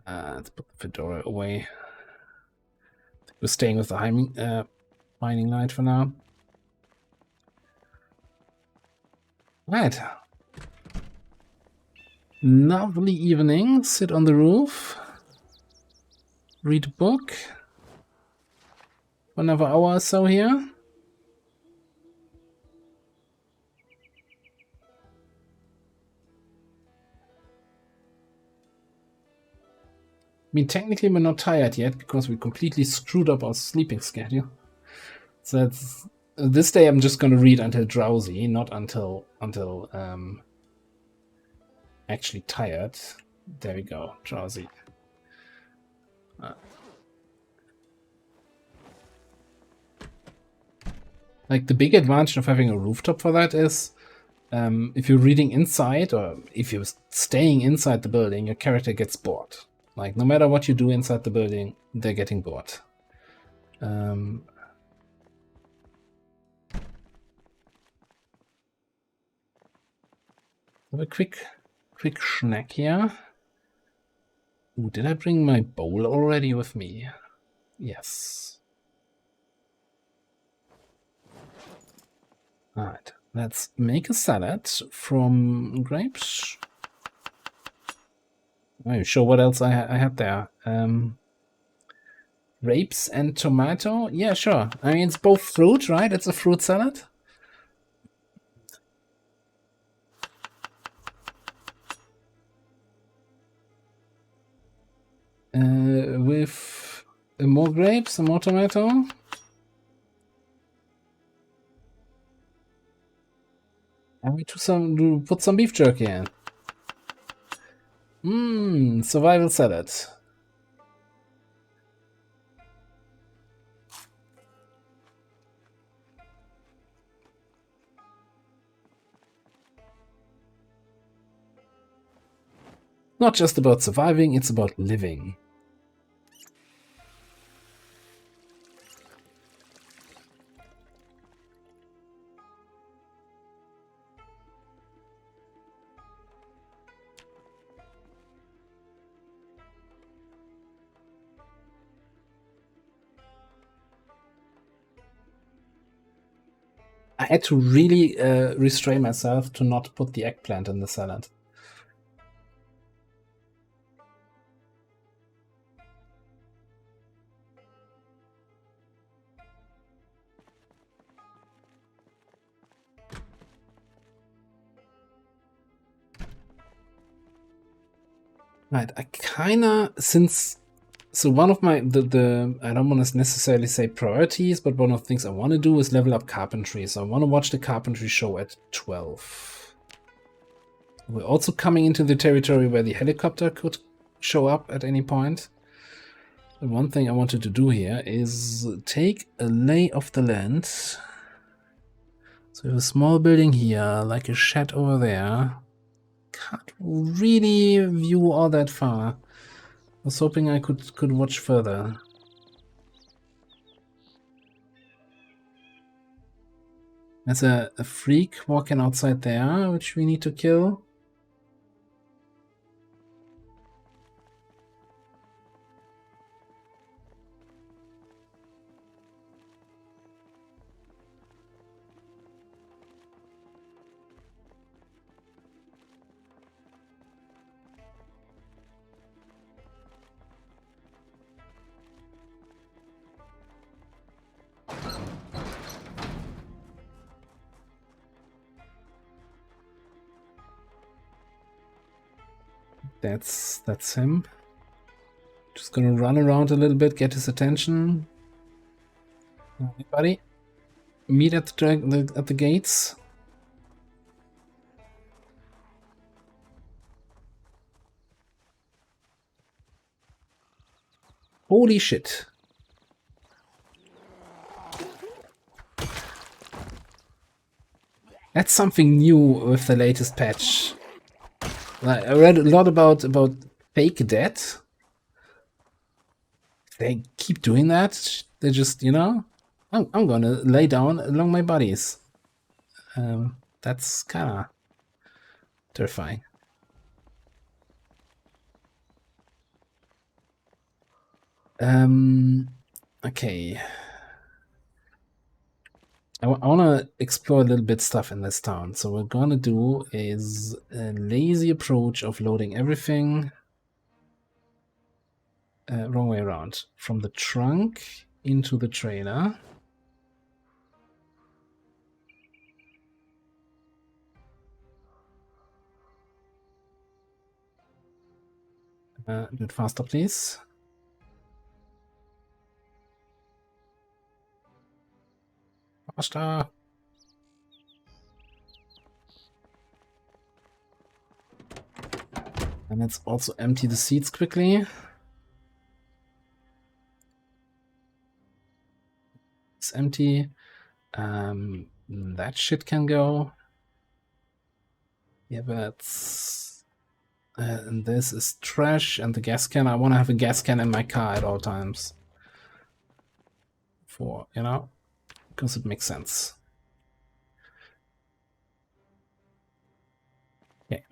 Let's put the fedora away. We're staying with the mining light for now. Right. Lovely evening. Sit on the roof. Read a book. For another hour or so here. I mean, technically we're not tired yet because we completely screwed up our sleeping schedule. So that's, this day I'm just going to read until drowsy, not until actually tired. There we go, drowsy. Like the big advantage of having a rooftop for that is if you're reading inside or if you're staying inside the building, your character gets bored. Like no matter what you do inside the building, they're getting bored. Have a quick snack here. Ooh, did I bring my bowl already with me? Yes. Alright, let's make a salad from grapes. Are you sure what else I had there? Grapes and tomato? Yeah, sure. I mean, it's both fruit, right? It's a fruit salad. With more grapes and more tomato. And we put some beef jerky in. Survival salad. Not just about surviving, it's about living. I had to really restrain myself to not put the eggplant in the salad. Right, I kinda, so one of my, I don't want to necessarily say priorities, but one of the things I want to do is level up carpentry. So I want to watch the carpentry show at 12. We're also coming into the territory where the helicopter could show up at any point. And one thing I wanted to do here is take a lay of the land. So So we have a small building here, like a shed over there. Can't really view all that far. I was hoping I could watch further. There's a freak walking outside there, which we need to kill. That's him. Just gonna run around a little bit, get his attention. Anybody? Meet at the gates. Holy shit. That's something new with the latest patch. Like, I read a lot about fake death. They keep doing that. They just, you know, I'm gonna lay down along my buddies. That's kinda terrifying. Okay. I want to explore a little bit stuff in this town. So what we're gonna do is a lazy approach of loading everything. Wrong way around. From the trunk into the trailer. A bit faster, please. Faster. And let's also empty the seats quickly. It's empty. That shit can go. Yeah, but and this is trash. And the gas can. I want to have a gas can in my car at all times. For, you know, because it makes sense. Okay.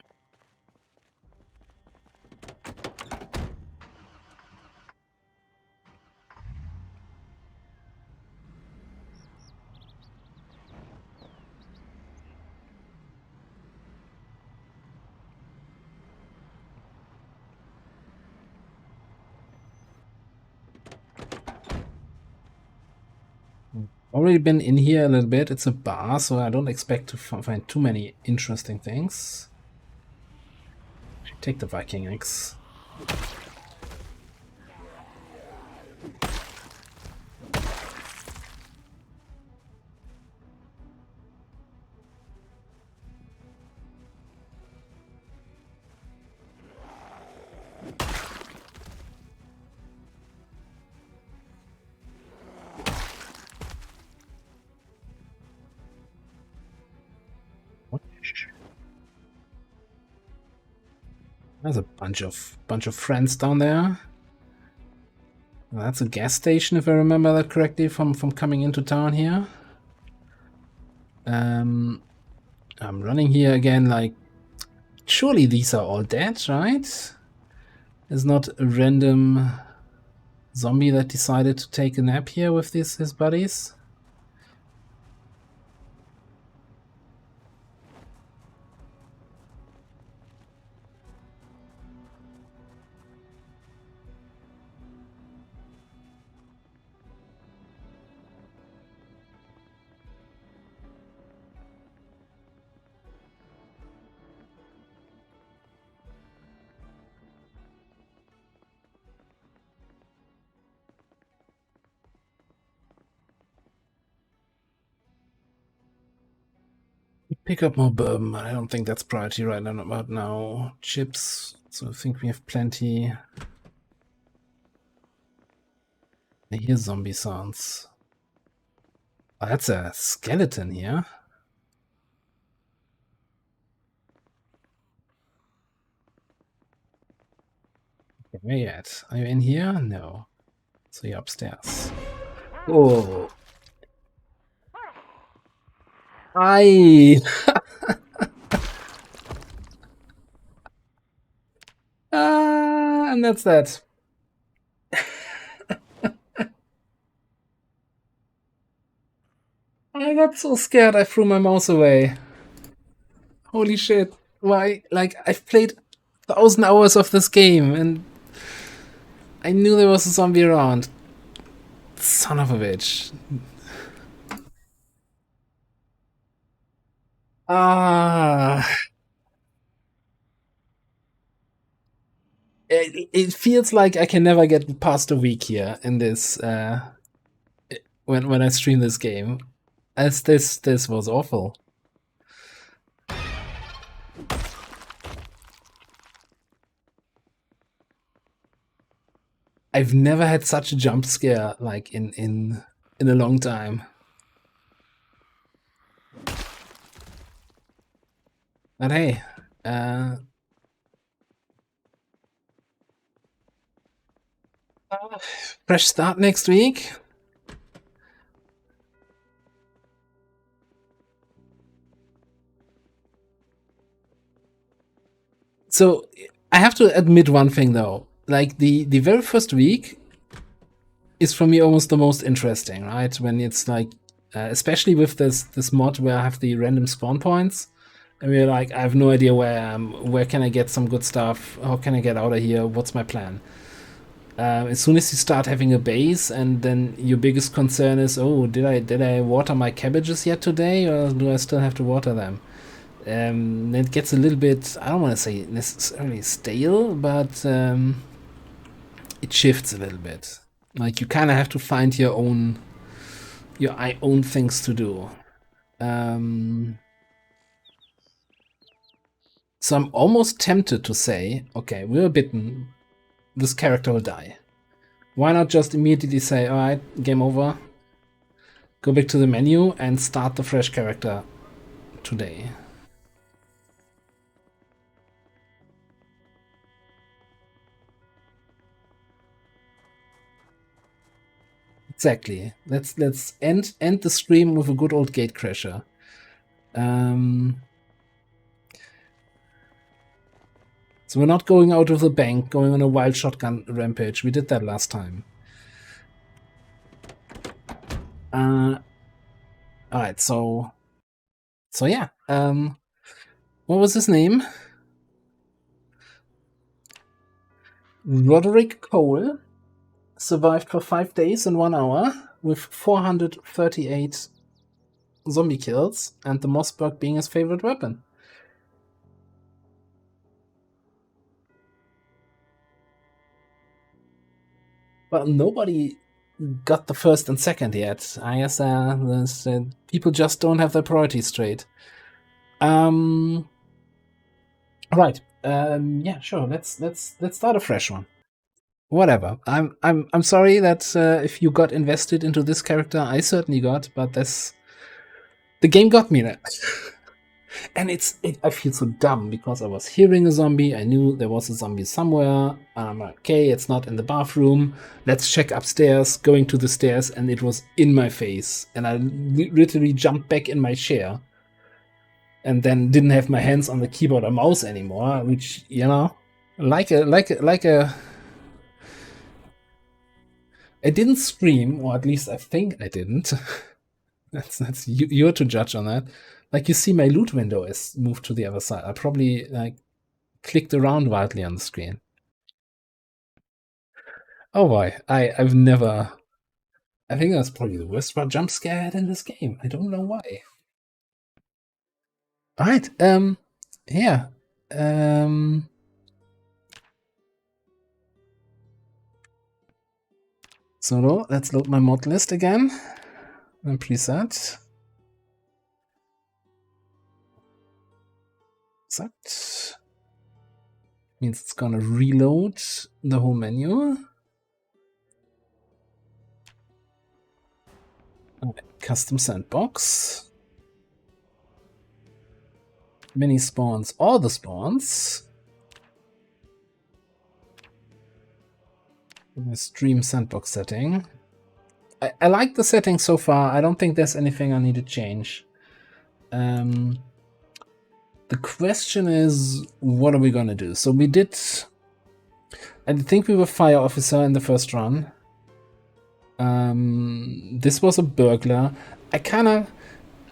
Already been in here a little bit. It's a bar, so I don't expect to find too many interesting things. Take the Viking axe. There's a bunch of friends down there. Well, that's a gas station, if I remember that correctly, from coming into town here. I'm running here again, like, surely these are all dead, right? There's not a random zombie that decided to take a nap here with his buddies. Pick up more bourbon. I don't think that's priority right now. About now, chips. So I think we have plenty. I hear zombie sounds. Oh, that's a skeleton here. Okay, where you at? Are you in here? No. So you're upstairs. Oh. I. And that's that. I got so scared I threw my mouse away. Holy shit. Why? Like, I've played 1,000 hours of this game and I knew there was a zombie around. Son of a bitch. Ah. It feels like I can never get past a week here in this, when I stream this game. As this was awful. I've never had such a jump scare like in a long time. But hey, fresh start next week. So I have to admit one thing though. Like the very first week is for me almost the most interesting, right? When it's like, especially with this mod where I have the random spawn points, and we're like, I have no idea where I am. Where can I get some good stuff? How can I get out of here? What's my plan? As soon as you start having a base, and then your biggest concern is, oh, did I water my cabbages yet today, or do I still have to water them? It gets a little bit, I don't want to say necessarily stale, but it shifts a little bit. Like you kind of have to find your own things to do. So I'm almost tempted to say, okay, we're bitten. This character will die. Why not just immediately say, all right, game over. Go back to the menu and start the fresh character today. Exactly. Let's end the stream with a good old gate crasher. So we're not going out of the bank, going on a wild shotgun rampage. We did that last time. Alright, so yeah. What was his name? Roderick Cole survived for 5 days and 1 hour with 438 zombie kills and the Mossberg being his favorite weapon. Well, nobody got the first and second yet. I guess people just don't have their priorities straight. Right. Yeah, sure. Let's start a fresh one. Whatever. I'm sorry that if you got invested into this character, I certainly got, but the game got me there. And I feel so dumb because I was hearing a zombie. I knew there was a zombie somewhere. I'm like, okay, it's not in the bathroom. Let's check upstairs. Going to the stairs, and it was in my face. And I literally jumped back in my chair. And then didn't have my hands on the keyboard or mouse anymore, which, you know, like a. I didn't scream, or at least I think I didn't. that's you're to judge on that. Like you see, my loot window is moved to the other side. I probably like clicked around wildly on the screen. Oh boy, I've never. I think that's probably the worst jump scare I had in this game. I don't know why. All right. Yeah. So let's load my mod list again. And preset. That means it's gonna reload the whole menu. Custom sandbox. Mini spawns, all the spawns. My stream sandbox setting. I like the setting so far. I don't think there's anything I need to change. The question is, what are we gonna do? So we did... I think we were fire officer in the first run. This was a burglar. I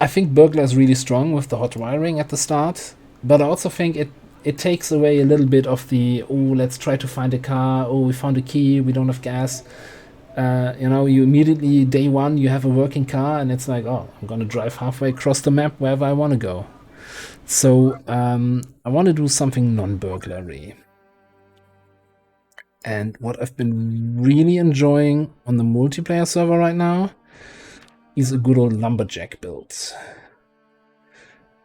think burglar is really strong with the hot wiring at the start, but I also think it takes away a little bit of the, oh, let's try to find a car, oh, we found a key, we don't have gas. You know, you immediately, day one, you have a working car, and it's like, oh, I'm gonna drive halfway across the map wherever I want to go. So I want to do something non-burglary. And what I've been really enjoying on the multiplayer server right now is a good old lumberjack build.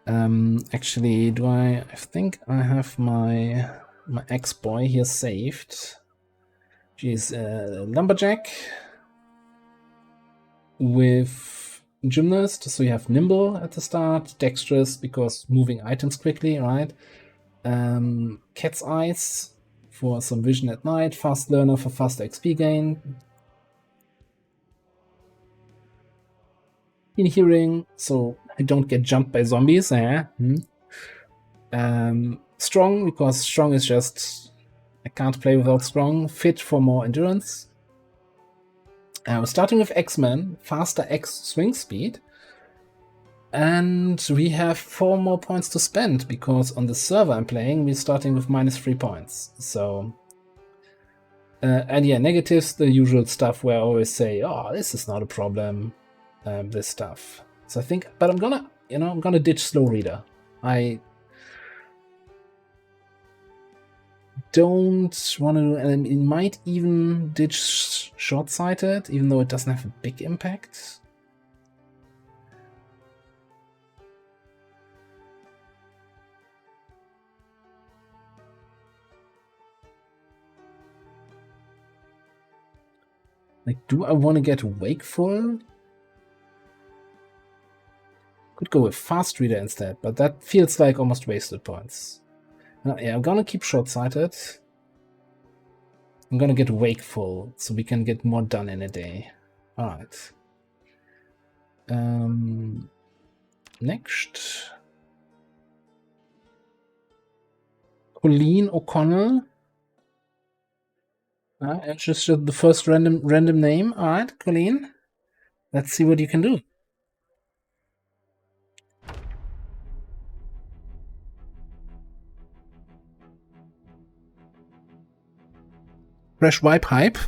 Actually, I think I have my ex-boy here saved. She's a lumberjack with gymnast, so you have nimble at the start, dexterous because moving items quickly, right? Cat's eyes for some vision at night, fast learner for faster XP gain. In hearing, so I don't get jumped by zombies. Strong, because strong is just, I can't play without strong. Fit for more endurance. We're starting with X-Men, faster X swing speed. And we have 4 more points to spend, because on the server I'm playing, we're starting with -3 points. So, and yeah, negatives, the usual stuff where I always say, oh, this is not a problem, this stuff. So I think, but I'm gonna ditch slow reader. I don't want to, and it might even ditch short-sighted, even though it doesn't have a big impact. Like, do I want to get wakeful? Could go with fast reader instead, but that feels like almost wasted points. Yeah, I'm gonna keep short-sighted. I'm gonna get wakeful so we can get more done in a day. Alright. Next. Colleen O'Connell. It's just the first random name. Alright, Colleen. Let's see what you can do. Fresh wipe hype.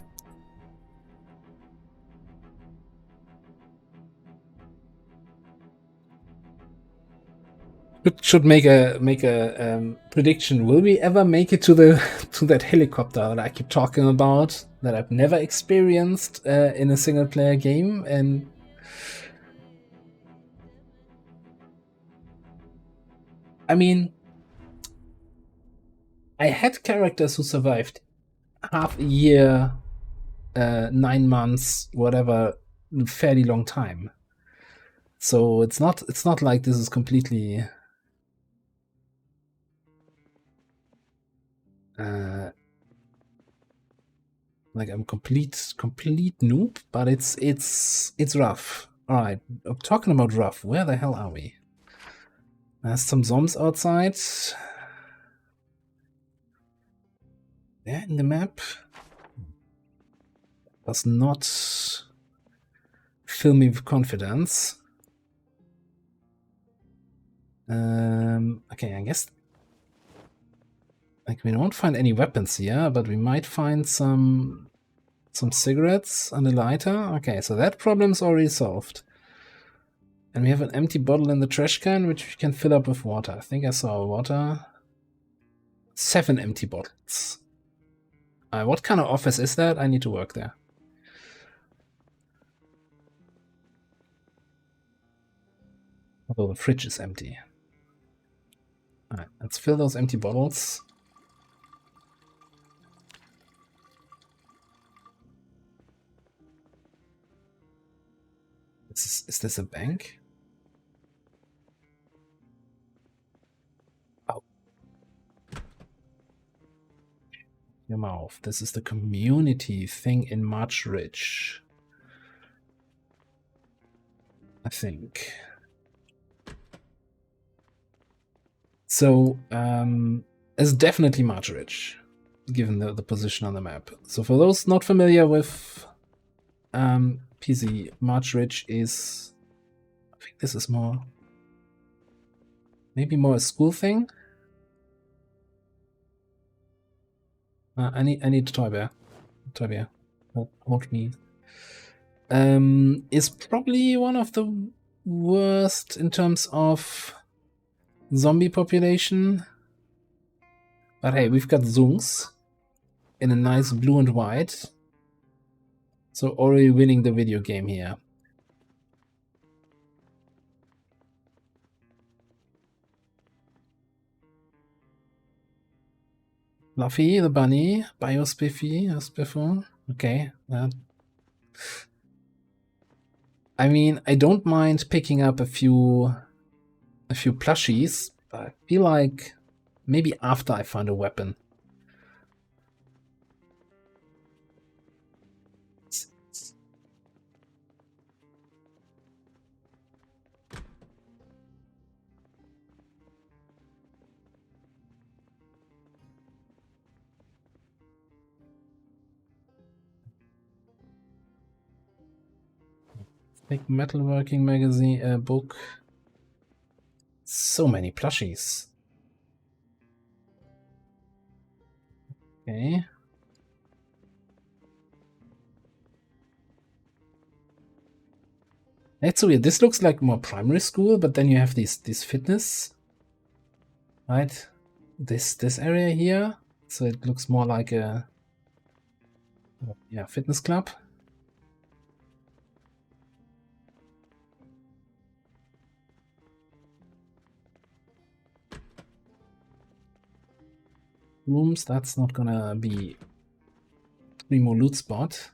Should make a prediction. Will we ever make it to that helicopter that I keep talking about, that I've never experienced in a single player game? And I mean, I had characters who survived half a year, 9 months, whatever, fairly long time. So it's not like this is completely like I'm complete noob, but it's rough. All right, I'm talking about rough. Where the hell are we? There's some zombies outside. There in the map. Does not fill me with confidence. Okay, I guess like we don't find any weapons here, but we might find some cigarettes and a lighter. Okay, so that problem's already solved. And we have an empty bottle in the trash can, which we can fill up with water. I think I saw water. 7 empty bottles. What kind of office is that? I need to work there. Although the fridge is empty. Alright, let's fill those empty bottles. Is this a bank? Oh. your mouth. This is the community thing in March Ridge, I think. So it's definitely March Ridge, given the position on the map. So for those not familiar with PC, March Ridge is, I think this is more, maybe more a school thing. I need a toy bear. Toy bear. Hold me. Is probably one of the worst in terms of zombie population. But hey, we've got Zungs in a nice blue and white. So already winning the video game here. Fluffy, the bunny, Biospiffy, Spiffo. Okay. I mean, I don't mind picking up a few plushies, but I feel like maybe after I find a weapon. Big metalworking magazine book. So many plushies. Okay. That's so weird. This looks like more primary school, but then you have these fitness, right? This area here, so it looks more like a fitness club. Rooms, that's not gonna be primo loot spot.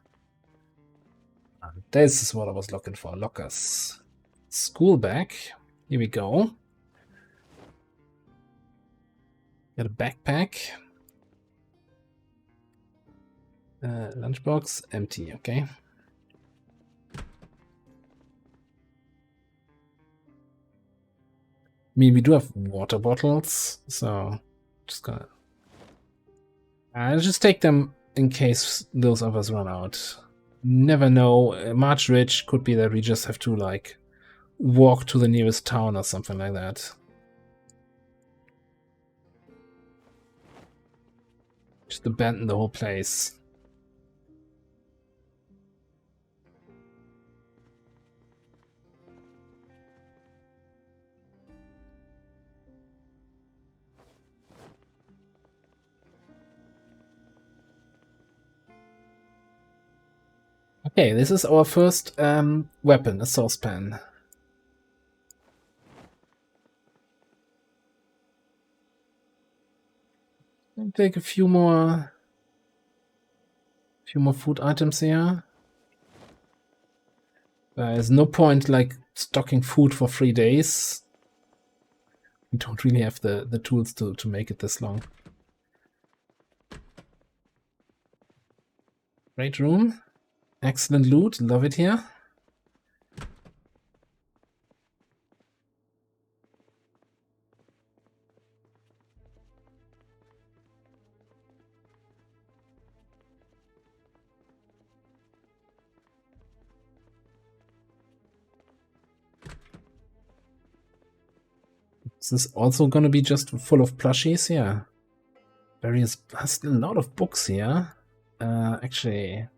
This is what I was looking for. Lockers. School bag. Here we go. Got a backpack. Lunchbox. Empty. Okay. I mean, we do have water bottles, so just gonna... I'll just take them in case those others run out. Never know. March Ridge could be that we just have to, like, walk to the nearest town or something like that. Just abandon the whole place. Okay, this is our first weapon, a saucepan. I'll take a few more food items here. There's no point like stocking food for 3 days. We don't really have the tools to make it this long. Great room. Excellent loot. Love it here. Is this also going to be just full of plushies? Yeah. Various... Has a lot of books here. Actually...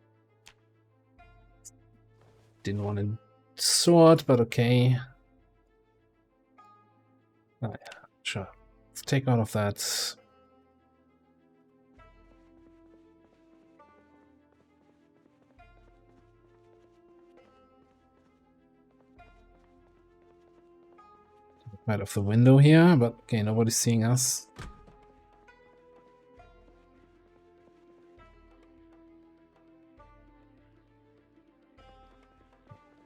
Didn't want to sort, but okay. Oh, yeah, sure. Let's take all of that. Right off the window here, but okay, nobody's seeing us.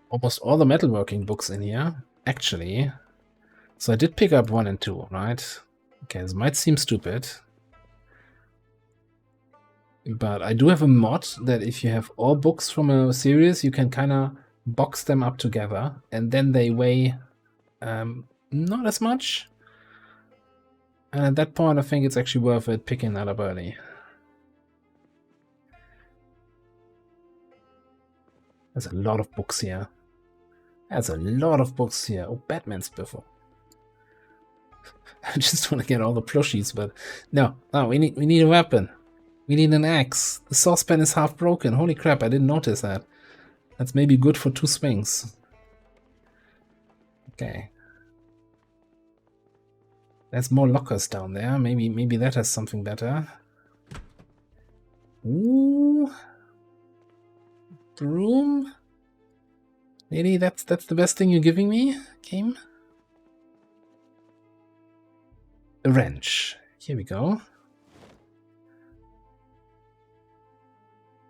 Almost all the metalworking books in here, actually. So I did pick up 1 and 2, right? Okay, this might seem stupid. But I do have a mod that if you have all books from a series, you can kind of box them up together, and then they weigh not as much. And at that point, I think it's actually worth it picking that up early. There's a lot of books here. There's a lot of books here. Oh, Batman's Biffle. I just want to get all the plushies, but no, we need a weapon. We need an axe. The saucepan is half broken. Holy crap, I didn't notice that. That's maybe good for 2 swings. Okay. There's more lockers down there. Maybe that has something better. Ooh. Broom? Really? That's the best thing you're giving me, game? A wrench. Here we go.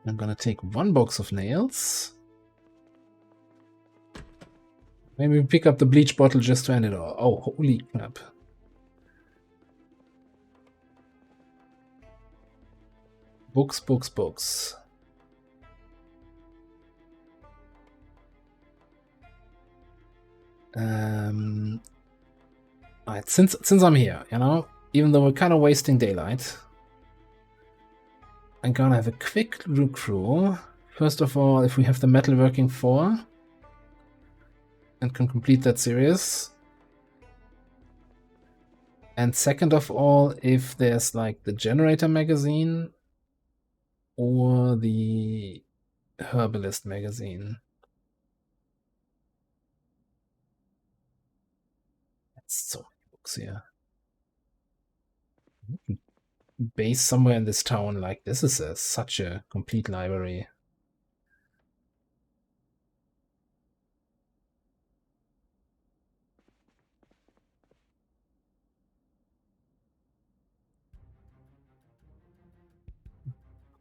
I'm gonna take 1 box of nails. Maybe we pick up the bleach bottle just to end it all. Oh, holy crap. Books, books, books. Alright, since I'm here, you know, even though we're kind of wasting daylight, I'm gonna have a quick look through. First of all, if we have the metalworking 4 and can complete that series. And second of all, if there's like the generator magazine or the herbalist magazine. That's so many books here. Base somewhere in this town, like this is such a complete library.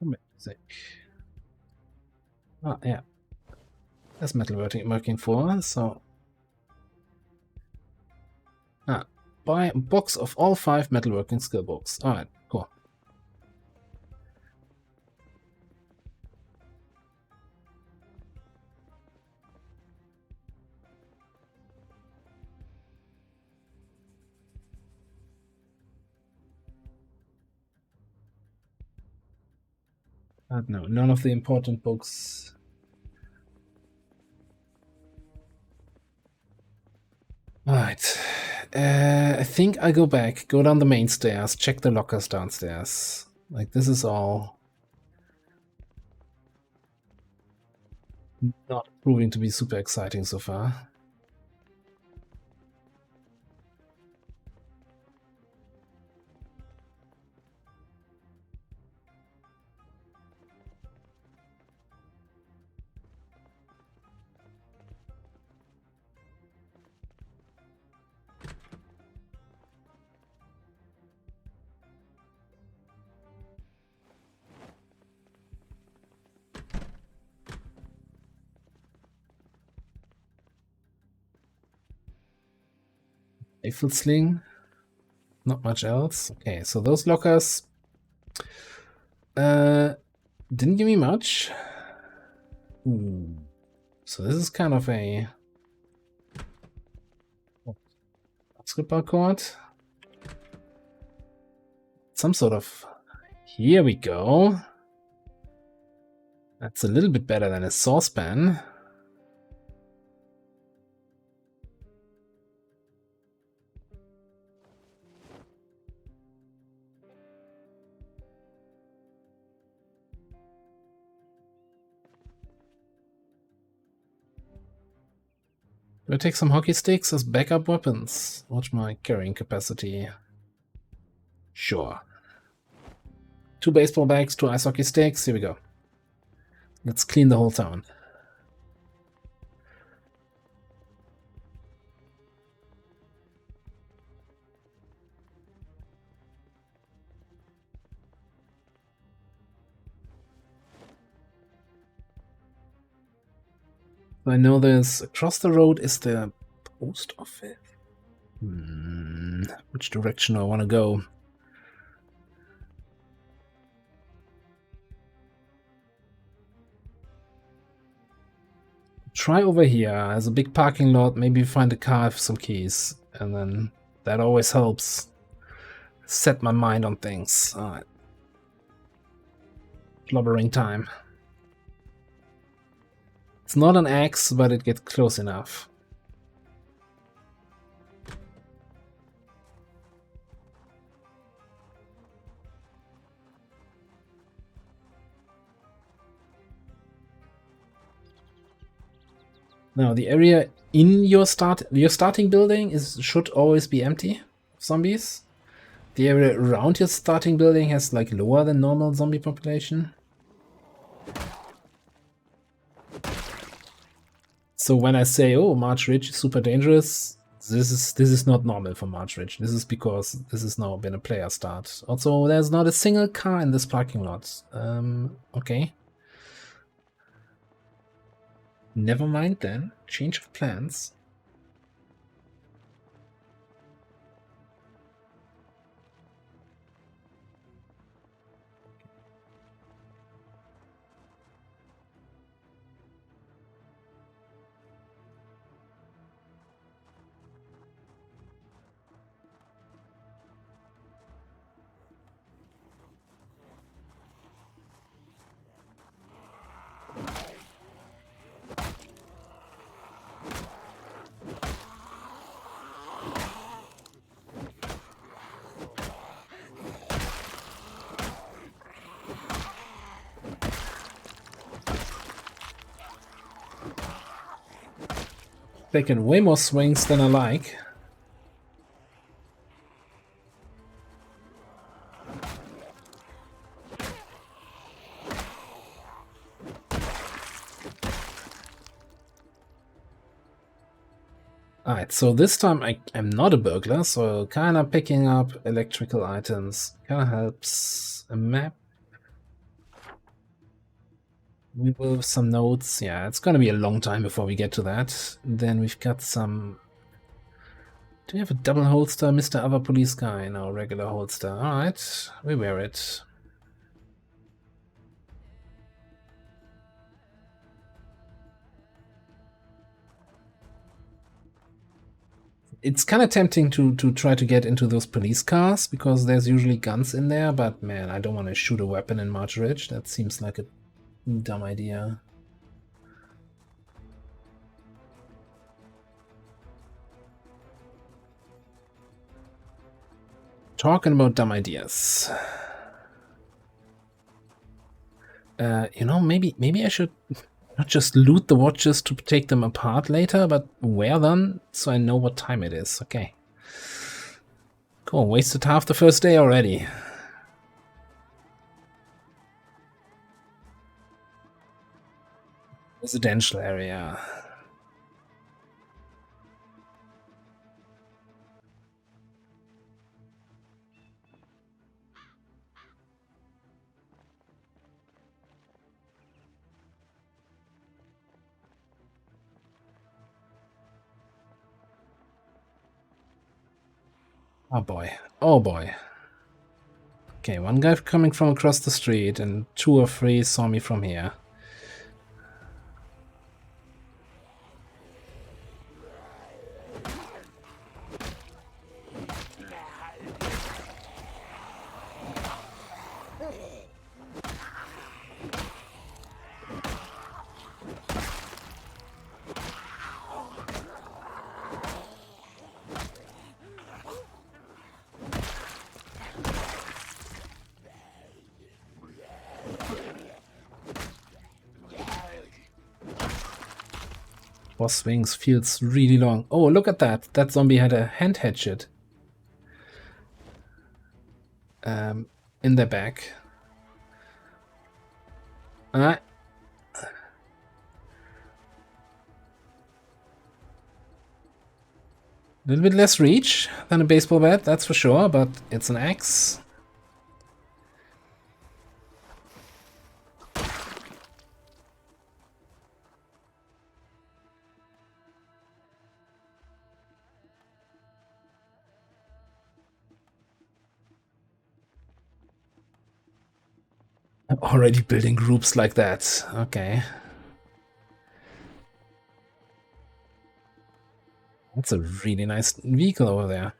Music. Ah, yeah. That's metalworking 4, so buy a box of all 5 metalworking skill books. Alright, cool. No, none of the important books. Alright. I think I go back, go down the main stairs, check the lockers downstairs. Like, this is all not proving to be super exciting so far. Rifle sling. Not much else. Okay, so those lockers didn't give me much. Ooh. So this is kind of a basketball court. Some sort of... Here we go. That's a little bit better than a saucepan. Do I take some hockey sticks as backup weapons? Watch my carrying capacity. Sure. 2 baseball bags, 2 ice hockey sticks. Here we go. Let's clean the whole town. I know there's across the road is the post office. Which direction do I want to go? Try over here. There's a big parking lot. Maybe find a car with some keys. And then that always helps set my mind on things. Alright. Blubbering time. It's not an axe, but it gets close enough. Now the area in your starting building should always be empty of zombies. The area around your starting building has like lower than normal zombie population. So when I say, oh, March Ridge is super dangerous, this is not normal for March Ridge. This is because this has now been a player start. Also, there's not a single car in this parking lot. Okay. Never mind then. Change of plans. Taking way more swings than I like. Alright, so this time I'm not a burglar, so kinda picking up electrical items kinda helps. A map. We will have some notes. Yeah, it's gonna be a long time before we get to that. Then we've got some... Do we have a double holster, Mr. Other Police Guy? No, regular holster. Alright, we wear it. It's kind of tempting to try to get into those police cars, because there's usually guns in there, but man, I don't want to shoot a weapon in March Ridge. That seems like a dumb idea. Talking about dumb ideas. You know, maybe I should not just loot the watches to take them apart later, but wear them so I know what time it is. Okay. Cool, wasted half the first day already. Residential area. Oh boy. Oh boy. Okay, one guy coming from across the street and 2 or 3 saw me from here. Boss swings feels really long. Oh, look at that. That zombie had a hand hatchet. In their back. A little bit less reach than a baseball bat, that's for sure, but it's an axe. I'm already building groups like that. Okay. That's a really nice vehicle over there.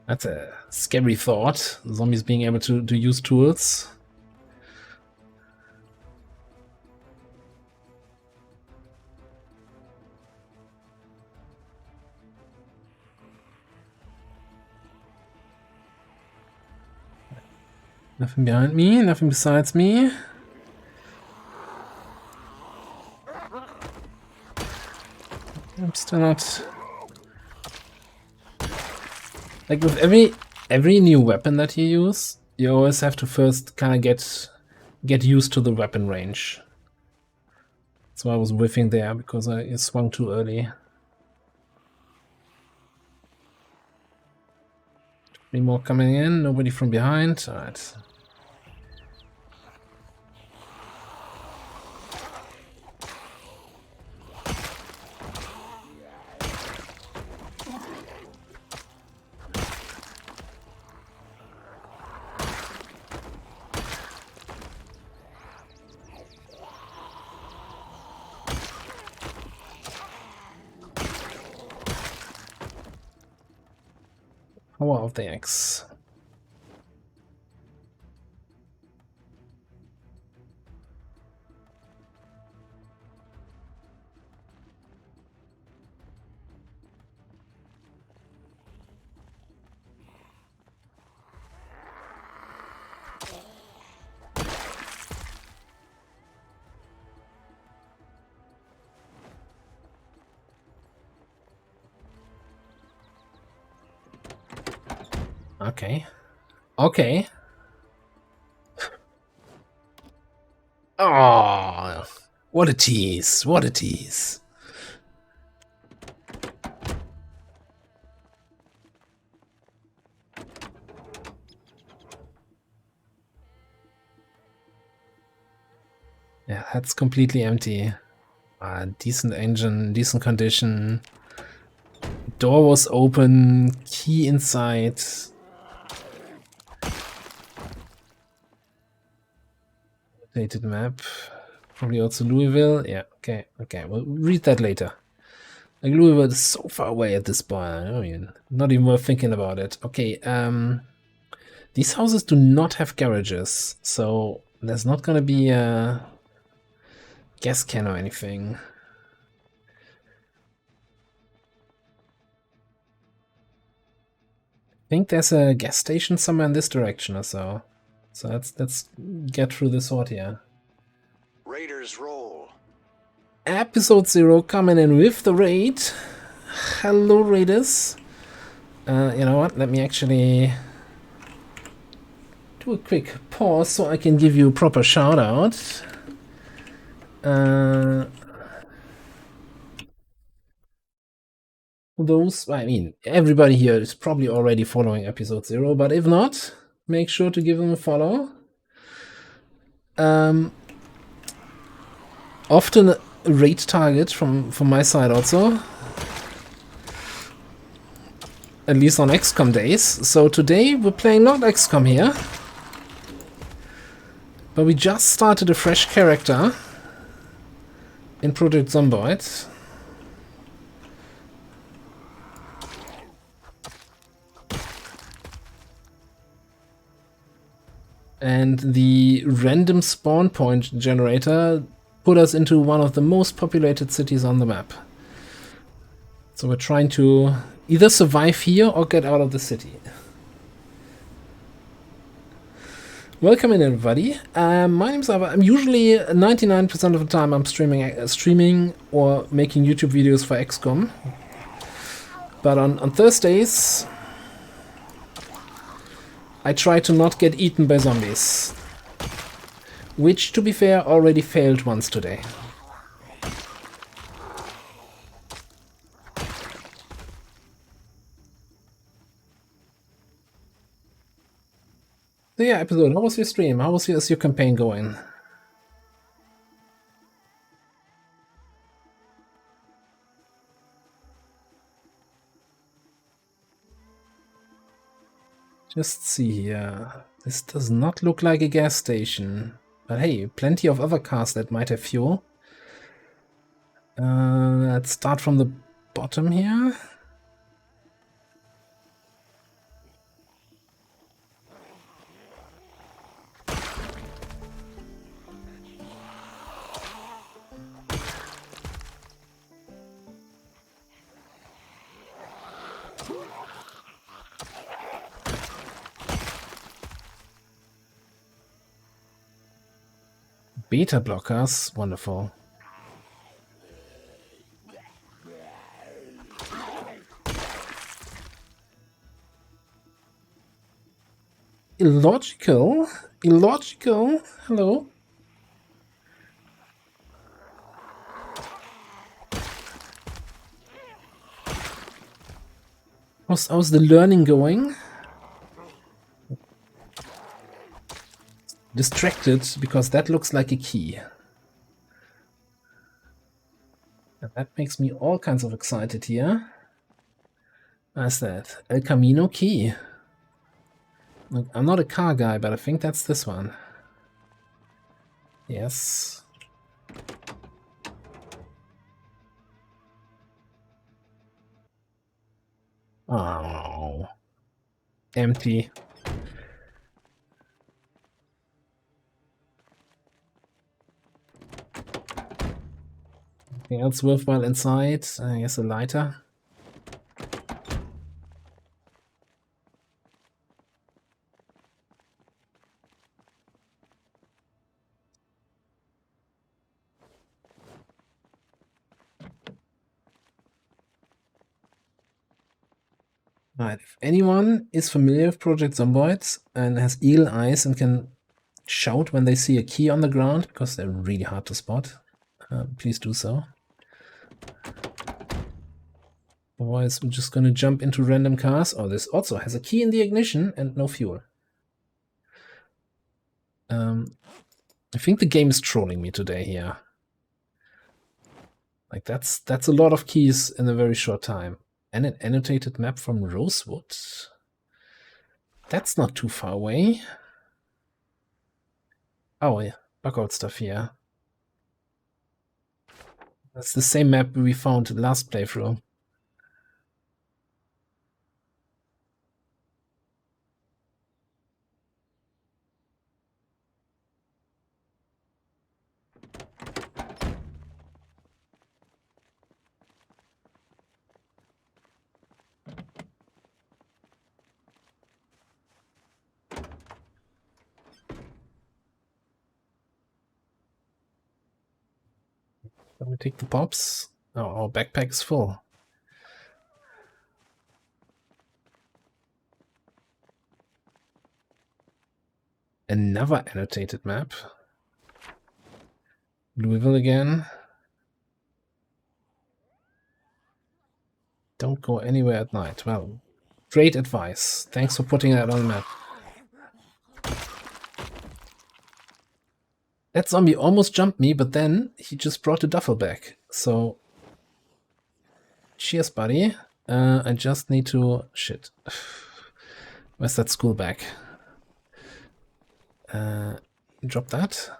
That's a scary thought. Zombies being able to use tools. Nothing behind me, nothing besides me. I'm still not... Like with every new weapon that you use, you always have to first kind of get used to the weapon range. That's why I was whiffing there, because I swung too early. 3 more coming in, nobody from behind. Alright. Power of the X. Okay. Okay. Oh, what a tease. What a tease. Yeah, that's completely empty. Decent engine, decent condition. Door was open, key inside. Updated map. Probably also Louisville. Yeah, okay, okay. We'll read that later. Like Louisville is so far away at this point. I mean, not even worth thinking about it. Okay, these houses do not have garages, so there's not gonna be a gas can or anything. I think there's a gas station somewhere in this direction or so. So let's get through this horde here. Raiders roll. Episode 0 coming in with the raid. Hello, Raiders. You know what? Let me actually do a quick pause so I can give you a proper shout out. Those, I mean, everybody here is probably already following episode 0, but if not, make sure to give them a follow. Often a raid target from my side also. At least on XCOM days. So today we're playing not XCOM here, but we just started a fresh character in Project Zomboid. And the random spawn point generator put us into one of the most populated cities on the map. So we're trying to either survive here or get out of the city. Welcome in, everybody. My name's Ava. I'm usually 99% of the time I'm streaming or making YouTube videos for XCOM. But on Thursdays, I try to not get eaten by zombies. Which, to be fair, already failed once today. So yeah, episode, how was your stream? How was your campaign going? Just see here. This does not look like a gas station. But hey, plenty of other cars that might have fuel. Let's start from the bottom here. Beta blockers, wonderful. Illogical? Illogical? Hello? How's the learning going? Distracted because that looks like a key. And that makes me all kinds of excited here. What's that? El Camino key. Look, I'm not a car guy, but I think that's this one. Yes. Oh. Empty. Anything else worthwhile inside? I guess a lighter. Right, if anyone is familiar with Project Zomboid and has eagle eyes and can shout when they see a key on the ground, because they're really hard to spot, please do so. Otherwise, we're just going to jump into random cars. Oh, this also has a key in the ignition and no fuel. I think the game is trolling me today here. Like, that's a lot of keys in a very short time. And an annotated map from Rosewood. That's not too far away. Oh, yeah, bug out stuff here. That's the same map we found last playthrough. Let me take the pops. Oh, our backpack is full. Another annotated map. Louisville again. Don't go anywhere at night. Well, great advice. Thanks for putting that on the map. That zombie almost jumped me, but then he just brought a duffel bag. So, cheers, buddy. I just need to... Shit. Where's that school bag? Drop that.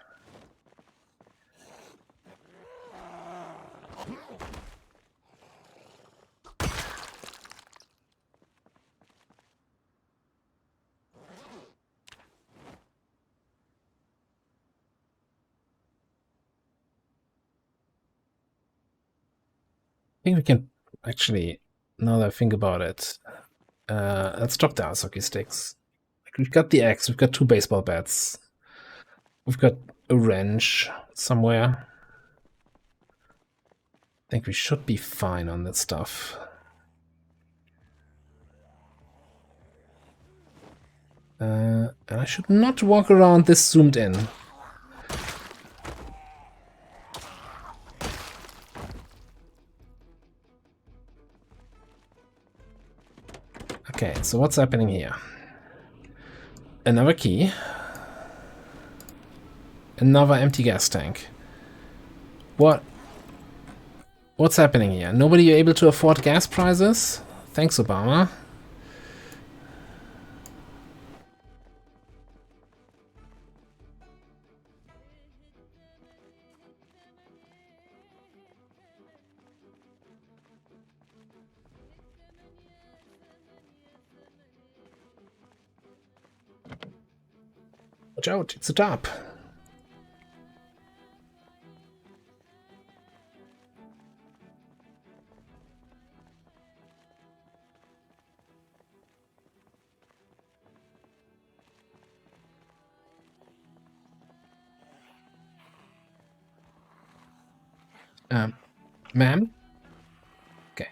I think we can actually, now that I think about it, let's drop the ice hockey sticks. We've got the axe, we've got 2 baseball bats, we've got a wrench somewhere. I think we should be fine on that stuff. And I should not walk around this zoomed in. Okay, so what's happening here? Another key. Another empty gas tank. What's happening here? Nobody able to afford gas prices? Thanks, Obama. Watch out, it's a top. Ma'am? Okay.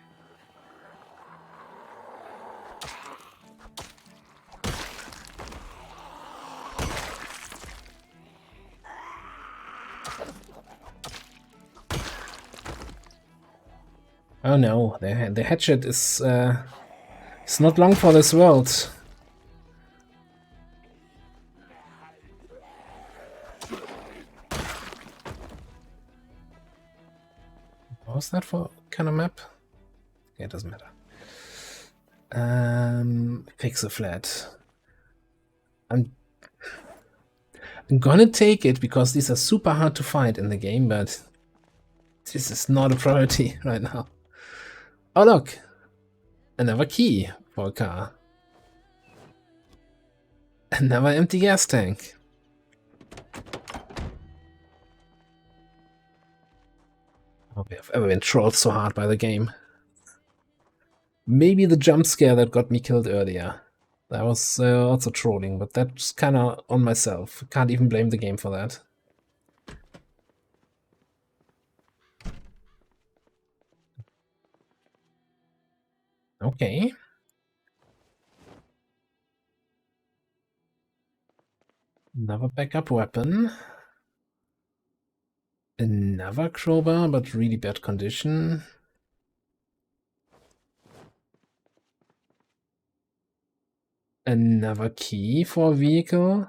Oh no, the hatchet is it's not long for this world. What was that for kind of map? Okay, it doesn't matter. Fix a flat. I'm gonna take it because these are super hard to find in the game, but this is not a priority right now. Oh look! Another key for a car. Another empty gas tank. Oh, we have ever been trolled so hard by the game. Maybe the jump scare that got me killed earlier. That was also trolling, but that's kind of on myself. Can't even blame the game for that. Okay. Another backup weapon. Another crowbar, but really bad condition. Another key for a vehicle.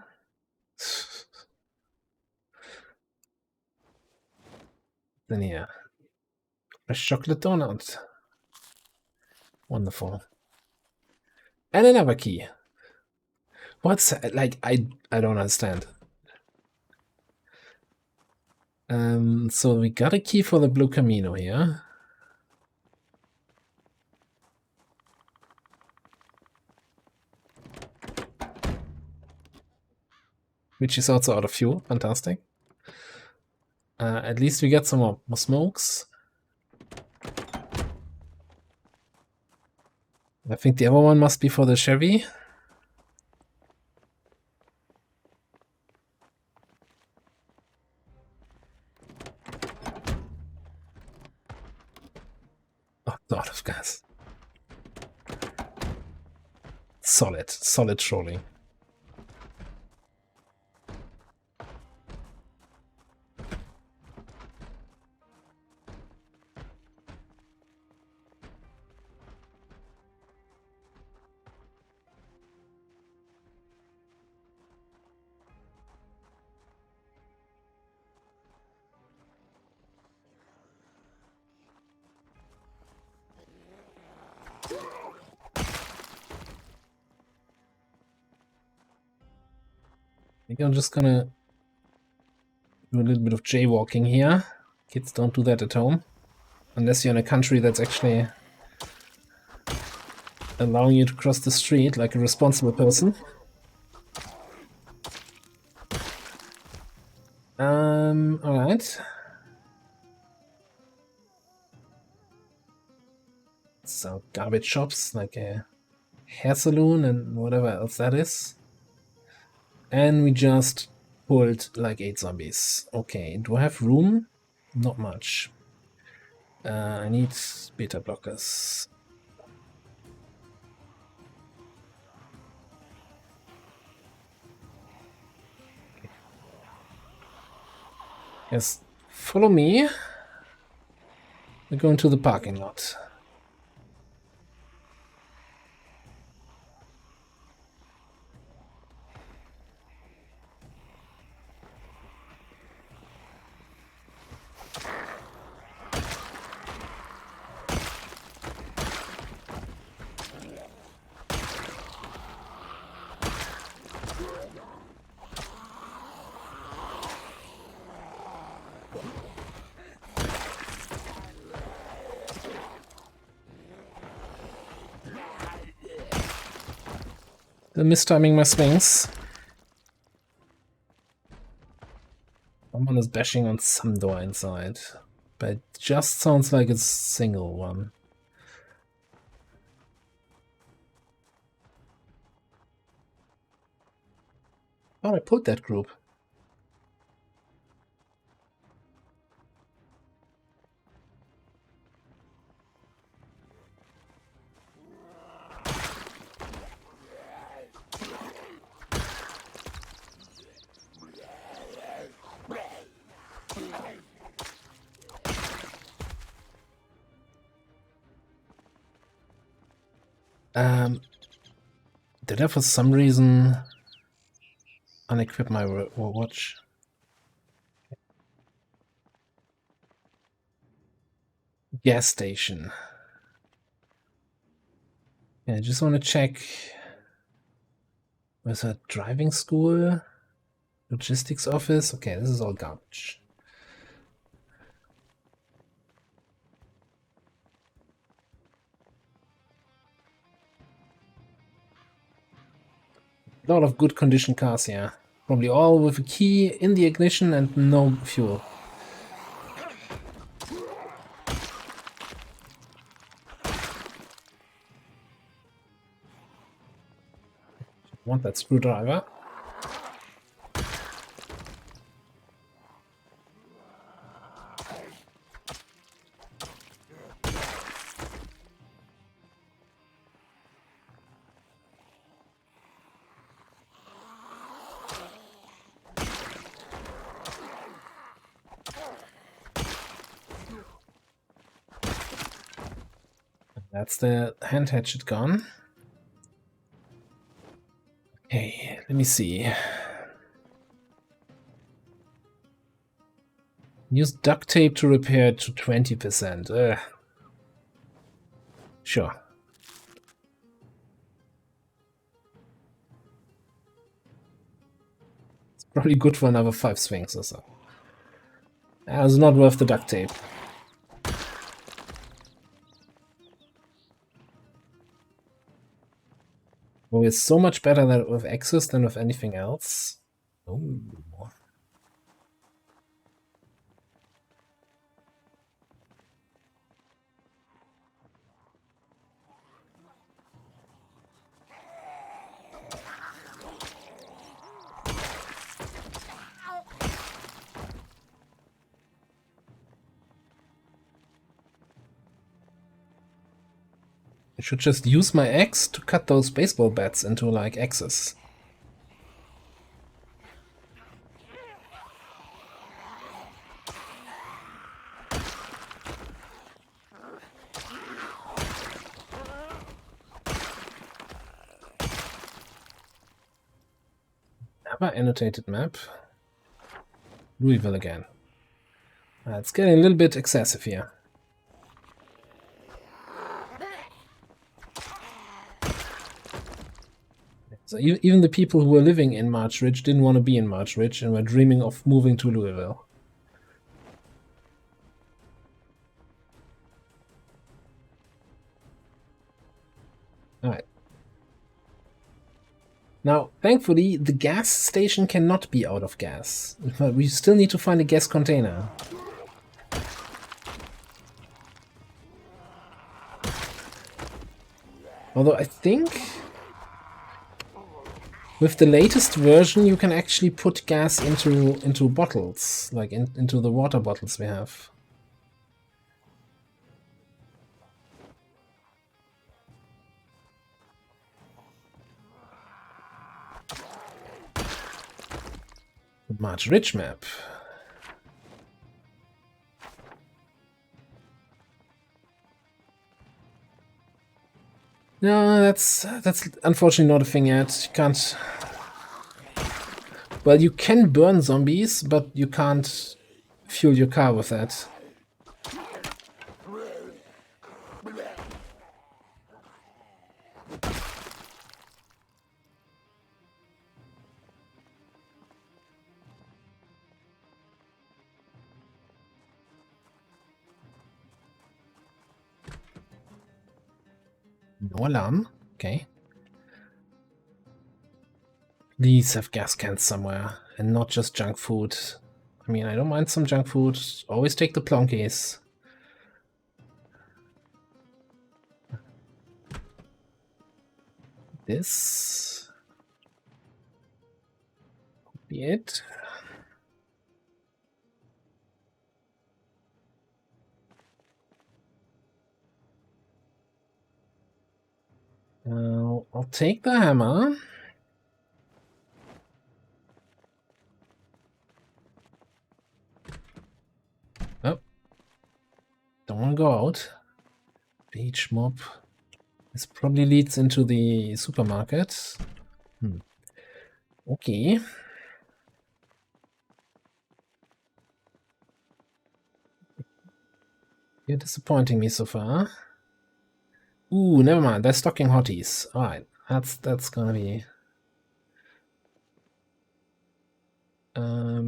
Then here. Fresh chocolate donut. Wonderful. And another key. What's like I don't understand. So we got a key for the Blue Camino here. Which is also out of fuel. Fantastic. At least we get some more smokes. I think the other one must be for the Chevy. Oh, lot of gas. Solid trolling. I think I'm just gonna do a little bit of jaywalking here. Kids don't do that at home. Unless you're in a country that's actually allowing you to cross the street like a responsible person. Alright. So garbage shops like a hair salon and whatever else that is. And we just pulled like 8 zombies. Okay, do I have room? Not much. I need beta blockers. Yes, follow me. We're going to the parking lot. mistiming my swings. Someone is bashing on some door inside, but it just sounds like it's a single one. Oh, I pulled that group. Did I for some reason unequip my watch? Gas station. Yeah, I just want to check. Where's that driving school? Logistics office? Okay, this is all garbage. A lot of good condition cars here. Probably all with a key in the ignition and no fuel. Want that screwdriver? That's the hand hatchet gone. Okay, let me see. Use duct tape to repair it to 20%. Sure. It's probably good for another 5 swings or so. It's not worth the duct tape. Well, it's so much better with Axis than with anything else. Oh. I should just use my axe to cut those baseball bats into, like, axes. Never annotated map. Louisville again. It's getting a little bit excessive here. So even the people who were living in March Ridge didn't want to be in March Ridge and were dreaming of moving to Louisville. Alright. Now, thankfully, the gas station cannot be out of gas. But we still need to find a gas container. Although I think with the latest version you can actually put gas into bottles, like into the water bottles we have. March Ridge map. No, that's unfortunately not a thing yet. You can't. Well, you can burn zombies, but you can't fuel your car with that. No alarm. Okay. These have gas cans somewhere, and not just junk food. I mean, I don't mind some junk food. Always take the plonkies. This could be it. I'll take the hammer. Oh, don't want to go out. Beach mob. This probably leads into the supermarket. Okay. You're disappointing me so far. Ooh, never mind. They're stocking hotties. Alright, that's gonna be... yeah,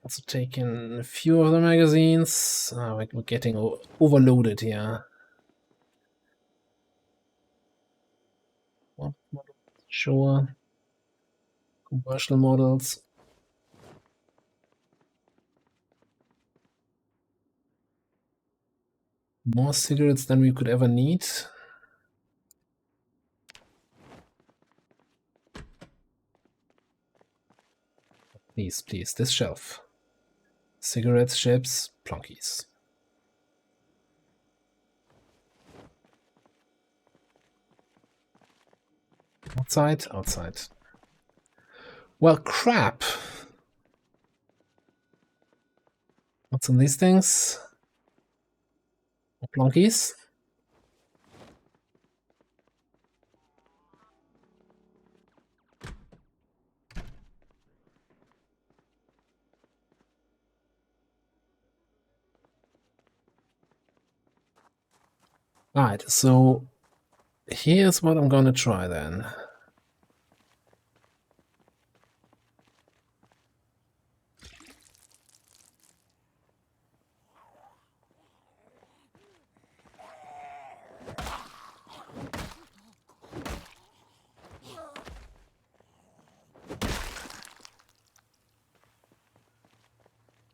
also taking a few of the magazines. We're getting overloaded here. What models? Sure. Commercial models. More cigarettes than we could ever need. Please, please, this shelf. Cigarettes, chips, plonkies. Outside, outside. Well, crap. What's in these things? Plonkies. Alright, so here's what I'm gonna try then.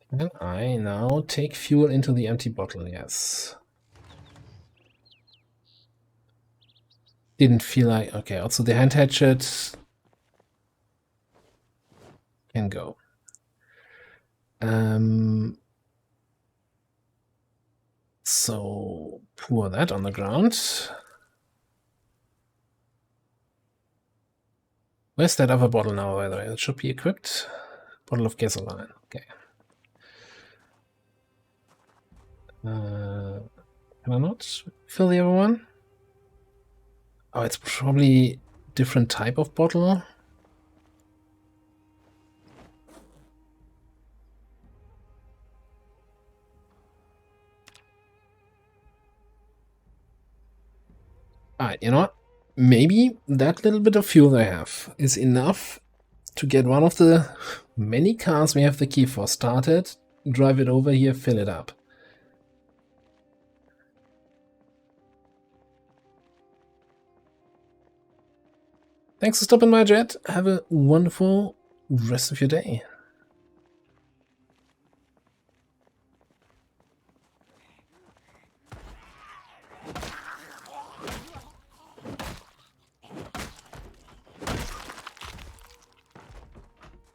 Can I now take fuel into the empty bottle? Yes. Didn't feel like... Okay, also the hand hatchet can go. So pour that on the ground. Where's that other bottle now, by the way? It should be equipped. Bottle of gasoline. Okay. Can I not fill the other one? Oh, it's probably different type of bottle. Alright, you know what? Maybe that little bit of fuel I have is enough to get one of the many cars we have the key for started, drive it over here, fill it up. Thanks for stopping by, Jet. Have a wonderful rest of your day.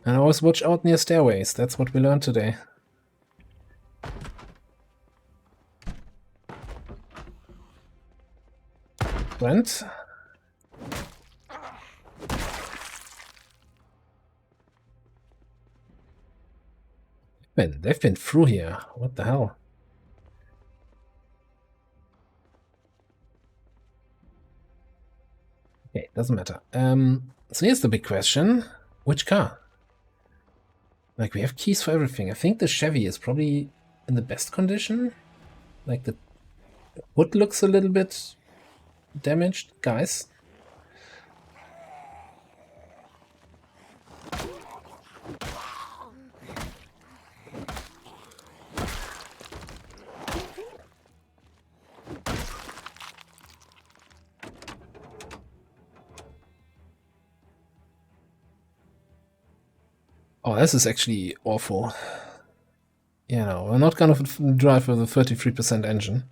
And always watch out near stairways. That's what we learned today. Brent? Man, they've been through here. What the hell? Okay, doesn't matter. So here's the big question. Which car? Like, we have keys for everything. I think the Chevy is probably in the best condition. Like, the hood looks a little bit damaged. Guys. Oh, this is actually awful. You know, we're not gonna drive with a 33% engine.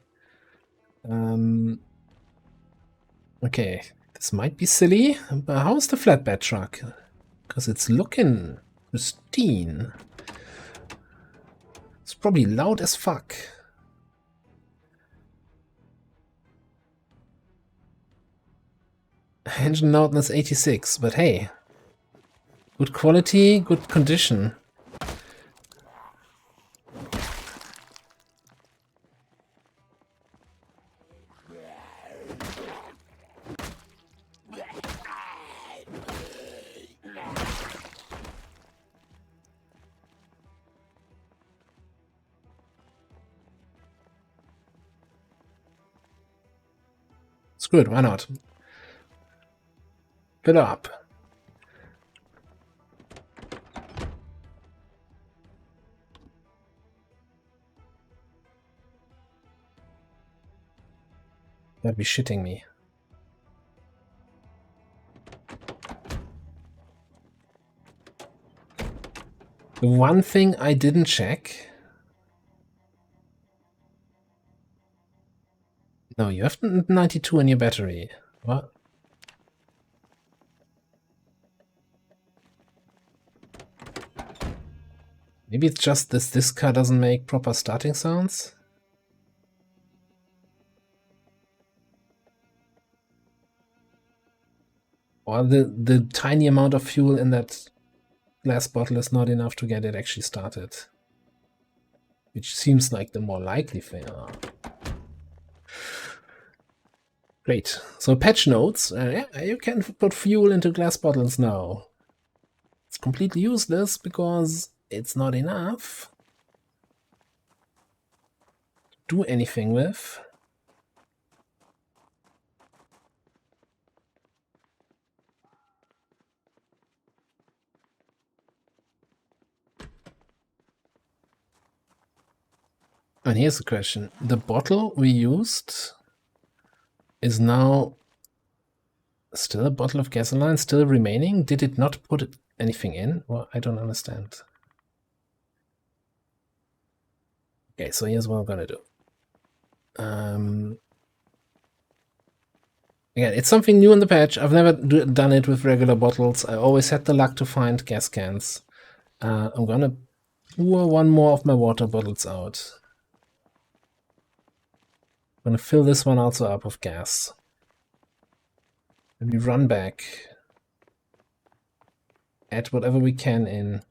Okay, this might be silly, but how's the flatbed truck? Because it's looking pristine. It's probably loud as fuck. Engine loudness 86, but hey. Good quality, good condition. It's good, why not? Fill up. You'd be shitting me. The one thing I didn't check. No, you have 92 in your battery. What? Maybe it's just this car doesn't make proper starting sounds? Or the tiny amount of fuel in that glass bottle is not enough to get it actually started. Which seems like the more likely thing. Great. So patch notes. Yeah, you can put fuel into glass bottles now. It's completely useless because it's not enough to do anything with. And here's the question. The bottle we used is now still a bottle of gasoline, still remaining? Did it not put anything in? Well, I don't understand. Okay, so here's what I'm gonna do. Again, it's something new in the patch. I've never done it with regular bottles. I always had the luck to find gas cans. I'm gonna pour one more of my water bottles out. I'm gonna fill this one also up with gas. And we run back. Add whatever we can in.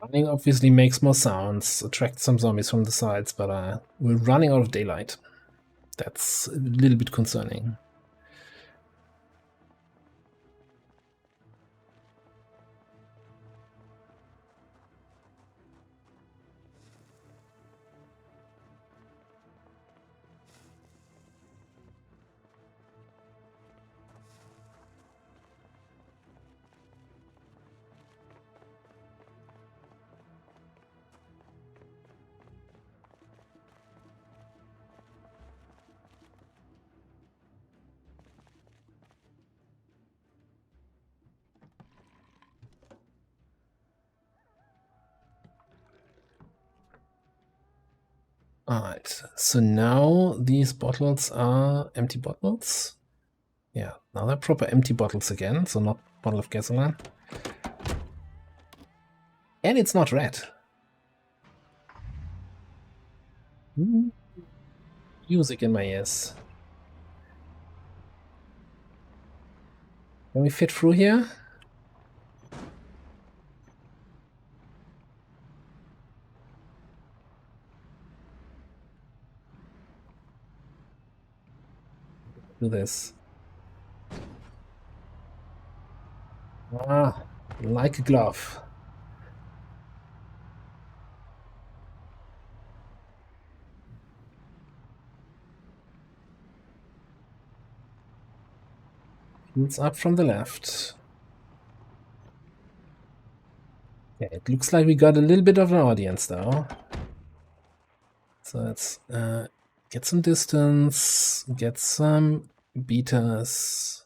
Running obviously makes more sounds, attracts some zombies from the sides, but we're running out of daylight. That's a little bit concerning. Alright, so now these bottles are empty bottles. Yeah, now they're proper empty bottles again, so not bottle of gasoline. And it's not red. Music in my ears. Can we fit through here? Do this. Ah, like a glove. It's up from the left. Okay, it looks like we got a little bit of an audience though. So let's get some distance, get some betas.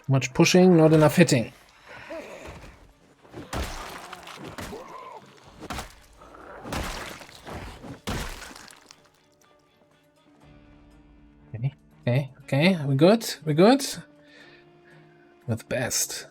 Much pushing, not enough hitting. Okay, we're good, With best.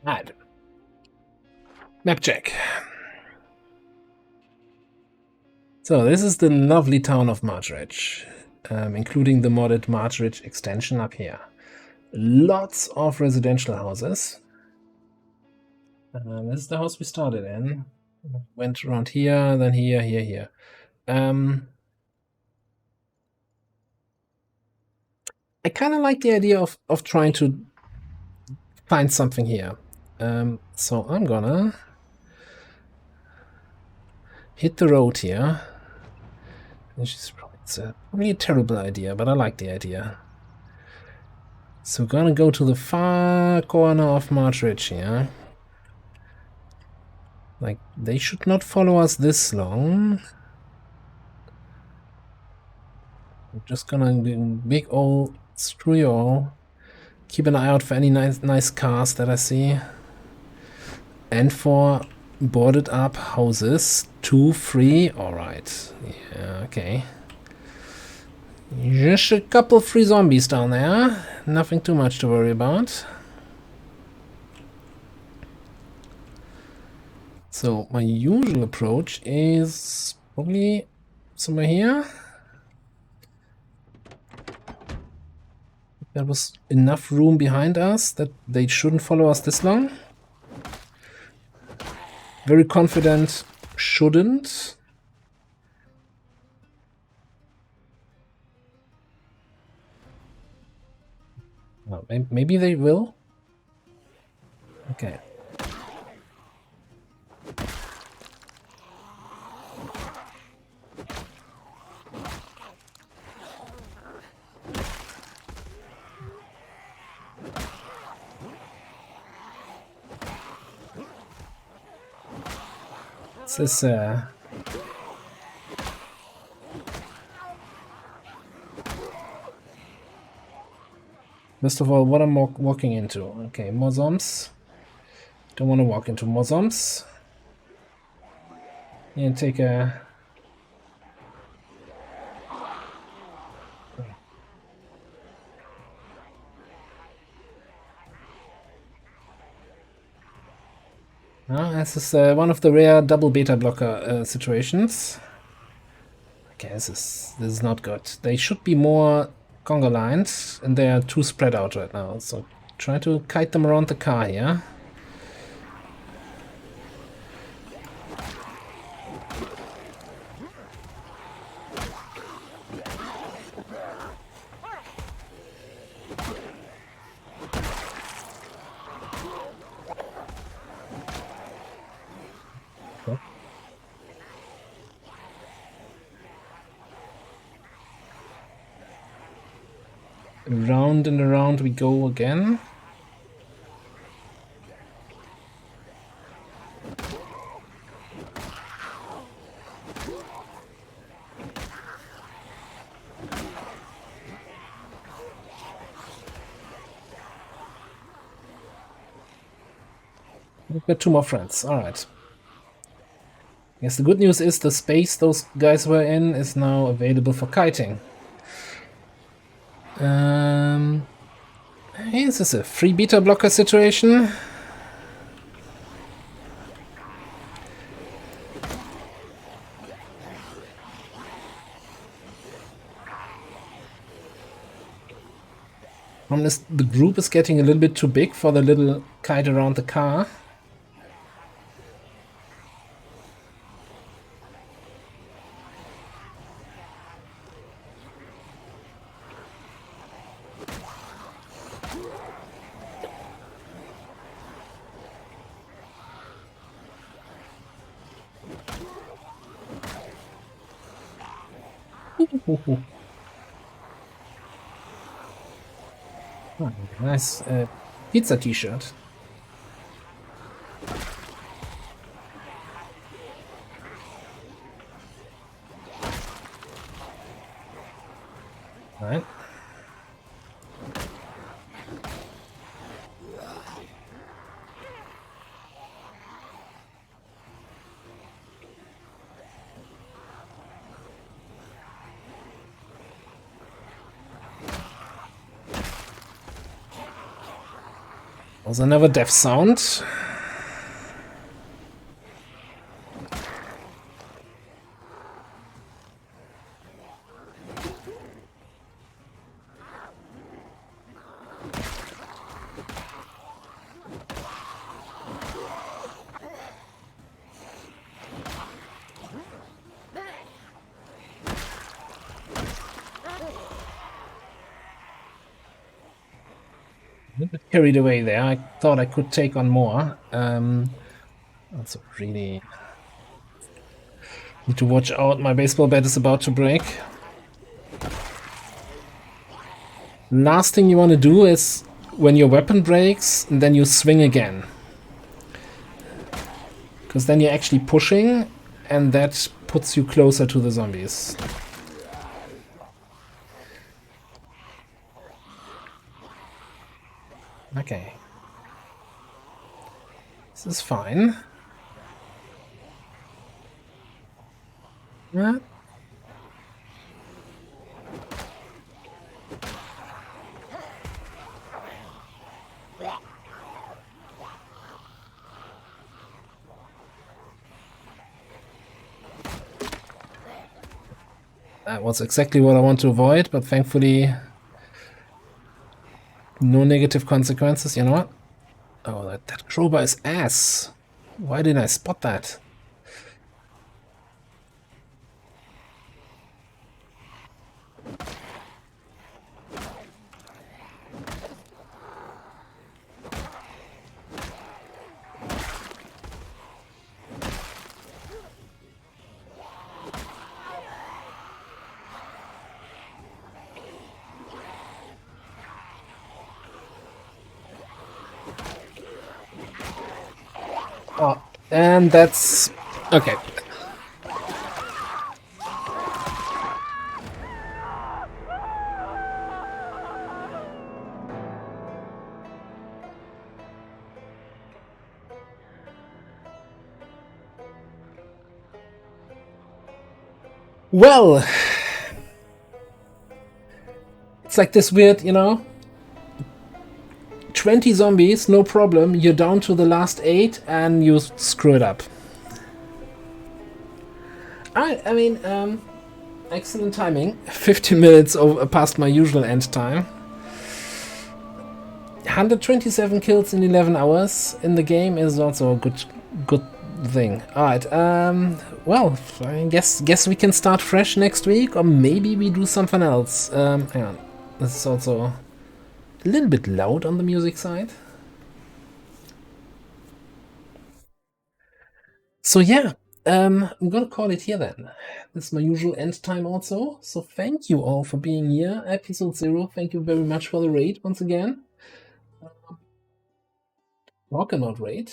Right. Map check. So this is the lovely town of Marchridge, including the modded Marchridge extension up here. Lots of residential houses. This is the house we started in. Went around here, then here. I kind of like the idea of trying to find something here. So I'm gonna hit the road here. It's probably a terrible idea, but I like the idea. So we're gonna go to the far corner of Marchridge here. Like, they should not follow us this long. I'm just gonna do big old screw you all. Keep an eye out for any nice cars that I see. And for boarded up houses. 2 free. Alright. Yeah, okay. Just a couple free zombies down there. Nothing too much to worry about. So my usual approach is probably somewhere here. There was enough room behind us that they shouldn't follow us this long. Very confident shouldn't. Well, maybe they will. Okay. This is first of all, what I'm walking into. Okay, more zombies. Don't want to walk into more zombies. And take a... This is one of the rare double beta blocker situations. Okay, this is not good. They should be more conga lines, and they are too spread out right now. So try to kite them around the car here. Round and around we go again. We've got 2 more friends. Alright. Yes, the good news is the space those guys were in is now available for kiting. Is this a free beta blocker situation? The group is getting a little bit too big for the little kite around the car. Oh, nice pizza t-shirt. Right. Was another death sound. A little bit carried away there. I thought I could take on more. Also really need to watch out. My baseball bat is about to break. Last thing you want to do is when your weapon breaks, then you swing again. Because then you're actually pushing, and that puts you closer to the zombies. Okay. This is fine. Yeah. That was exactly what I want to avoid, but thankfully no negative consequences. You know what? Oh, that crowbar is ass. Why didn't I spot that? Oh, and that's okay. Well, it's like this weird, you know, 20 zombies, no problem. You're down to the last 8 and you screw it up. I mean, excellent timing. 50 minutes past my usual end time. 127 kills in 11 hours in the game is also a good thing. Alright, well, I guess we can start fresh next week, or maybe we do something else. Hang on. This is also a little bit loud on the music side. So yeah, I'm gonna call it here then. This is my usual end time also. So thank you all for being here. Episode 0, thank you very much for the raid once again. Talking about raid,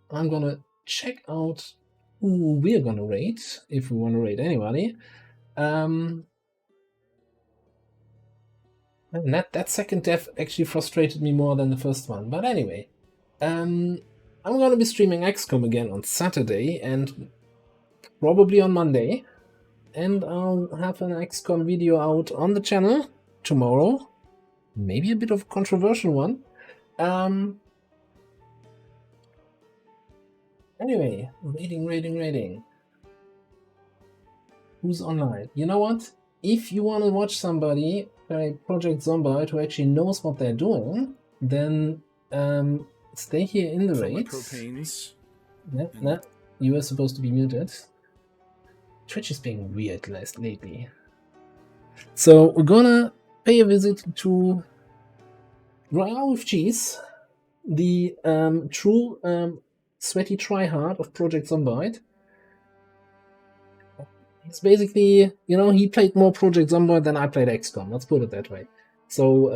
I'm gonna check out who we're gonna raid, if we wanna raid anybody. And that second death actually frustrated me more than the first one. But anyway, I'm gonna be streaming XCOM again on Saturday and probably on Monday. And I'll have an XCOM video out on the channel tomorrow. Maybe a bit of a controversial one. Anyway, rating. Who's online? You know what? If you want to watch somebody play Project Zomboid who actually knows what they're doing, then stay here in the raids. Nah, you were supposed to be muted. Twitch is being weird lately. So we're gonna pay a visit to Braaaaaaains with Cheese, the true sweaty tryhard of Project Zomboid. He's basically, you know, he played more Project Zomboid than I played XCOM, let's put it that way. So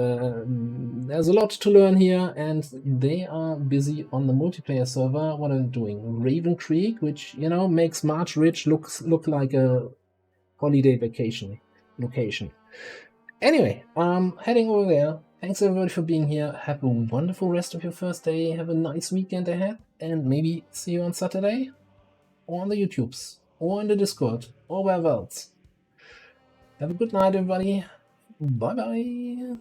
there's a lot to learn here, and they are busy on the multiplayer server. What are they doing? Raven Creek, which, you know, makes March Ridge look like a holiday vacation location. Anyway, heading over there. Thanks everybody for being here. Have a wonderful rest of your first day. Have a nice weekend ahead, and maybe see you on Saturday, or on the YouTubes, or in the Discord, or wherever else. Have a good night, everybody. Bye-bye.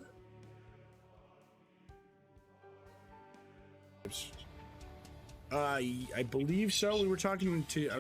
I believe so. We were talking to